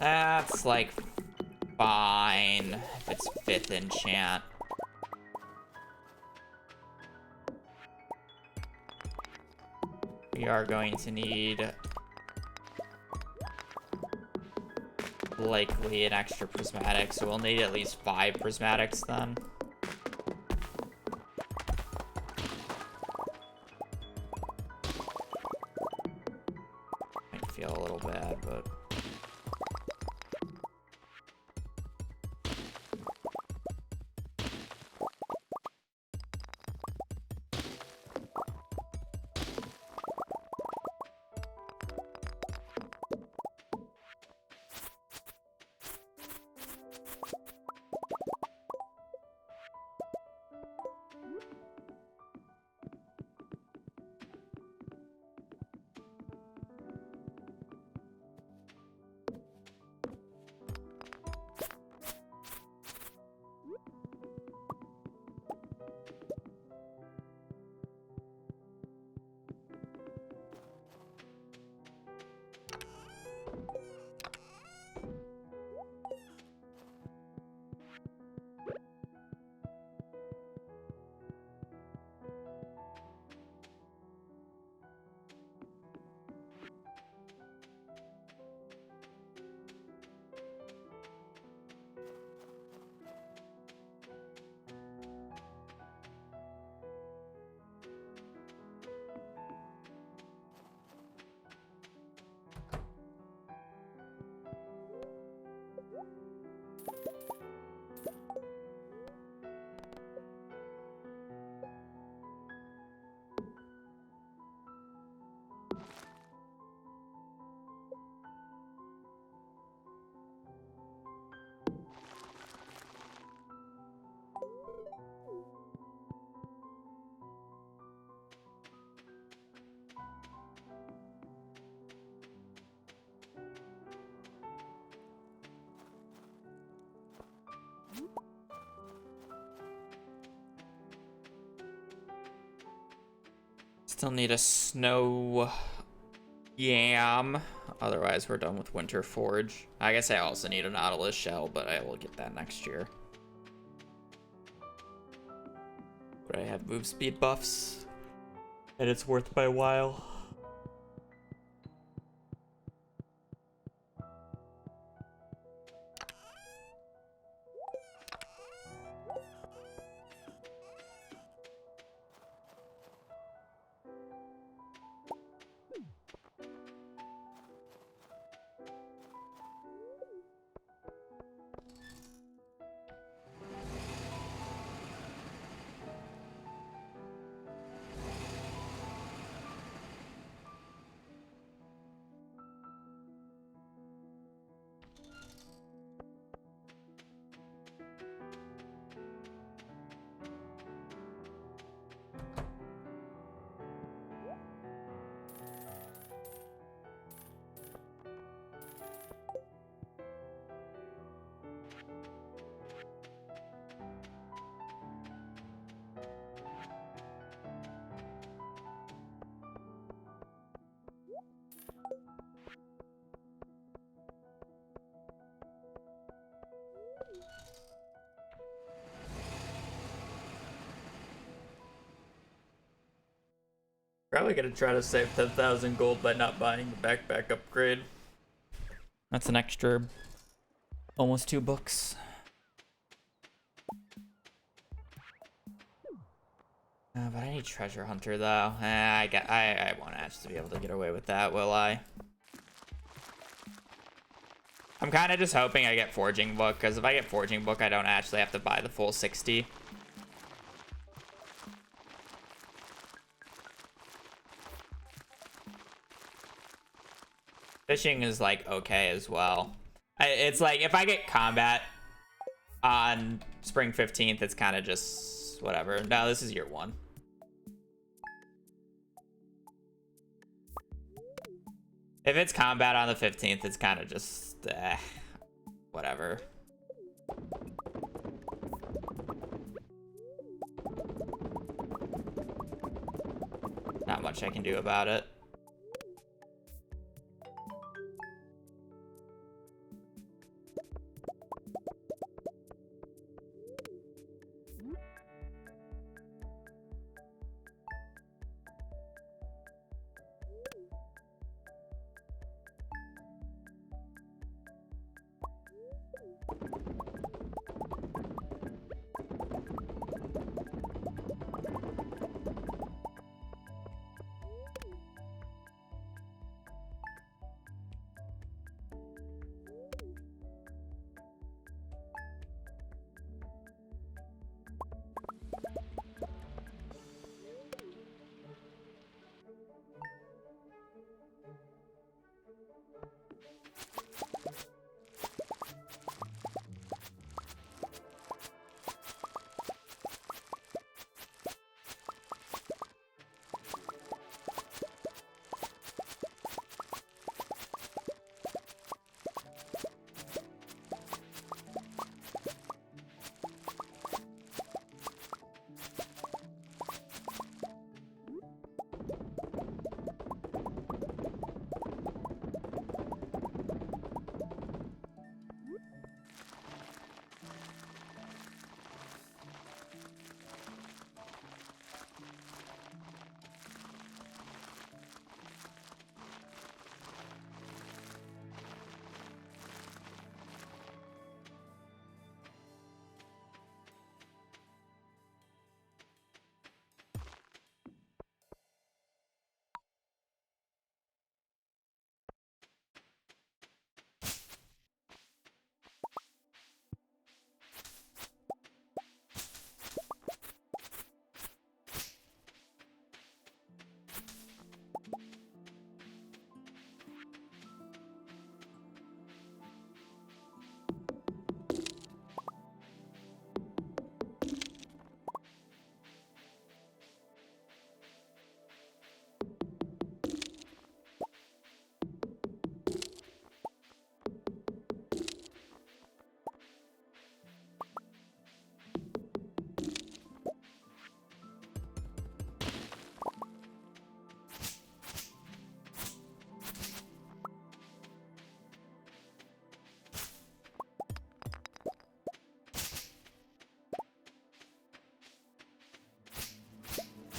That's like fine if it's fifth enchant. We are going to need likely an extra prismatic, so we'll need at least 5 prismatics then. Might feel a little bad, but still need a snow Yam. Otherwise, we're done with Winter Forge. I guess I also need a Nautilus shell, but I will get that next year. But I have move speed buffs, and it's worth my while. Probably gonna try to save 10,000 gold by not buying the backpack upgrade. That's an extra almost 2 books. But I need Treasure Hunter though. I won't actually be able to get away with that, will I? I'm kind of just hoping I get Forging Book, because if I get Forging Book, I don't actually have to buy the full 60. Fishing is like okay as well. It's like if I get combat on spring 15th, it's kind of just whatever. No, this is year 1. If it's combat on the 15th, it's kind of just whatever. Not much I can do about it.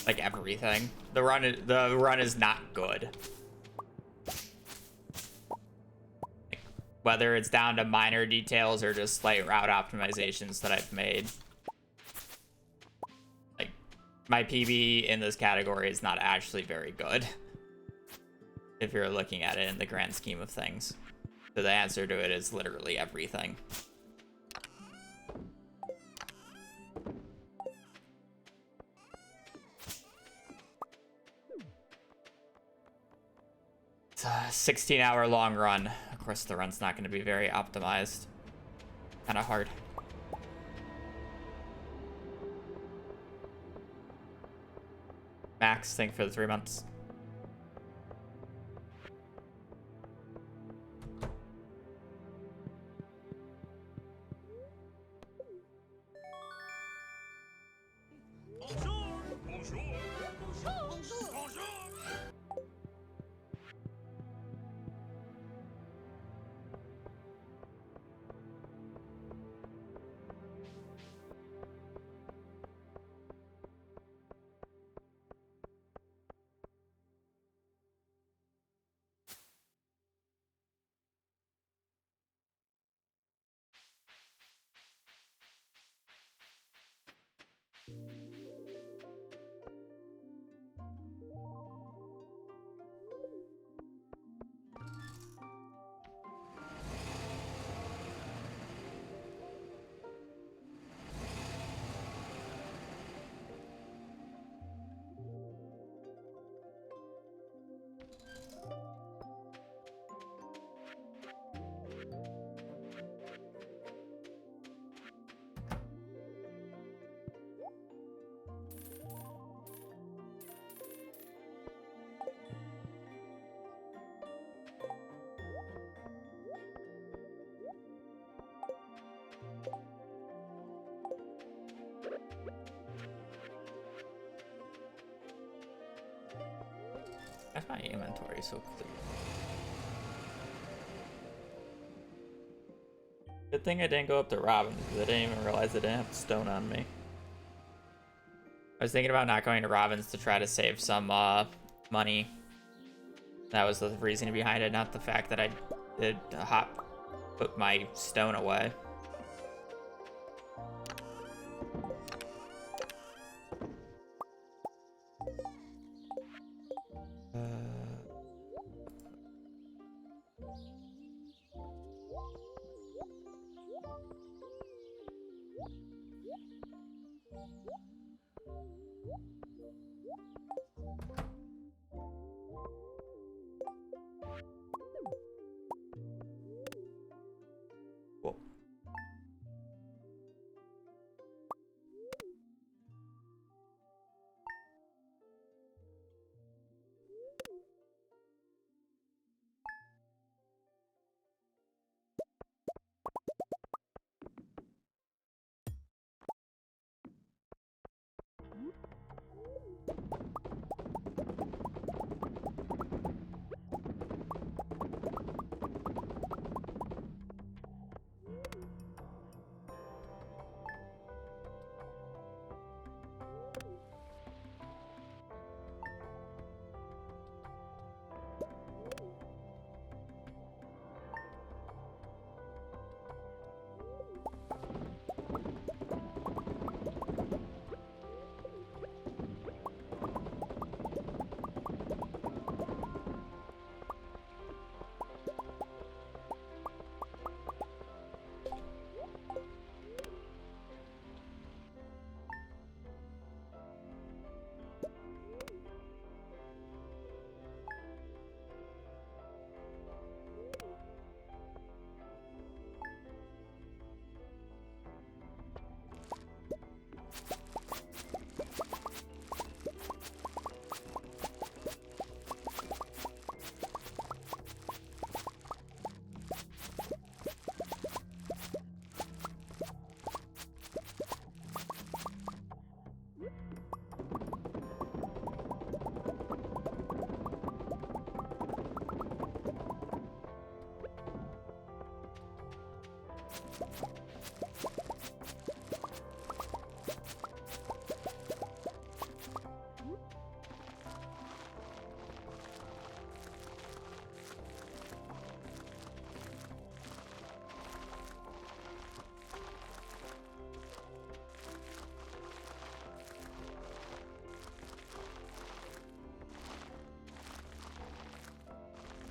like everything. The run is not good. Like, whether it's down to minor details or just slight route optimizations that I've made. Like, my PB in this category is not actually very good if you're looking at it in the grand scheme of things. So the answer to it is literally everything. It's a 16-hour long run. Of course, the run's not going to be very optimized. Kind of hard. Max, thank you for the 3 months. Why's my inventory so clear? Good thing I didn't go up to Robin's because I didn't even realize I didn't have stone on me. I was thinking about not going to Robin's to try to save some money. That was the reason behind it, not the fact that I did put my stone away. Cool.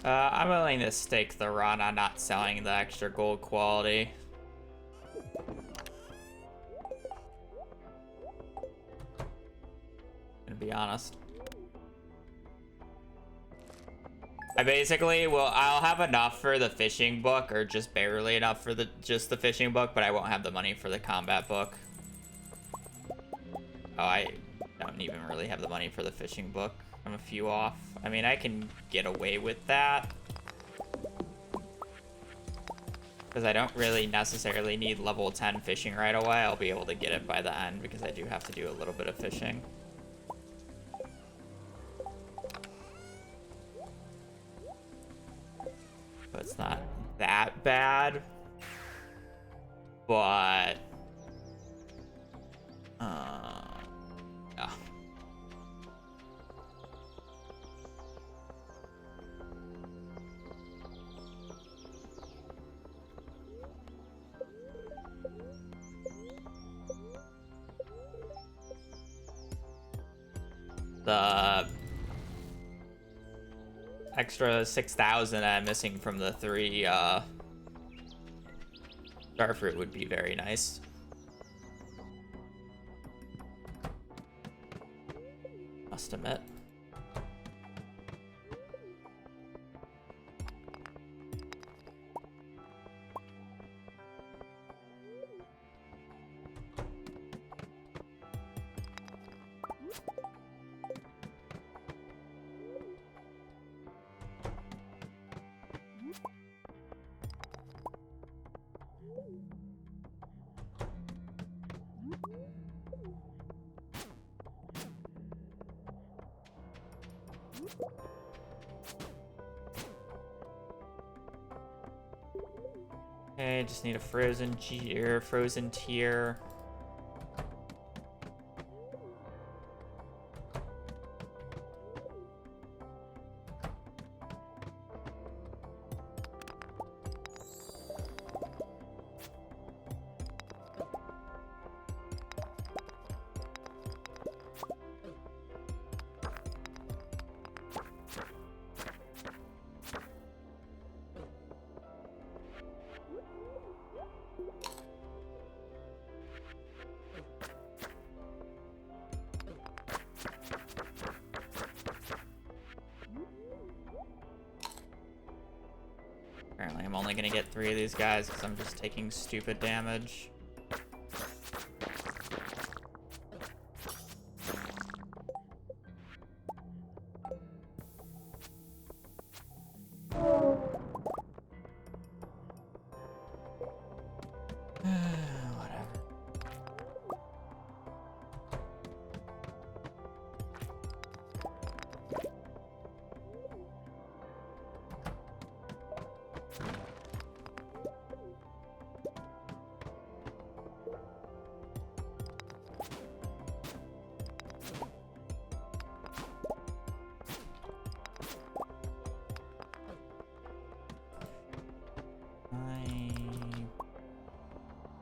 I'm willing to stake the run on not selling the extra gold quality. To be honest. I basically I'll have enough for the fishing book, or just barely enough for just the fishing book, but I won't have the money for the combat book. Oh, I don't even really have the money for the fishing book. I'm a few off. I mean, I can get away with that, because I don't really necessarily need level 10 fishing right away. I'll be able to get it by the end, because I do have to do a little bit of fishing. But it's not that bad. But yeah. The extra 6,000 I'm missing from the 3 starfruit would be very nice. Must admit. Okay, just need a frozen tier. Apparently I'm only gonna get 3 of these guys because I'm just taking stupid damage.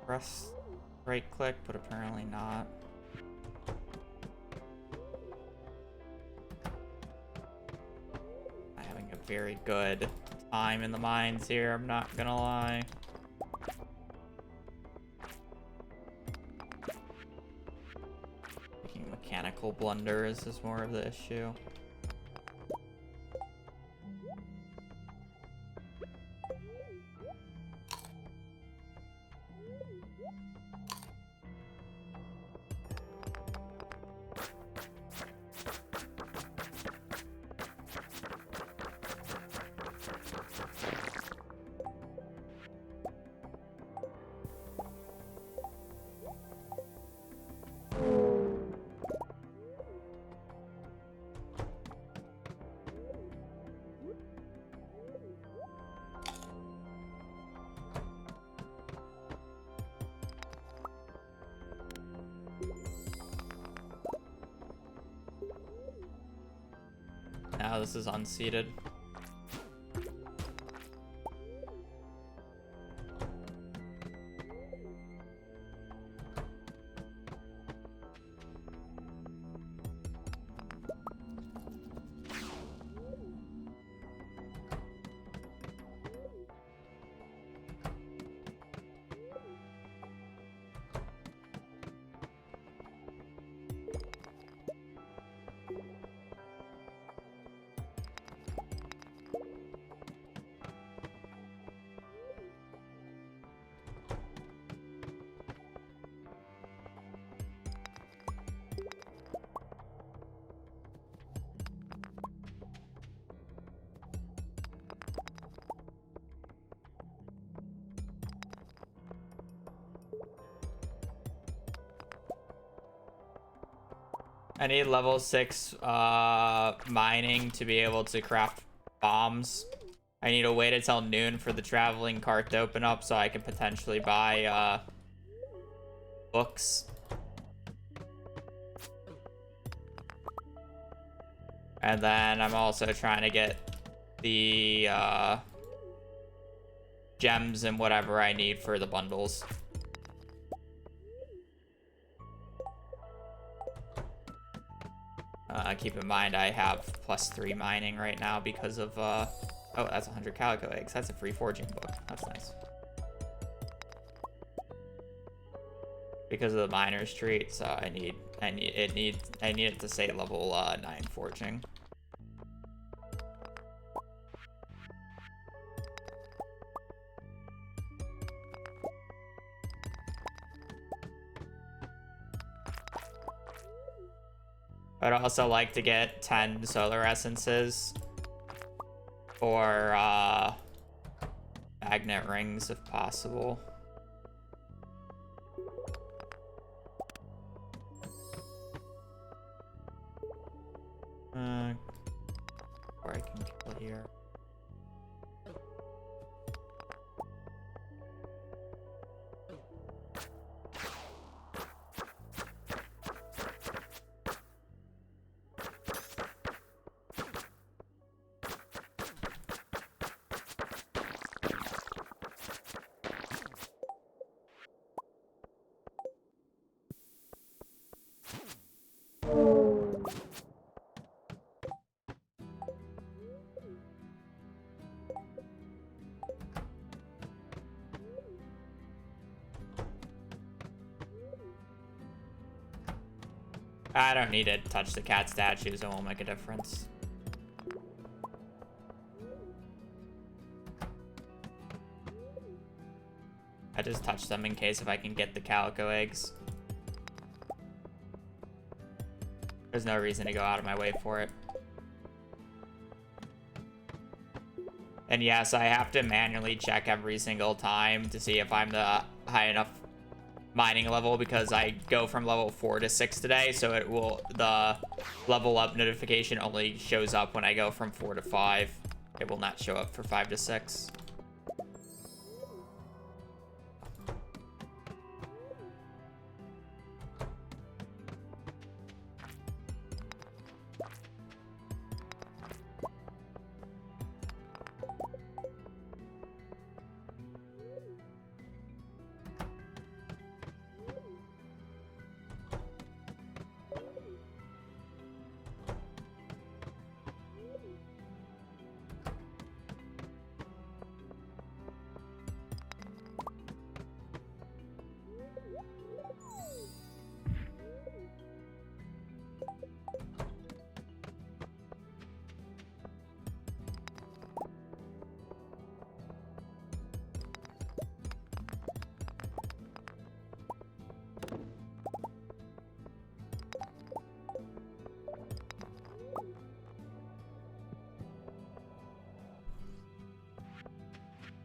Press right click, but apparently not. I'm having a very good time in the mines here, I'm not gonna lie. Making mechanical blunders is more of the issue. Now this is unseated. I need level 6 mining to be able to craft bombs. I need to wait until noon for the traveling cart to open up so I can potentially buy books. And then I'm also trying to get the gems and whatever I need for the bundles. Keep in mind I have +3 mining right now because of oh, that's 100 calico eggs. That's a free forging book. That's nice. Because of the miner's treat, so I need it to say level 9 forging. I'd also like to get 10 solar essences or magnet rings if possible. Or I can kill here. I don't need to touch the cat statues, it won't make a difference. I just touch them in case if I can get the calico eggs. There's no reason to go out of my way for it. And yes, I have to manually check every single time to see if I'm the high enough mining level because I go from level 4 to 6 today, so the level up notification only shows up when I go from 4 to 5. It will not show up for 5 to 6.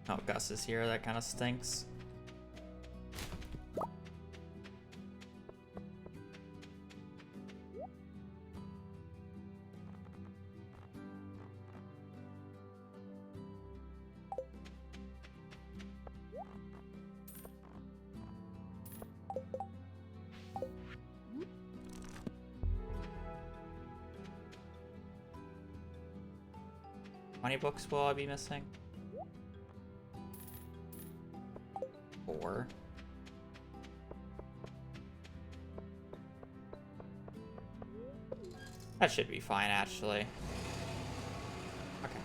Oh, Gus is here. That kind of stinks. How many books will I be missing? 4. That should be fine, actually. Okay.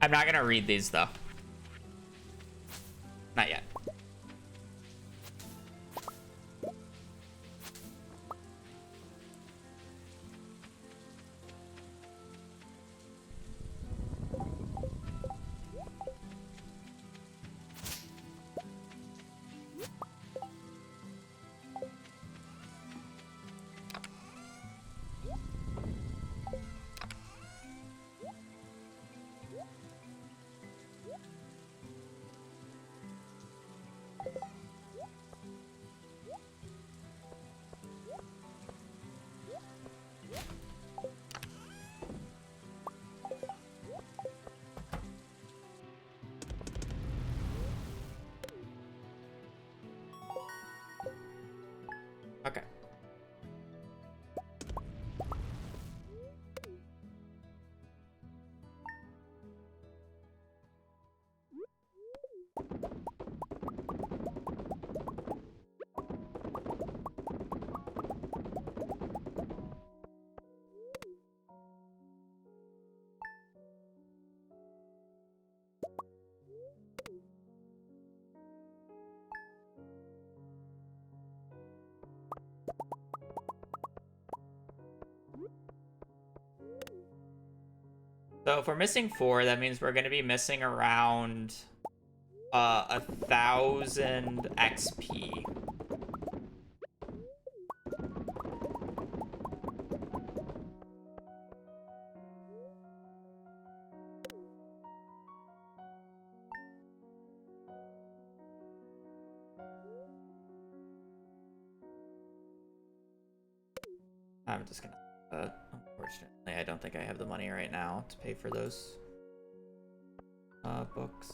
I'm not gonna read these, though. Not yet. So if we're missing 4, that means we're going to be missing around 1,000 XP. I'm just gonna, unfortunately, I don't think I have the money right now to pay for those books.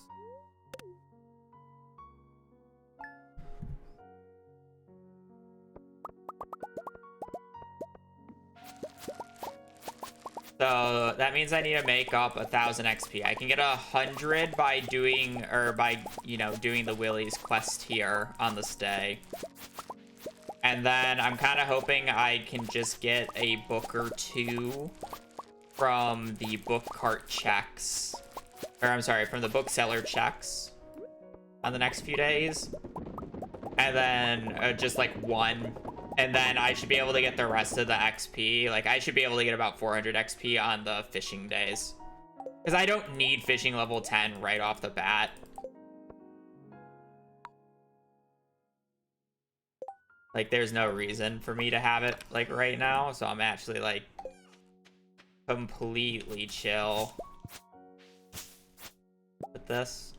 So that means I need to make up 1,000 XP. I can get 100 by doing, or by, you know, doing the Willie's quest here on this day. And then I'm kind of hoping I can just get a book or 2 from the book cart checks. Or I'm sorry, from the bookseller checks on the next few days. And then just like 1. And then I should be able to get the rest of the XP. Like, I should be able to get about 400 XP on the fishing days. Because I don't need fishing level 10 right off the bat. Like, there's no reason for me to have it, like, right now. So I'm actually, like, completely chill with this.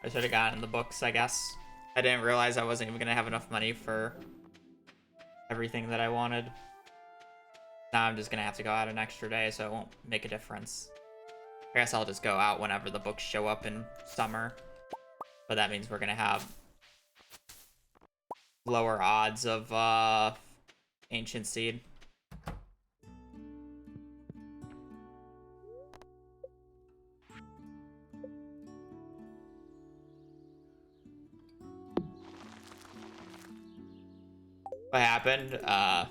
I should have gotten the books, I guess. I didn't realize I wasn't even going to have enough money for everything that I wanted. Now I'm just going to have to go out an extra day, so it won't make a difference. I guess I'll just go out whenever the books show up in summer. But that means we're going to have lower odds of Ancient Seed. What happened? I'm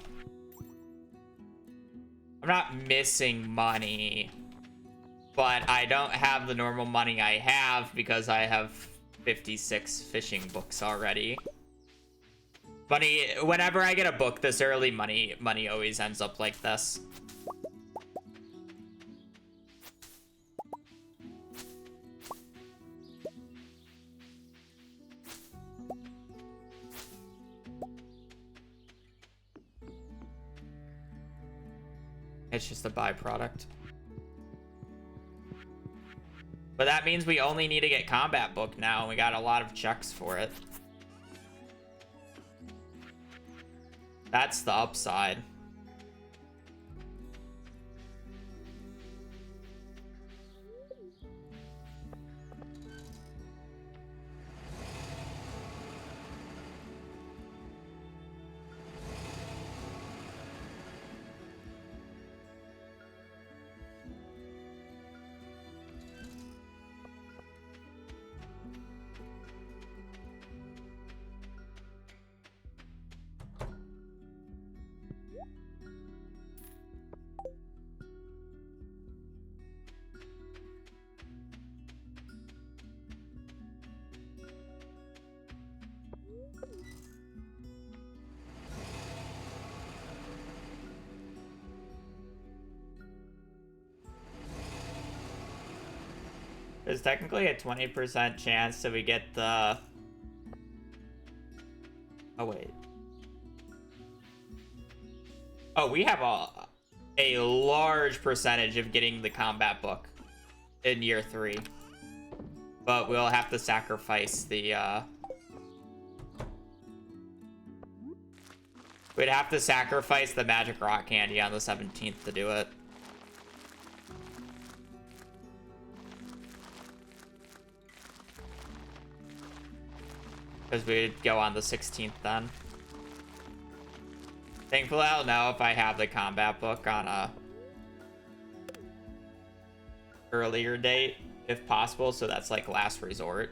not missing money, but I don't have the normal money I have because I have 56 fishing books already. Money, whenever I get a book this early, money always ends up like this. It's just a byproduct. But that means we only need to get combat book now, and we got a lot of checks for it. That's the upside. There's technically a 20% chance that we get the... Oh, wait. Oh, we have a large percentage of getting the combat book in year 3. But we'll have to sacrifice the... We'd have to sacrifice the magic rock candy on the 17th to do it. Because we'd go on the 16th then. Thankfully, I'll know if I have the combat book on a earlier date, if possible, so that's like last resort.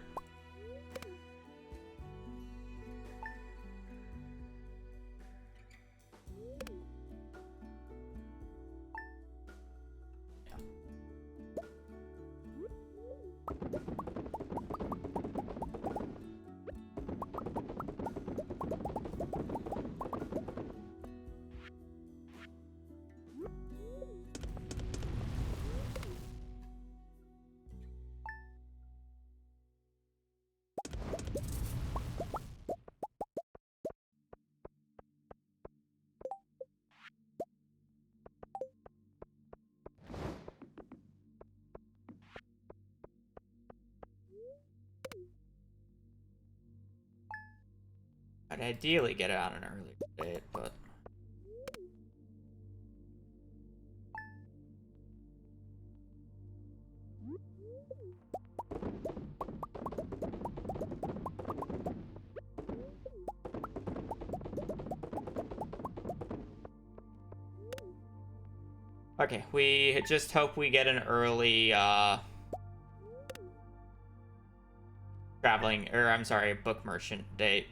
I'd ideally get it on an earlier date, but... Okay, we just hope we get an early, traveling, or I'm sorry, book merchant date.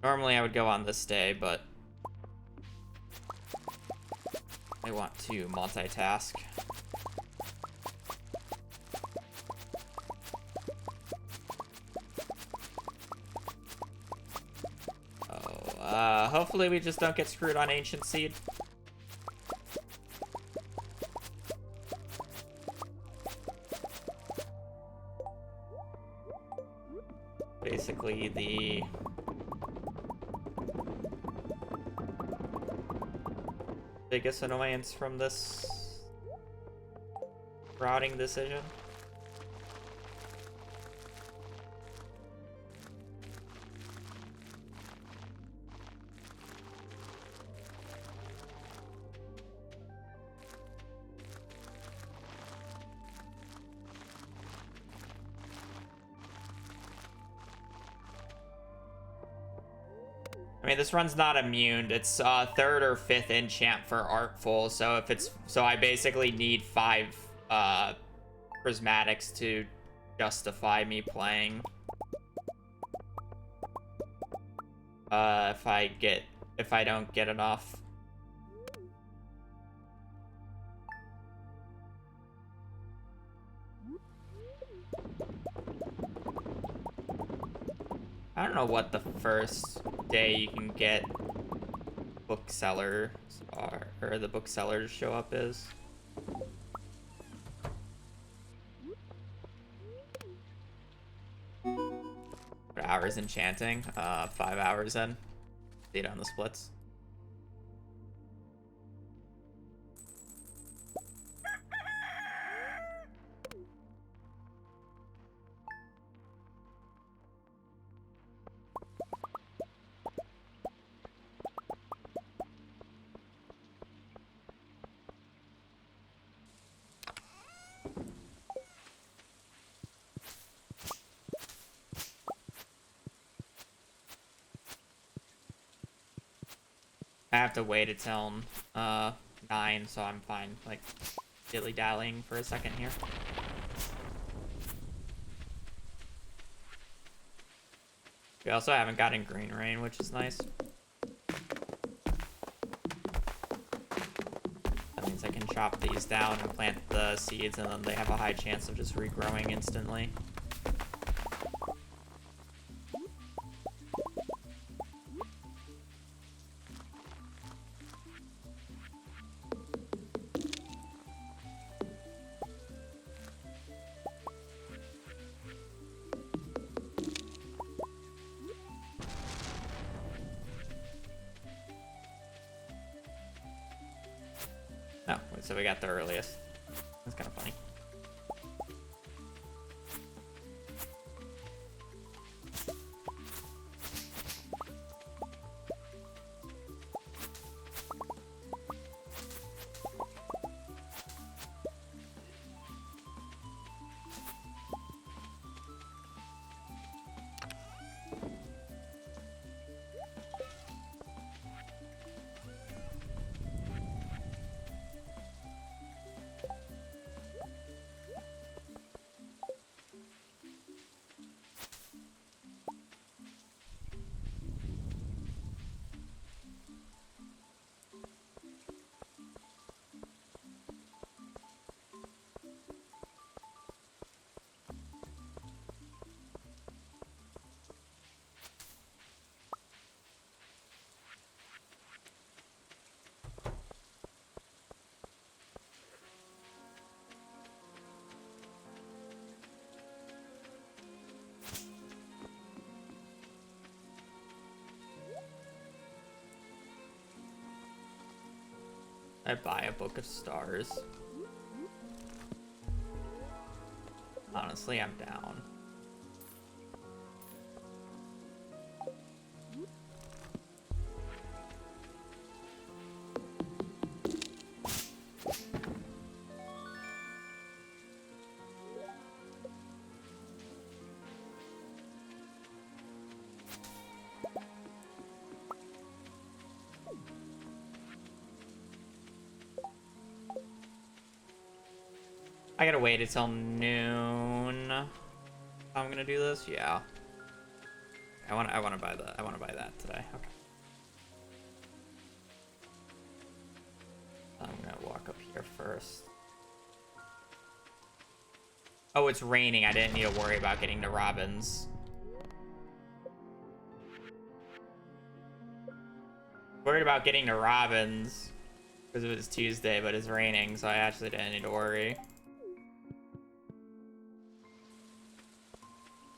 Normally I would go on this day, but I want to multitask. Hopefully we just don't get screwed on Ancient Seed. Basically the biggest annoyance from this routing decision. I mean, this run's not immune. It's 3rd or 5th enchant for Artful, so if it's I basically need 5 prismatics to justify me playing. If I don't get enough. I don't know what the first day you can get booksellers or the booksellers show up is. But hours enchanting, 5 hours in. See it on the splits. I have to wait until 9, so I'm fine, like, dilly-dallying for a second here. We also haven't gotten green rain, which is nice. That means I can chop these down and plant the seeds, and then they have a high chance of just regrowing instantly. Oh, so we got the earliest. That's kind of funny. I buy a book of stars. Honestly, I'm down. I gotta wait until noon. I'm gonna do this. Yeah. I want to buy that today. Okay. I'm gonna walk up here first. Oh, it's raining. I didn't need to worry about getting to Robin's. Worried about getting to Robin's because it was Tuesday, but it's raining, so I actually didn't need to worry.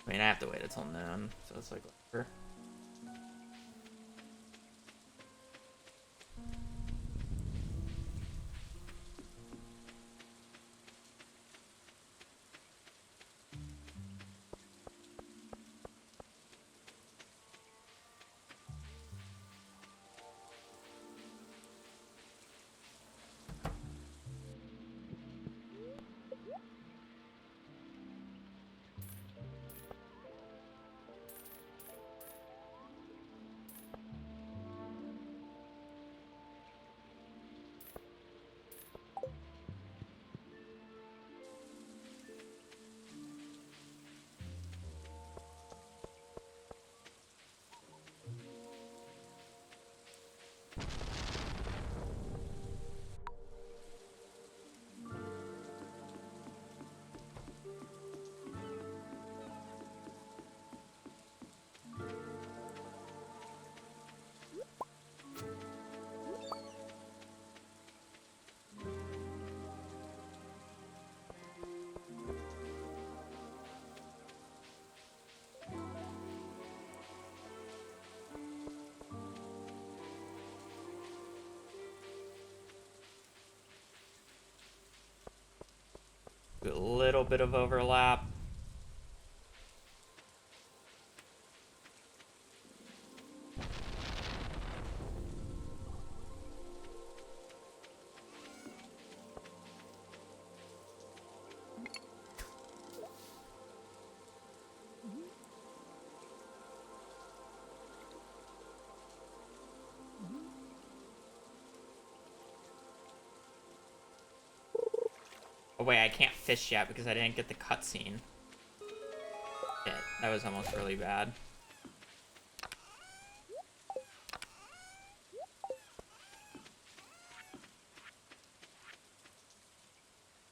I mean, I have to wait until noon, so it's like whatever. A little bit of overlap. Oh wait, I can't fish yet because I didn't get the cutscene. Shit, that was almost really bad.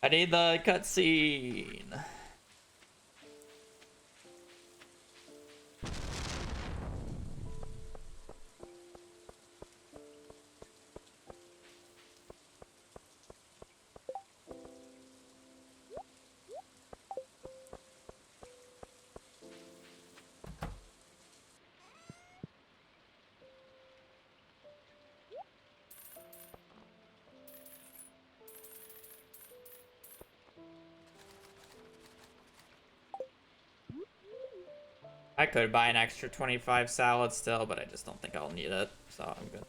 I need the cutscene. I could buy an extra 25 salad still, but I just don't think I'll need it, so I'm good.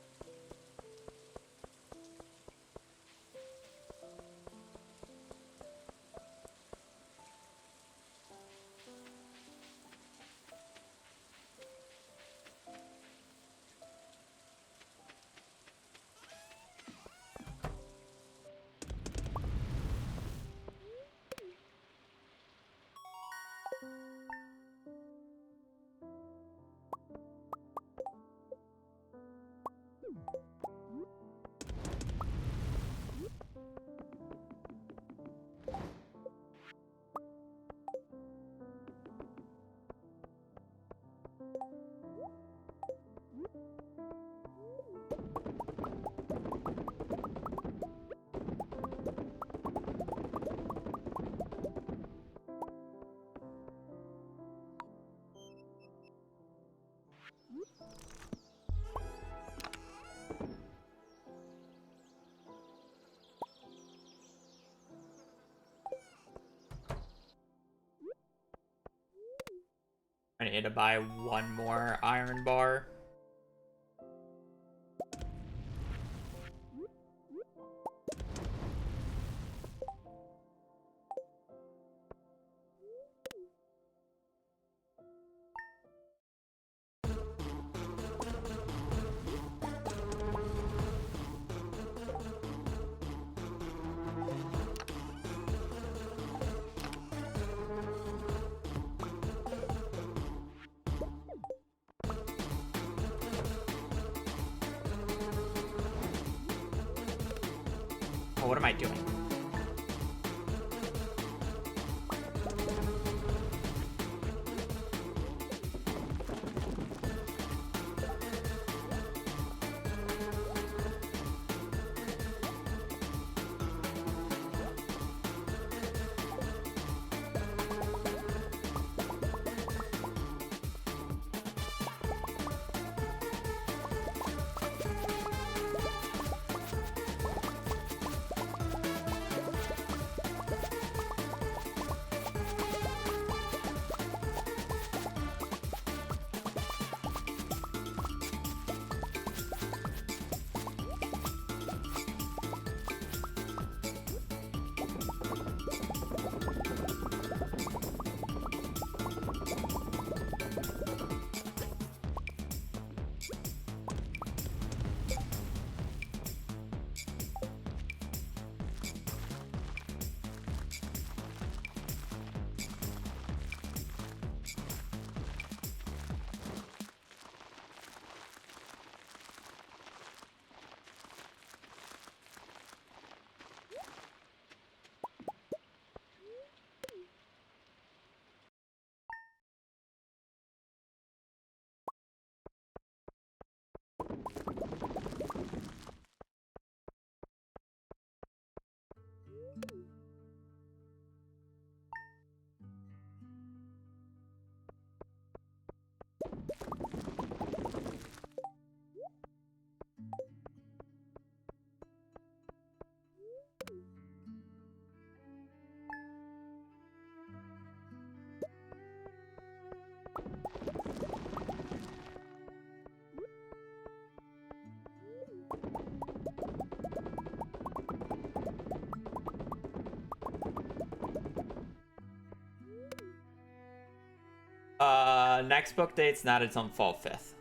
I need to buy one more iron bar. Oh, what am I doing? Next book date's not until fall 5th.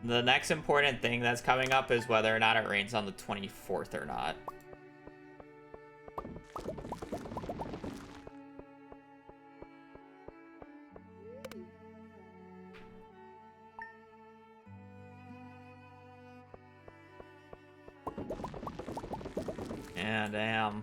The next important thing that's coming up is whether or not it rains on the 24th or not. Yeah, damn.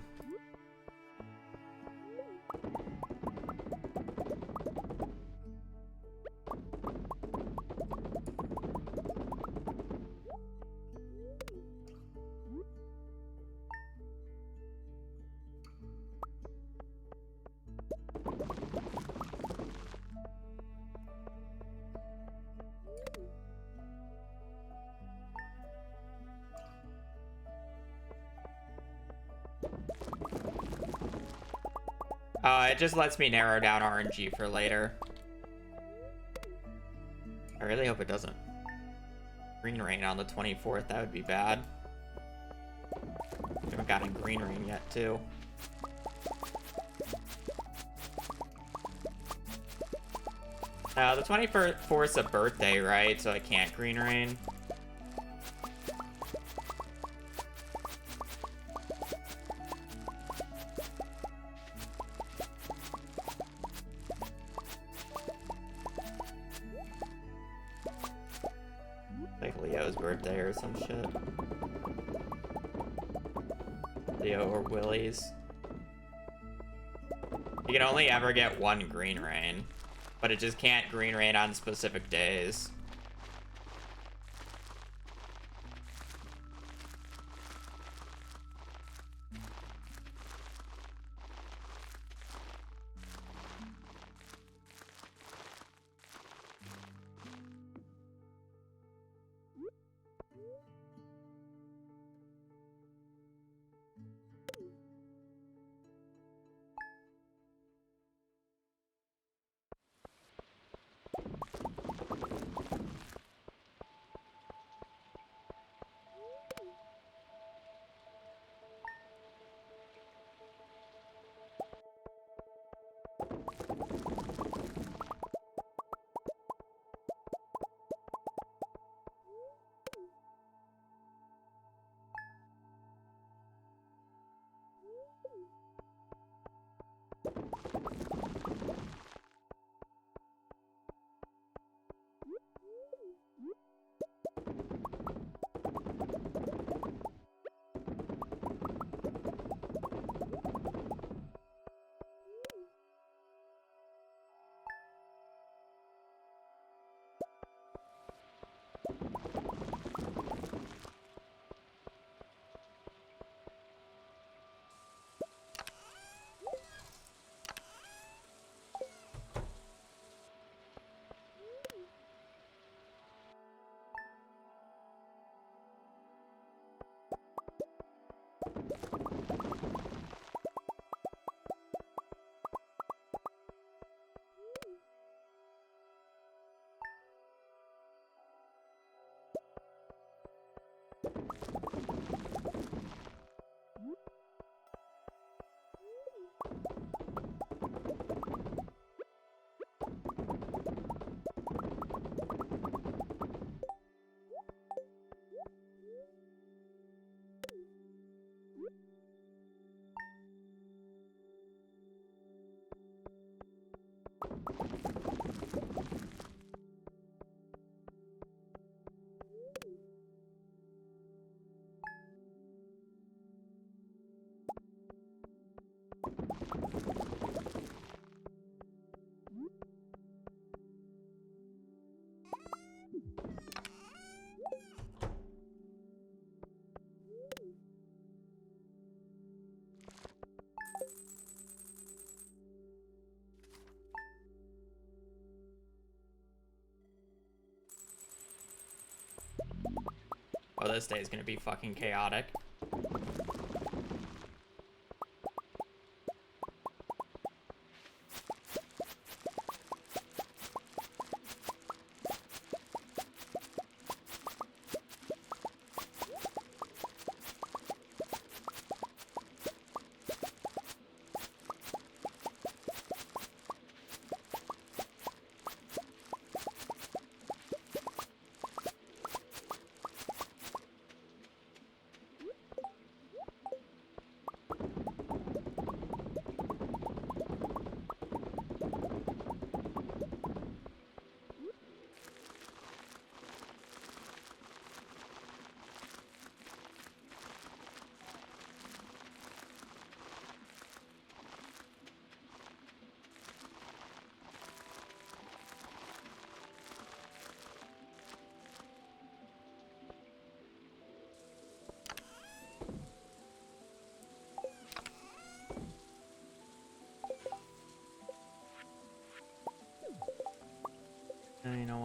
It just lets me narrow down RNG for later. I really hope it doesn't. Green rain on the 24th, that would be bad. We haven't gotten green rain yet, too. The 24th is a birthday, right? So I can't green rain. Like Leo's birthday or some shit. Leo or Willie's. You can only ever get one green rain, but it just can't green rain on specific days. Oh, this day is gonna be fucking chaotic.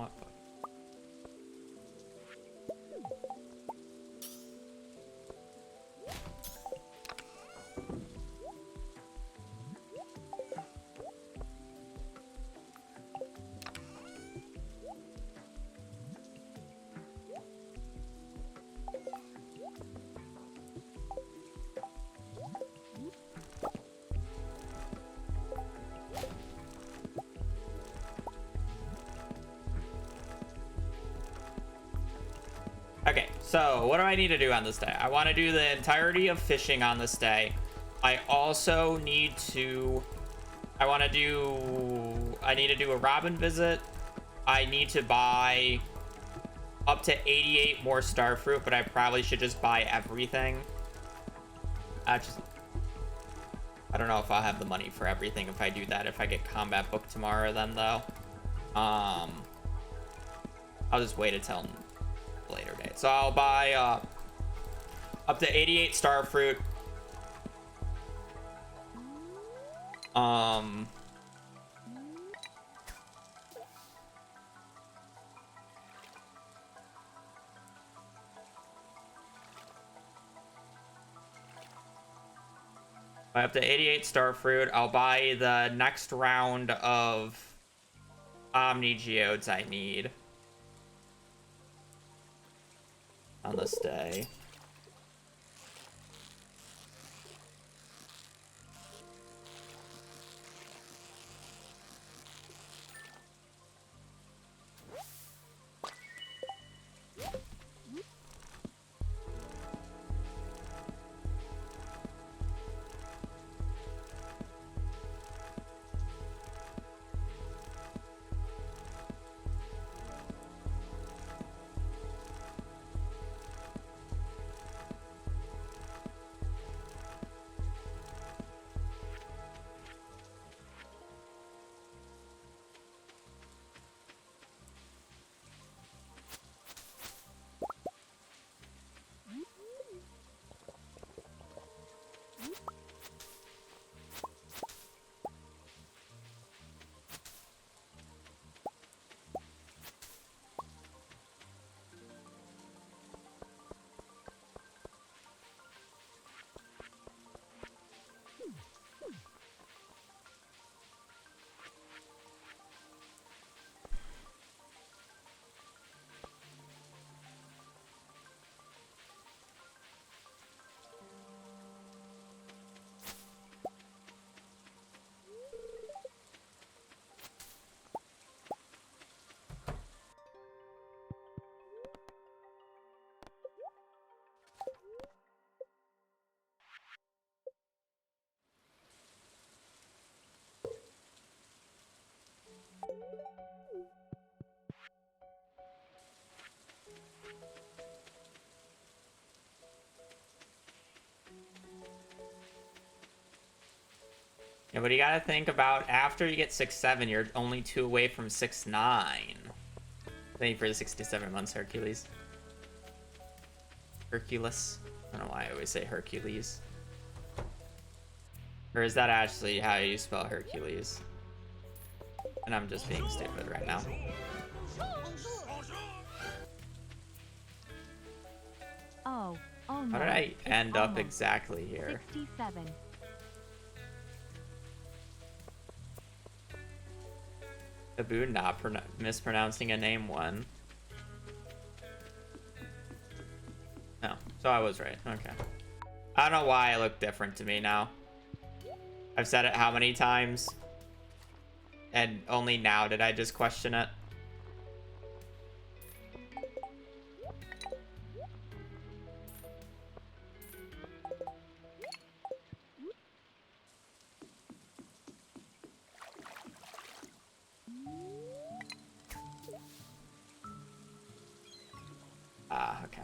what? Okay, so what do I need to do on this day? I want to do the entirety of fishing on this day. I also need to... I need to do a robin visit. I need to buy up to 88 more star fruit, but I probably should just buy everything. I don't know if I'll have the money for everything if I do that. If I get combat book tomorrow, then though, I'll just wait until later date. So I'll buy up to 88 star fruit. Buy up to 88 star fruit. I'll buy the next round of Omni Geodes I need on this day. Yeah, but you gotta think about after you get 6-7, you're only 2 away from 6-9. Thank you for the 67 months, Hercules. Hercules. I don't know why I always say Hercules. Or is that actually how you spell Hercules? And I'm just being stupid right now. Oh no. How did I end up exactly here? 67. Taboo not mispronouncing a name one. No, so I was right. Okay. I don't know why it looked different to me now. I've said it how many times? And only now did I just question it. Ah, okay.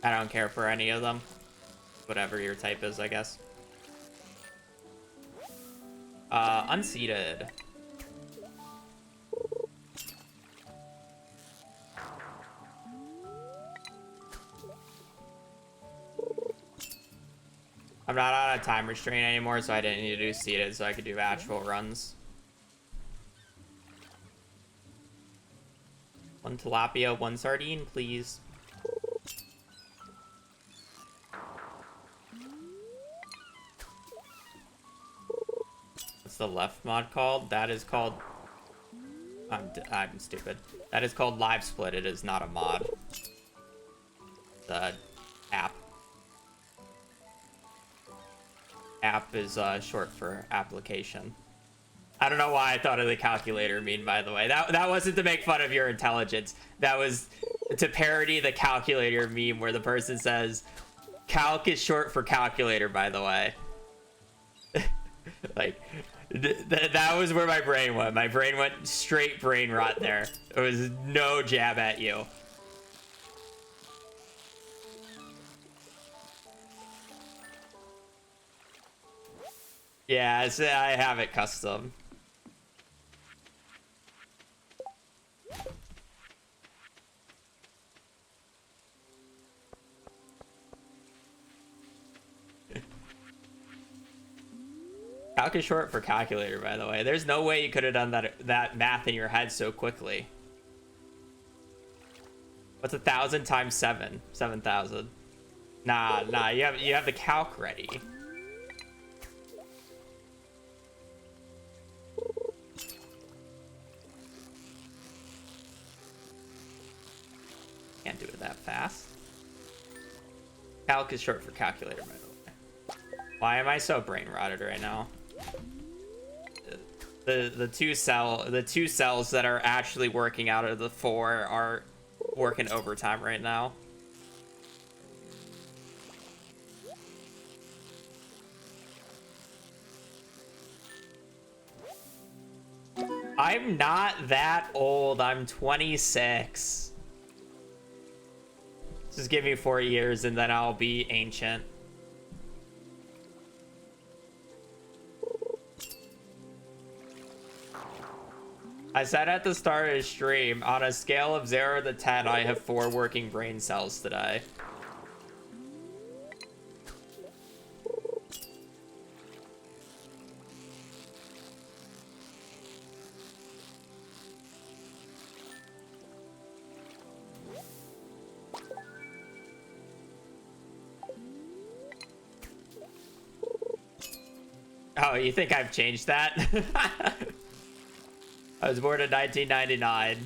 I don't care for any of them. Whatever your type is, I guess. Unseated. I'm not on a time restraint anymore, so I didn't need to do seated, so I could do actual runs. One tilapia, one sardine, please. What's the left mod called? That is called... I'm stupid. That is called Live Split. It is not a mod. The app. App is short for application. I don't know why I thought of the calculator meme, by the way. That wasn't to make fun of your intelligence. That was to parody the calculator meme where the person says, calc is short for calculator, by the way. Like, that was where my brain went. My brain went straight brain rot there. It was no jab at you. Yeah, I have it custom. Calc is short for calculator, by the way. There's no way you could have done that math in your head so quickly. What's 1,000 times 7? 7,000. Nah, you have the calc ready. Can't do it that fast. Calc is short for calculator, by the way. Why am I so brain rotted right now? The two cells that are actually working out of the 4 are working overtime right now. I'm not that old. I'm 26. Just give me 4 years and then I'll be ancient. I said at the start of the stream, on a scale of 0 to 10, I have 4 working brain cells today. Oh, you think I've changed that? I was born in 1999.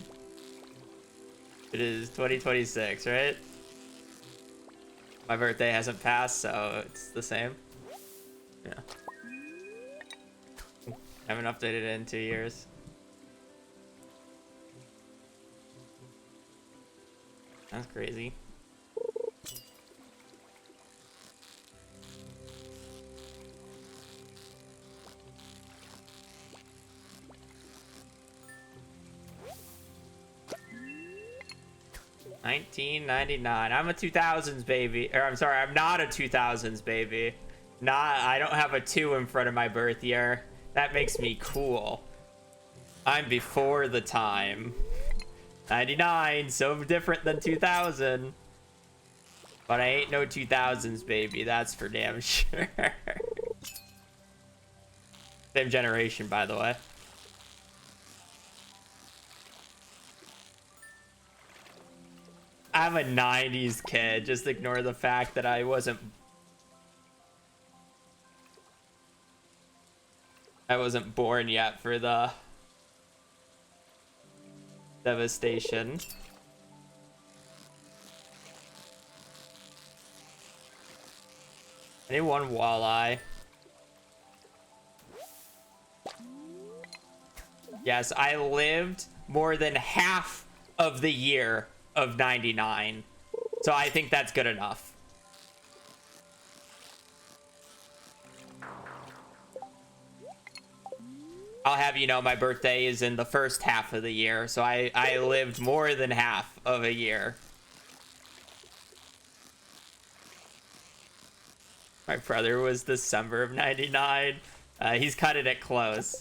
It is 2026, right? My birthday hasn't passed, so it's the same. Yeah. I haven't updated it in 2 years. That's crazy. $19.99. I'm a 2000s baby. Or I'm sorry, I'm not a 2000s baby. I don't have a 2 in front of my birth year. That makes me cool. I'm before the time. 99, so different than 2000. But I ain't no 2000s baby, that's for damn sure. Same generation, by the way. I'm a 90s kid. Just ignore the fact that I wasn't born yet for the devastation. I need 1 walleye. Yes, I lived more than half of the year of 99. So I think that's good enough. I'll have you know my birthday is in the first half of the year, so I lived more than half of a year. My brother was December of 99. He's cutting it close.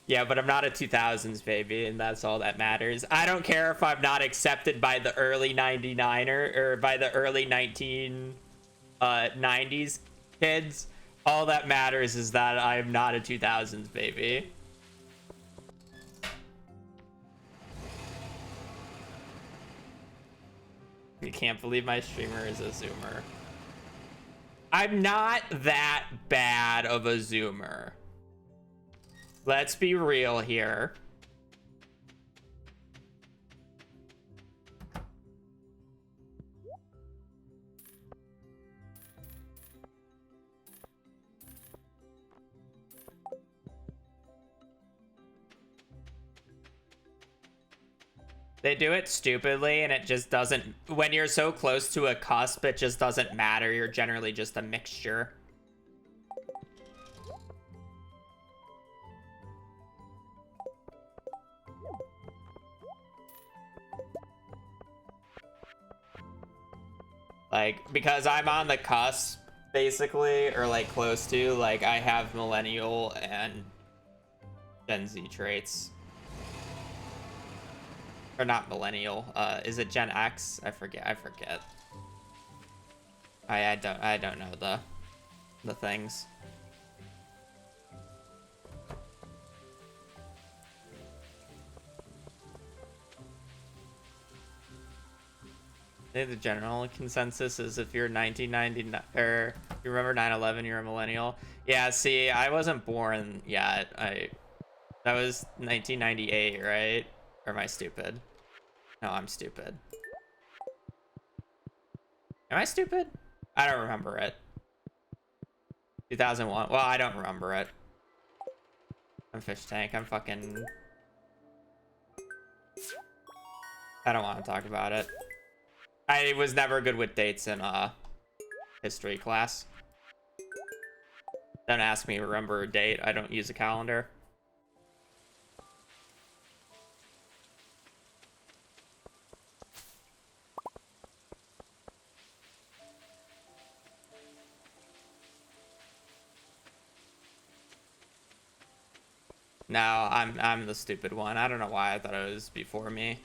Yeah, but I'm not a 2000s baby, and that's all that matters. I don't care if I'm not accepted by the early 99er or by the early 1990s kids. All that matters is that I'm not a 2000s baby. You can't believe my streamer is a zoomer. I'm not that bad of a zoomer. Let's be real here. They do it stupidly, and it just doesn't... When you're so close to a cusp, it just doesn't matter. You're generally just a mixture. Like, because I'm on the cusp, basically, or like close to, like, I have millennial and Gen Z traits. Or not millennial. Is it Gen X? I forget. I don't know the things. I think the general consensus is if you're 1999 or you remember 9/11, you're a millennial. Yeah, see, I wasn't born yet. That was 1998, right? Or am I stupid? No, I'm stupid. Am I stupid? I don't remember it. 2001. Well, I don't remember it. I'm fish tank. I'm fucking... I don't want to talk about it. I was never good with dates in history class. Don't ask me to remember a date. I don't use a calendar. No, I'm the stupid one. I don't know why I thought it was before me.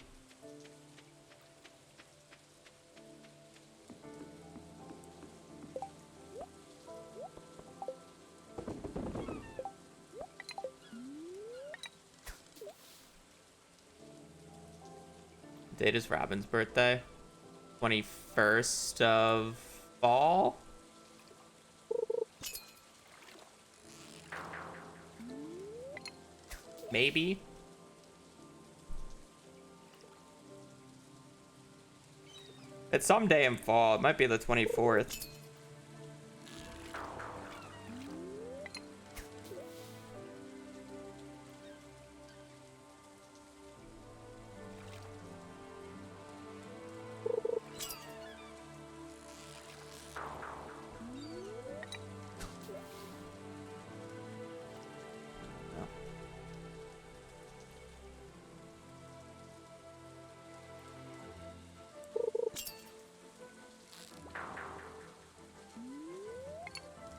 Date is Robin's birthday. 21st of fall? Maybe. It's someday in fall. It might be the 24th.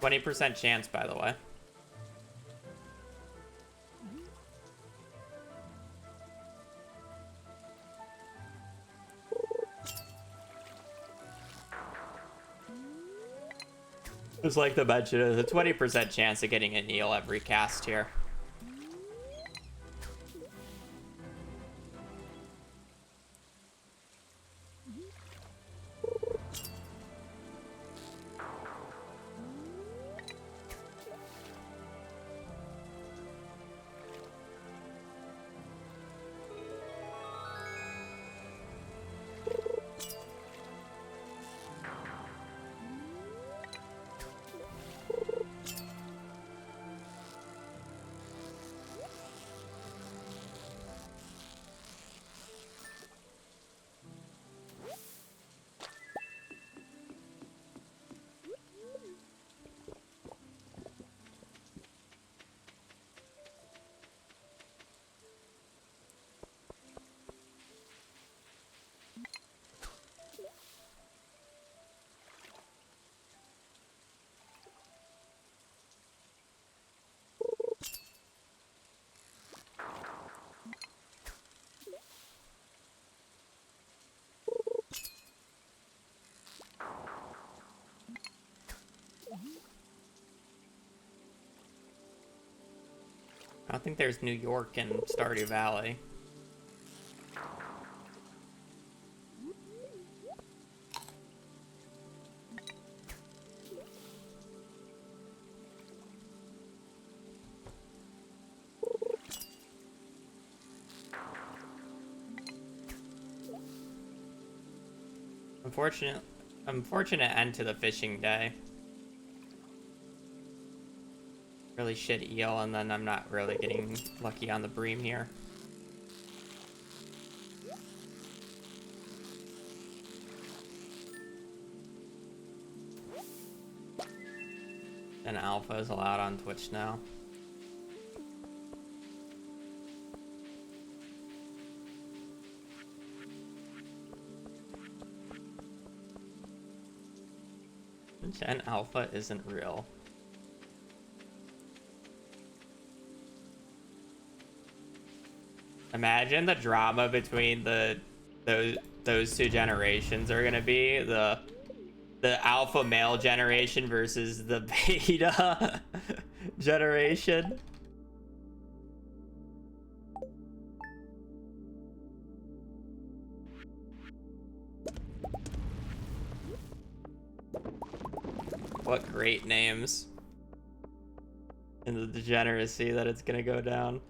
%20 chance, by the way. Just like to mention, there's a 20% chance of getting a Neil every cast here. I think there's New York and Stardew Valley. Unfortunate end to the fishing day. Really shit eel, and then I'm not really getting lucky on the bream here. And alpha is allowed on Twitch now. Gen alpha isn't real. Imagine the drama between those two generations are gonna be the alpha male generation versus the beta generation. What great names. And the degeneracy that it's gonna go down.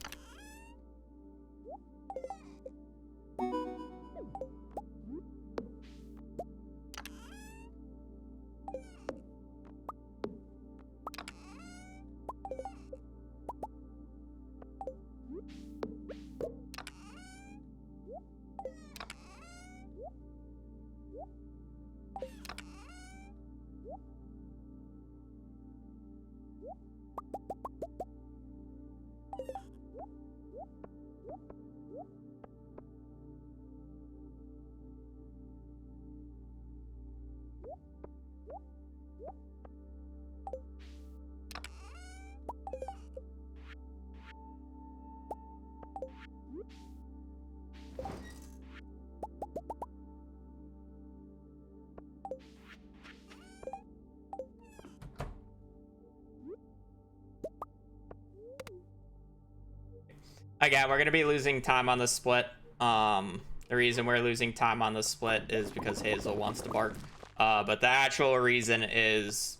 Again, we're going to be losing time on the split. The reason we're losing time on the split is because Hazel wants to bark. But the actual reason is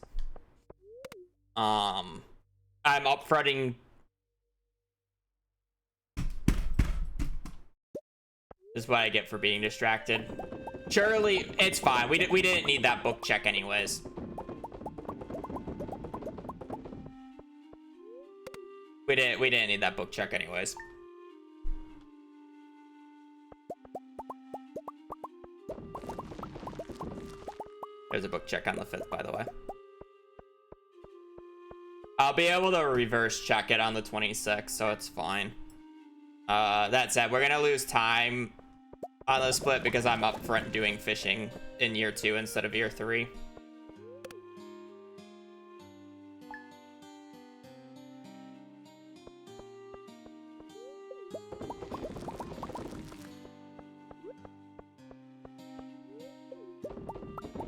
I'm upfronting. This is what I get for being distracted. Surely, it's fine. We didn't need that book check anyways. We didn't need that book check anyways. There's a book check on the 5th, by the way. I'll be able to reverse check it on the 26th, so it's fine. That said, we're gonna lose time on the split because I'm up front doing fishing in year 2 instead of year 3.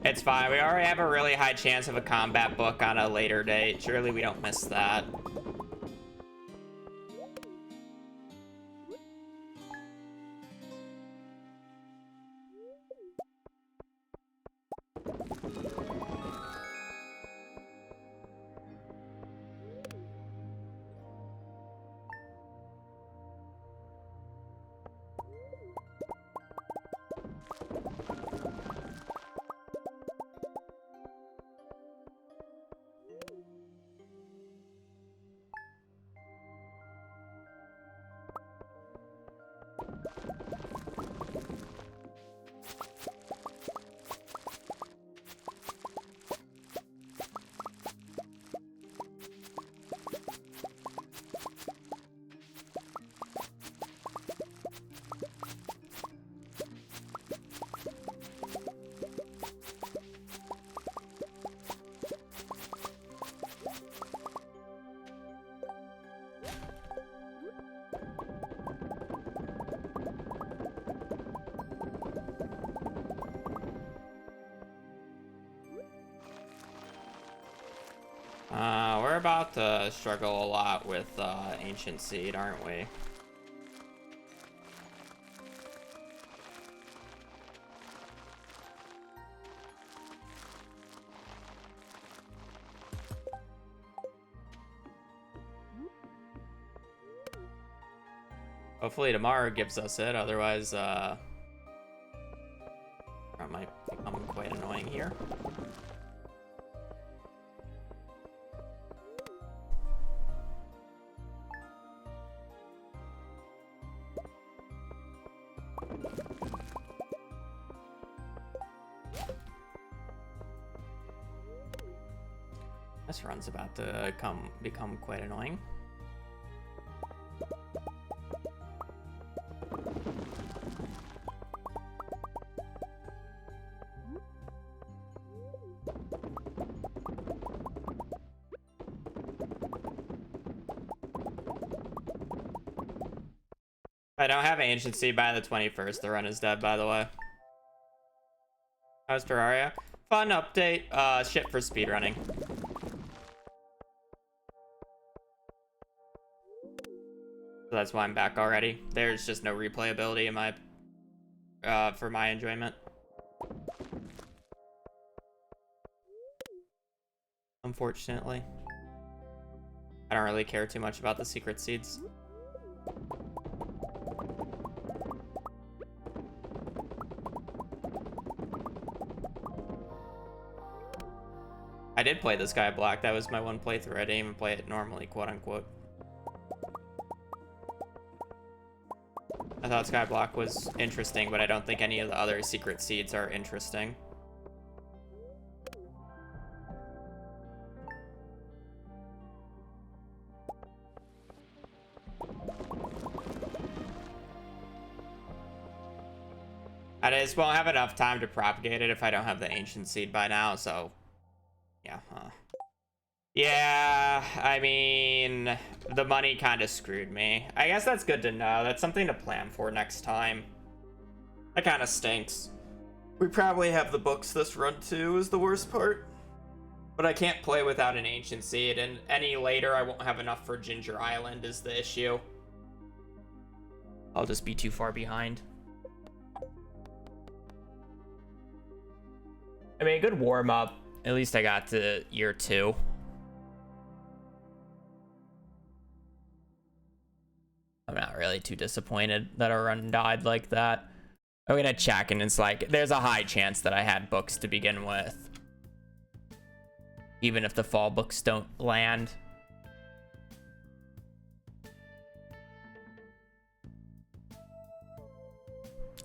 It's fine. We already have a really high chance of a combat book on a later date. Surely we don't miss that. we're about to struggle a lot with Ancient Seed, aren't we? Hopefully tomorrow gives us it, otherwise it might become quite annoying here. This run's about to become quite annoying. If I don't have Ancient Seed by the 21st, the run is dead, by the way. How's Terraria? Fun update. Shit for speedrunning. So that's why I'm back already. There's just no replayability in my for my enjoyment. Unfortunately. I don't really care too much about the secret seeds. I did play this guy Black. That was my one playthrough. I didn't even play it normally, quote unquote. I thought Skyblock was interesting, but I don't think any of the other secret seeds are interesting. I just won't have enough time to propagate it if I don't have the ancient seed by now, so yeah, yeah, I mean, the money kind of screwed me. I guess that's good to know. That's something to plan for next time. That kind of stinks. We probably have the books this run too, is the worst part. But I can't play without an ancient seed, and any later I won't have enough for Ginger Island is the issue. I'll just be too far behind. I mean, a good warm-up. At least I got to year 2. I'm not really too disappointed that our run died like that. I'm gonna check, and it's like, there's a high chance that I had books to begin with. Even if the fall books don't land.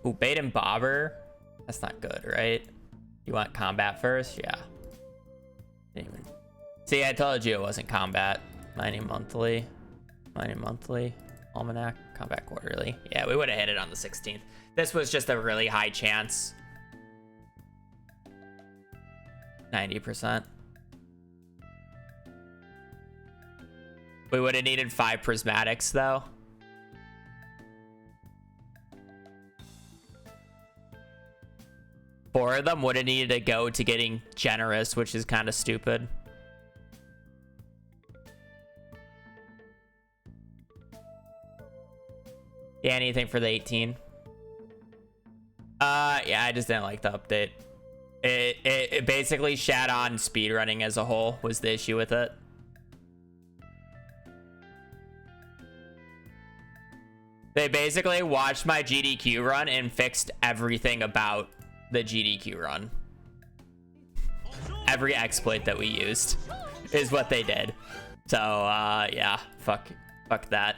Ooh, Bait and Bobber? That's not good, right? You want combat first? Yeah. Didn't even... See, I told you it wasn't combat. Mining monthly. Mining monthly. Almanac. Combat quarterly. Yeah, we would have hit it on the 16th. This was just a really high chance. 90%. We would have needed 5 prismatics, though. Four of them would have needed to go to getting generous, which is kind of stupid. Yeah, anything for the 18? Yeah, I just didn't like the update. It basically shat on speedrunning as a whole was the issue with it. They basically watched my GDQ run and fixed everything about the GDQ run. Every exploit that we used is what they did. So, yeah, fuck that.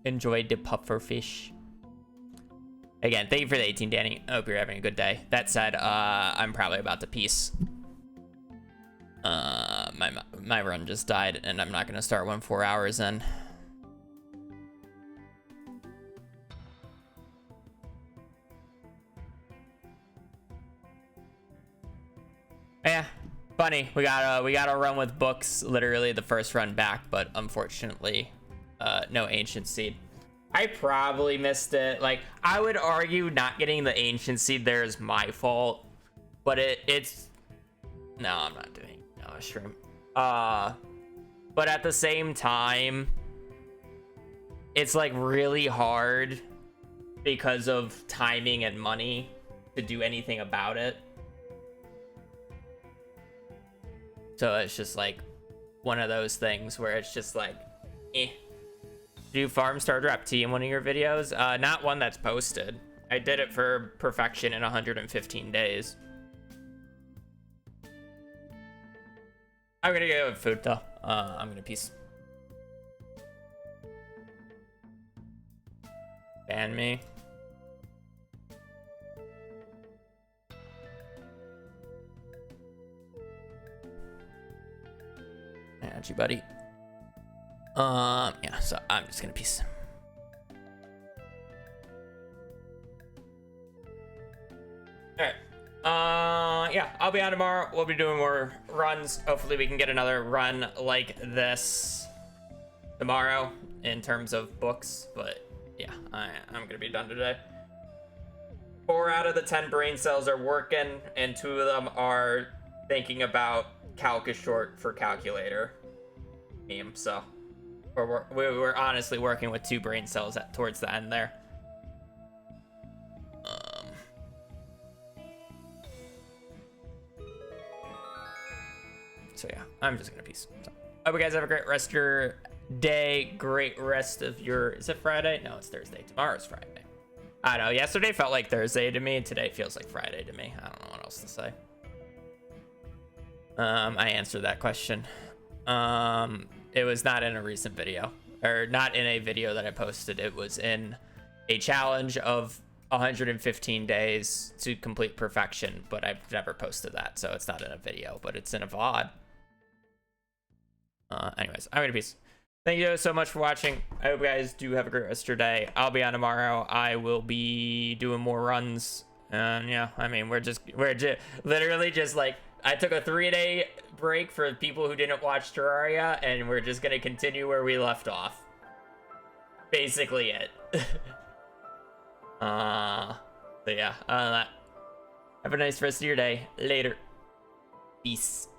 Enjoyed the pufferfish. Again, thank you for the 18, Danny. I hope you're having a good day. That said, I'm probably about to peace. My run just died, and I'm not gonna start one 4 hours in. Yeah, funny. We got a run with books, literally the first run back, but unfortunately, no ancient seed. I probably missed it. Like, I would argue not getting the ancient seed there is my fault. but it's no, I'm not doing a stream. But at the same time, it's like really hard because of timing and money to do anything about it. So it's just like one of those things where it's just like, eh. Do farm starter up T in one of your videos? Not one that's posted. I did it for perfection in 115 days. I'm gonna go with food though. I'm gonna peace. Ban me. Got you, buddy. Yeah, so I'm just gonna peace. Alright. Yeah, I'll be on tomorrow. We'll be doing more runs. Hopefully we can get another run like this tomorrow in terms of books. But yeah, I'm gonna be done today. 4 out of the 10 brain cells are working, and 2 of them are thinking about calc is short for calculator meme. So we're honestly working with 2 brain cells towards the end there. So yeah, I'm just gonna peace. So, hope you guys have a great rest of your day. Great rest of your, is it Friday? No, it's Thursday. Tomorrow's Friday. I don't know. Yesterday felt like Thursday to me. Today feels like Friday to me. I don't know what else to say. I answered that question. It was not in a recent video, or not in a video that I posted. It was in a challenge of 115 days to complete perfection, but I've never posted that, so it's not in a video, but it's in a VOD. Anyways, I'm gonna peace. Thank you so much for watching. I hope you guys do have a great rest of your day. I'll be on tomorrow. I will be doing more runs. And yeah, I mean, we're literally just like, I took a 3-day break for people who didn't watch Terraria, and we're just gonna continue where we left off. Basically it. So yeah, have a nice rest of your day. Later. Peace.